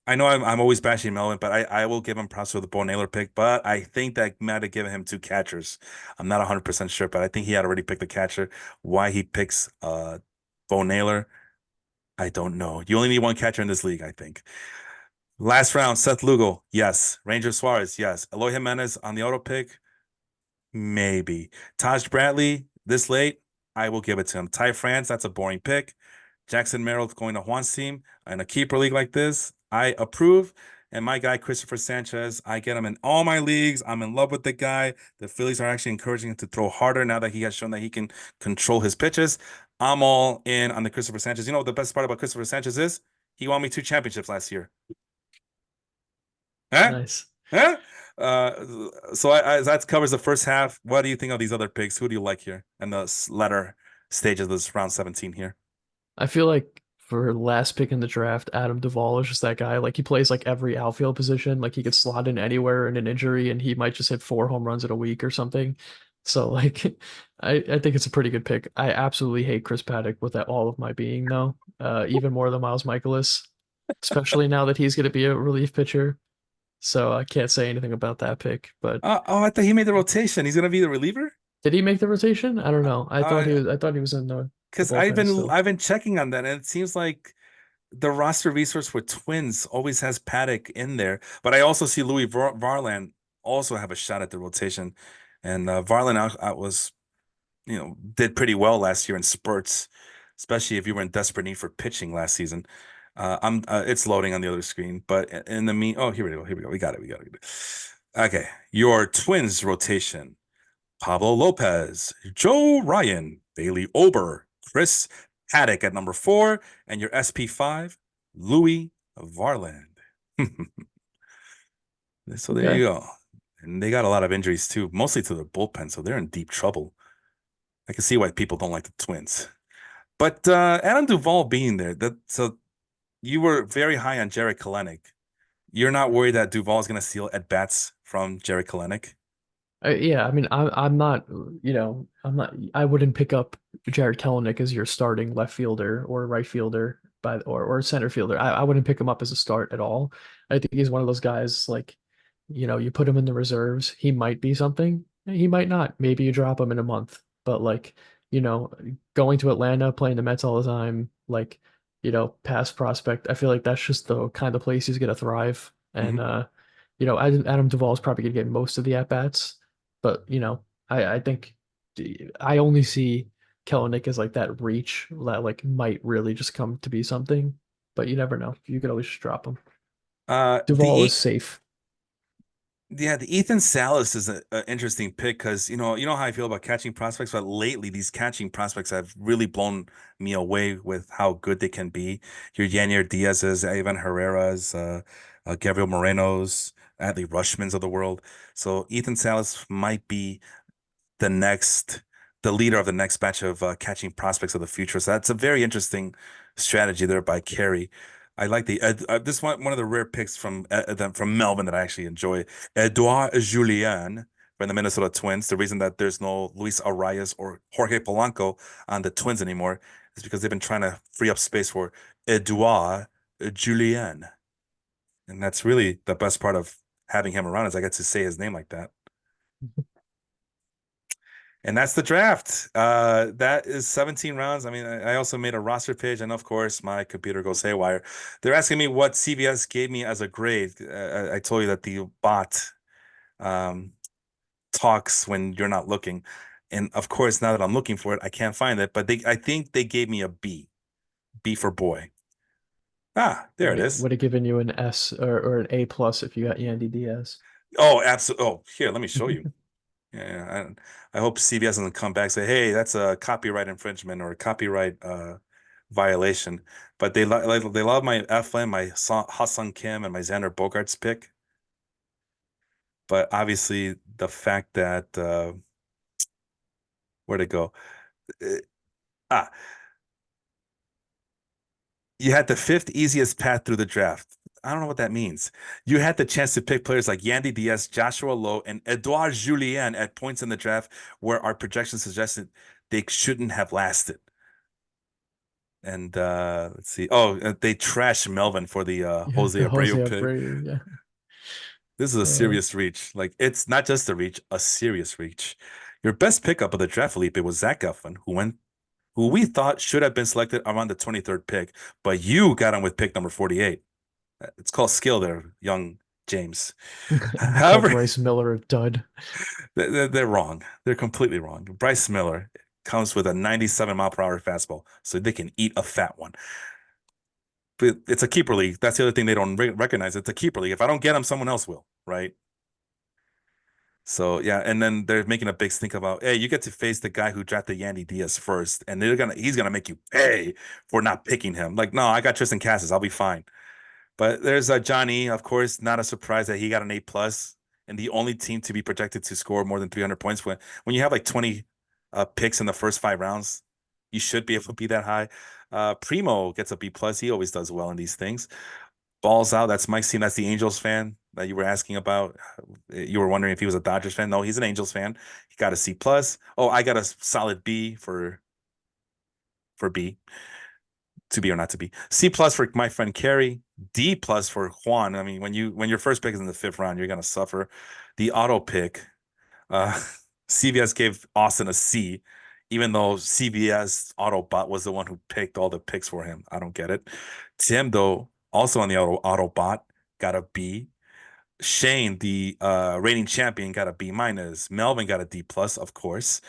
A: I know I'm always bashing Melvin, but I will give him props for the Bo Naylor pick. But I think that might have given him two catchers. I'm not 100% sure, but I think he had already picked the catcher. Why he picks Bo Naylor, I don't know. You only need one catcher in this league, I think. Last round, Seth Lugo, yes. Ranger Suarez, yes. Eloy Jimenez on the auto pick, maybe. Taj Bradley, this late, I will give it to him. Ty France, that's a boring pick. Jackson Merrill going to Juan's team in a keeper league like this, I approve. And my guy, Christopher Sanchez, I get him in all my leagues. I'm in love with the guy. The Phillies are actually encouraging him to throw harder now that he has shown that he can control his pitches. I'm all in on the Christopher Sanchez. You know what the best part about Christopher Sanchez is? He won me two championships last year. Huh?
B: Nice.
A: Huh? So that covers the first half. What do you think of these other picks? Who do you like here in the latter stages of this round 17 here?
B: I feel like for last pick in the draft, Adam Duvall is just that guy. Like he plays like every outfield position. Like he could slot in anywhere in an injury, and he might just hit 4 home runs in a week or something. So like, I think it's a pretty good pick. I absolutely hate Chris Paddock with all of my being, though. Even more than Miles Michaelis, especially now that he's going to be a relief pitcher. So I can't say anything about that pick. But
A: Oh, I thought he made the rotation. He's gonna be the reliever.
B: did he make the rotation? I don't know. I thought
A: Uh,
B: he was. I thought he was in the
A: because I've
B: bullpen
A: been
B: still.
A: I've been checking on that, and it seems like the roster resource for Twins always has Paddock in there. But I also see Louis Varland also have a shot at the rotation, and Varland out was did pretty well last year in spurts, especially if you were in desperate need for pitching last season. It's loading on the other screen, but in the oh, here we go, we got it. Okay, your Twins rotation: Pablo Lopez, Joe Ryan, Bailey Ober, Chris Haddock at number 4, and your SP5, Louis Varland. So there
B: Okay.
A: you go. And they got a lot of injuries too, mostly to their bullpen, so they're in deep trouble. I can see why people don't like the Twins. But Adam Duvall being there, so you were very high on Jarred Kelenic. You're not worried that Duvall is going to steal at bats from Jarred Kelenic?
B: Yeah, I mean, I'm not, I'm not. I wouldn't pick up Jared Kelenic as your starting left fielder or right fielder, or center fielder. I wouldn't pick him up as a start at all. I think he's one of those guys like, you put him in the reserves, he might be something, he might not. Maybe you drop him in a month, but like, you know, going to Atlanta, playing the Mets all the time, like, past prospect. I feel like that's just the kind of place he's gonna thrive, and
A: Hmm.
B: Adam Duvall is probably going to get most of the at bats, but I think I only see Kellenic as like that reach that like might really just come to be something, but you never know. You could always just drop him. Duvall is
A: The
B: safe.
A: Yeah, the Ethan Salas is a interesting pick because you know how I feel about catching prospects, but lately these catching prospects have really blown me away with how good they can be. Your Yanier Diaz's, Ivan Herrera's, Gabriel Moreno's, Adley Rushman's of the world. So Ethan Salas might be the next the leader of the next batch of catching prospects of the future. So that's a very interesting strategy there by Carey. I like this one of the rare picks from Melbourne that I actually enjoy. Edouard Julien from the Minnesota Twins. The reason that there's no Luis Arias or Jorge Polanco on the Twins anymore is because they've been trying to free up space for Edouard Julien, and that's really the best part of having him around is I get to say his name like that. And that's the draft. That is 17 rounds. I mean, I also made a roster page, and of course, my computer goes haywire. They're asking me what CBS gave me as a grade. I told you that the bot um, talks when you're not looking, and of course, now that I'm looking for it, I can't find it. But I think they gave me a B, B for boy. Ah, there
B: Would
A: it
B: it
A: is.
B: would have given you an S or an A plus if you got Yandy Diaz.
A: Oh, absolutely. Oh, here, let me show you. Yeah, I hope CBS doesn't come back and say, "Hey, that's a copyright infringement or a copyright violation." But they love my Eflin, my Ha-Sung Kim, and my Xander Bogaerts pick. But obviously, the fact that where'd it go? Uh, ah, you had the fifth easiest path through the draft. I don't know what that means. You had the chance to pick players like Yandy Diaz, Joshua Lowe, and Edouard Julien at points in the draft where our projections suggested they shouldn't have lasted. And let's see. Oh, they trashed Melvin for the
B: Yeah,
A: Jose
B: the Jose
A: Abreu pick.
B: Abreu. Yeah.
A: This is a
B: Uh,
A: serious reach. Like it's not just a reach, a serious reach. Your best pickup of the draft, Felipe, was Zach Eflin, who we thought should have been selected around the 23rd pick, but you got him with pick number 48. It's called skill there, young James.
B: and you call
A: However,
B: Bryce Miller a dud.
A: they're wrong. They're completely wrong. Bryce Miller comes with a 97-mile-per-hour fastball, so they can eat a fat one. But it's a keeper league. That's the other thing they don't recognize. It's a keeper league. If I don't get him, someone else will, right? So yeah, and then they're making a big stink about, hey, you get to face the guy who drafted Yandy Diaz first, and he's gonna make you pay for not picking him. Like, no, I got Tristan Cassis, I'll be fine. But there's Johnny, of course, not a surprise that he got an A plus, and the only team to be projected to score more than 300 points when you have like 20 picks in the first 5 rounds, you should be able to be that high. Primo gets a B plus. He always does well in these things. Balls out. That's Mike's team. That's the Angels fan that you were asking about. You were wondering if he was a Dodgers fan. No, he's an Angels fan. He got a C plus. Oh, I got a solid B for B, to be or not to be. C plus for my friend Carey. D plus for Juan. I mean, when your first pick is in the fifth round, you're gonna suffer. The auto pick. Uh, CBS gave Austin a C, even though CBS Autobot was the one who picked all the picks for him. I don't get it. Tim, though, also on the Autobot, got a B. Shane, the reigning champion, got a B minus. Melvin got a D plus, of course.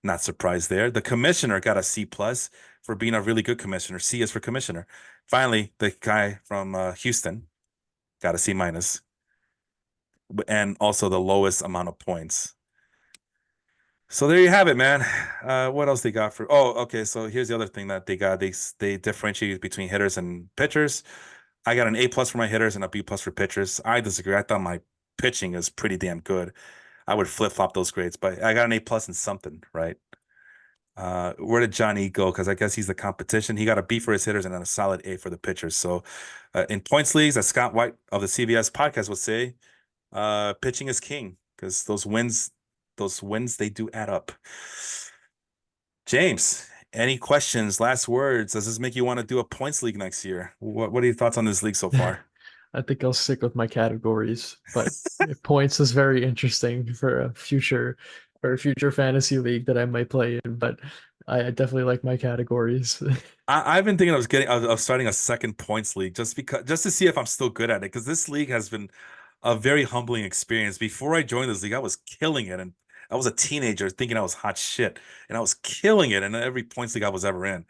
A: Not surprised there. The commissioner got a C plus for being a really good commissioner. C is for commissioner. Finally, the guy from Houston got a C minus, and also the lowest amount of points. So there you have it, man. What else they got for? Oh, okay. So here's the other thing that they got. They differentiate between hitters and pitchers. I got an A plus for my hitters and a B plus for pitchers. I disagree. I thought my pitching is pretty damn good. I would flip flop those grades, but I got an A plus in something, right? Where did Johnny go? Because I guess he's the competition. He got a B for his hitters and then a solid A for the pitchers. So in points leagues, as Scott White of the CBS podcast would say, pitching is king because those wins they do add up. James, any questions? Last words? Does this make you want to do a points league next year? What are your thoughts on this league so far?
B: I think I'll stick with my categories, but points is very interesting for a future fantasy league that I might play in. But I definitely like my categories.
A: I've been thinking of starting a second points league just to see if I'm still good at it because this league has been a very humbling experience. Before I joined this league, I was killing it, and I was a teenager thinking I was hot shit, and I was killing it in every points league I was ever in.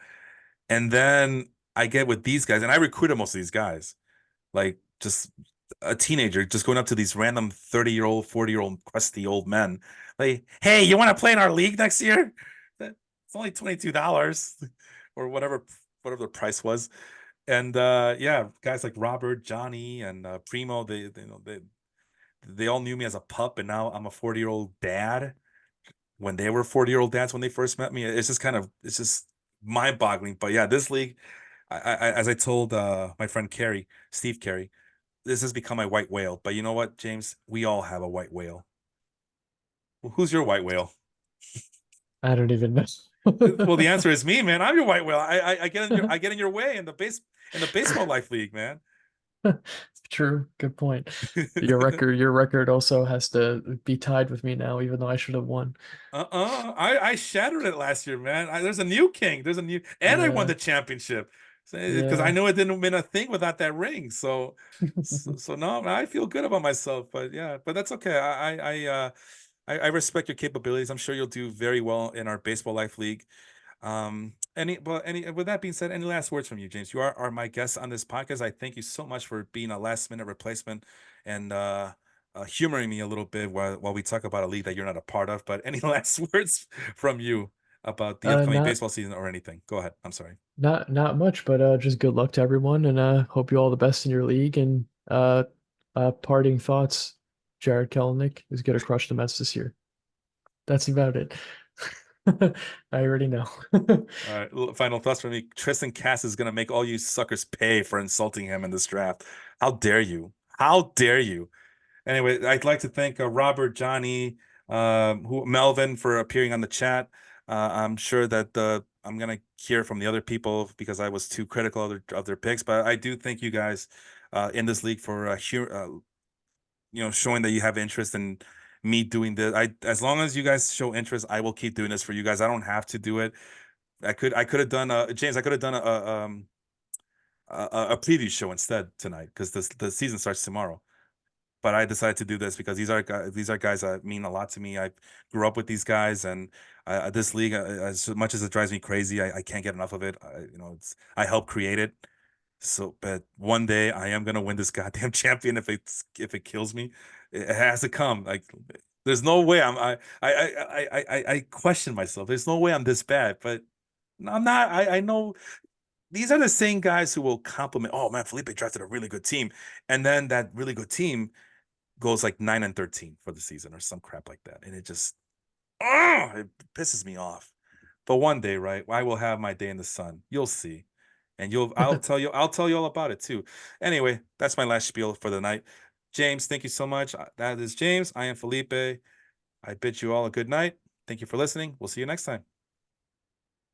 A: And then I get with these guys, and I recruited most of these guys, like just a teenager just going up to these random 30-year-old, 40-year-old crusty old men. Like, hey, you want to play in our league next year? It's only $22 or whatever the price was. And yeah, guys like Robert, Johnny, and Primo, they all knew me as a pup, and now I'm a 40-year-old dad. When they were 40-year-old dads when they first met me, it's just mind-boggling. But yeah, this league, as I told my friend Carey, Steve Carey, this has become my white whale. But you know what, James? We all have a white whale. Well, who's your white whale?
B: I don't even know.
A: Well, the answer is me, man. I'm your white whale. I get in your way in the baseball life league, man.
B: True. Good point. Your record also has to be tied with me now, even though I should have won.
A: I shattered it last year, man. There's a new king. And I won
B: Yeah,
A: the championship because I
B: yeah.
A: know it didn't mean a thing without that ring. So no, man, I feel good about myself. But yeah, but that's okay. I respect your capabilities. I'm sure you'll do very well in our baseball life league. Any with that being said, any last words from you, James? You are my guest on this podcast. I thank you so much for being a last minute replacement and humoring me a little bit while we talk about a league that you're not a part of. But any last words from you about the upcoming
B: Not
A: baseball season or anything? Go ahead. I'm sorry.
B: not much, but just good luck to everyone, and hope you all the best in your league. And parting thoughts, Jared Kelenic is gonna crush the Mets this year. That's about it. I already know.
A: All right, final thoughts from me. Tristan Cass is gonna make all you suckers pay for insulting him in this draft. How dare you? How dare you? Anyway, I'd like to thank Robert, Johnny, Melvin for appearing on the chat. I'm sure that I'm gonna hear from the other people because I was too critical of their picks, but I do thank you guys in this league for showing that you have interest in me doing this. As long as you guys show interest, I will keep doing this for you guys. I don't have to do it. I could have done James. I could have done a preview show instead tonight because the season starts tomorrow, but I decided to do this because these are guys that mean a lot to me. I grew up with these guys, and this league, as much as it drives me crazy, I can't get enough of it. I helped create it. So, but one day I am gonna win this goddamn champion if it kills me. It has to come. Like, there's no way I question myself. There's no way I'm this bad, but I'm not. I know these are the same guys who will compliment. Oh man, Felipe drafted a really good team, and then that really good team goes like 9-13 for the season or some crap like that. And it pisses me off. But one day, right, I will have my day in the sun. You'll see. And I'll tell you all about it too. Anyway, that's my last spiel for the night. James, thank you so much. That is James. I am Felipe. I bid you all a good night. Thank you for listening. We'll see you next time.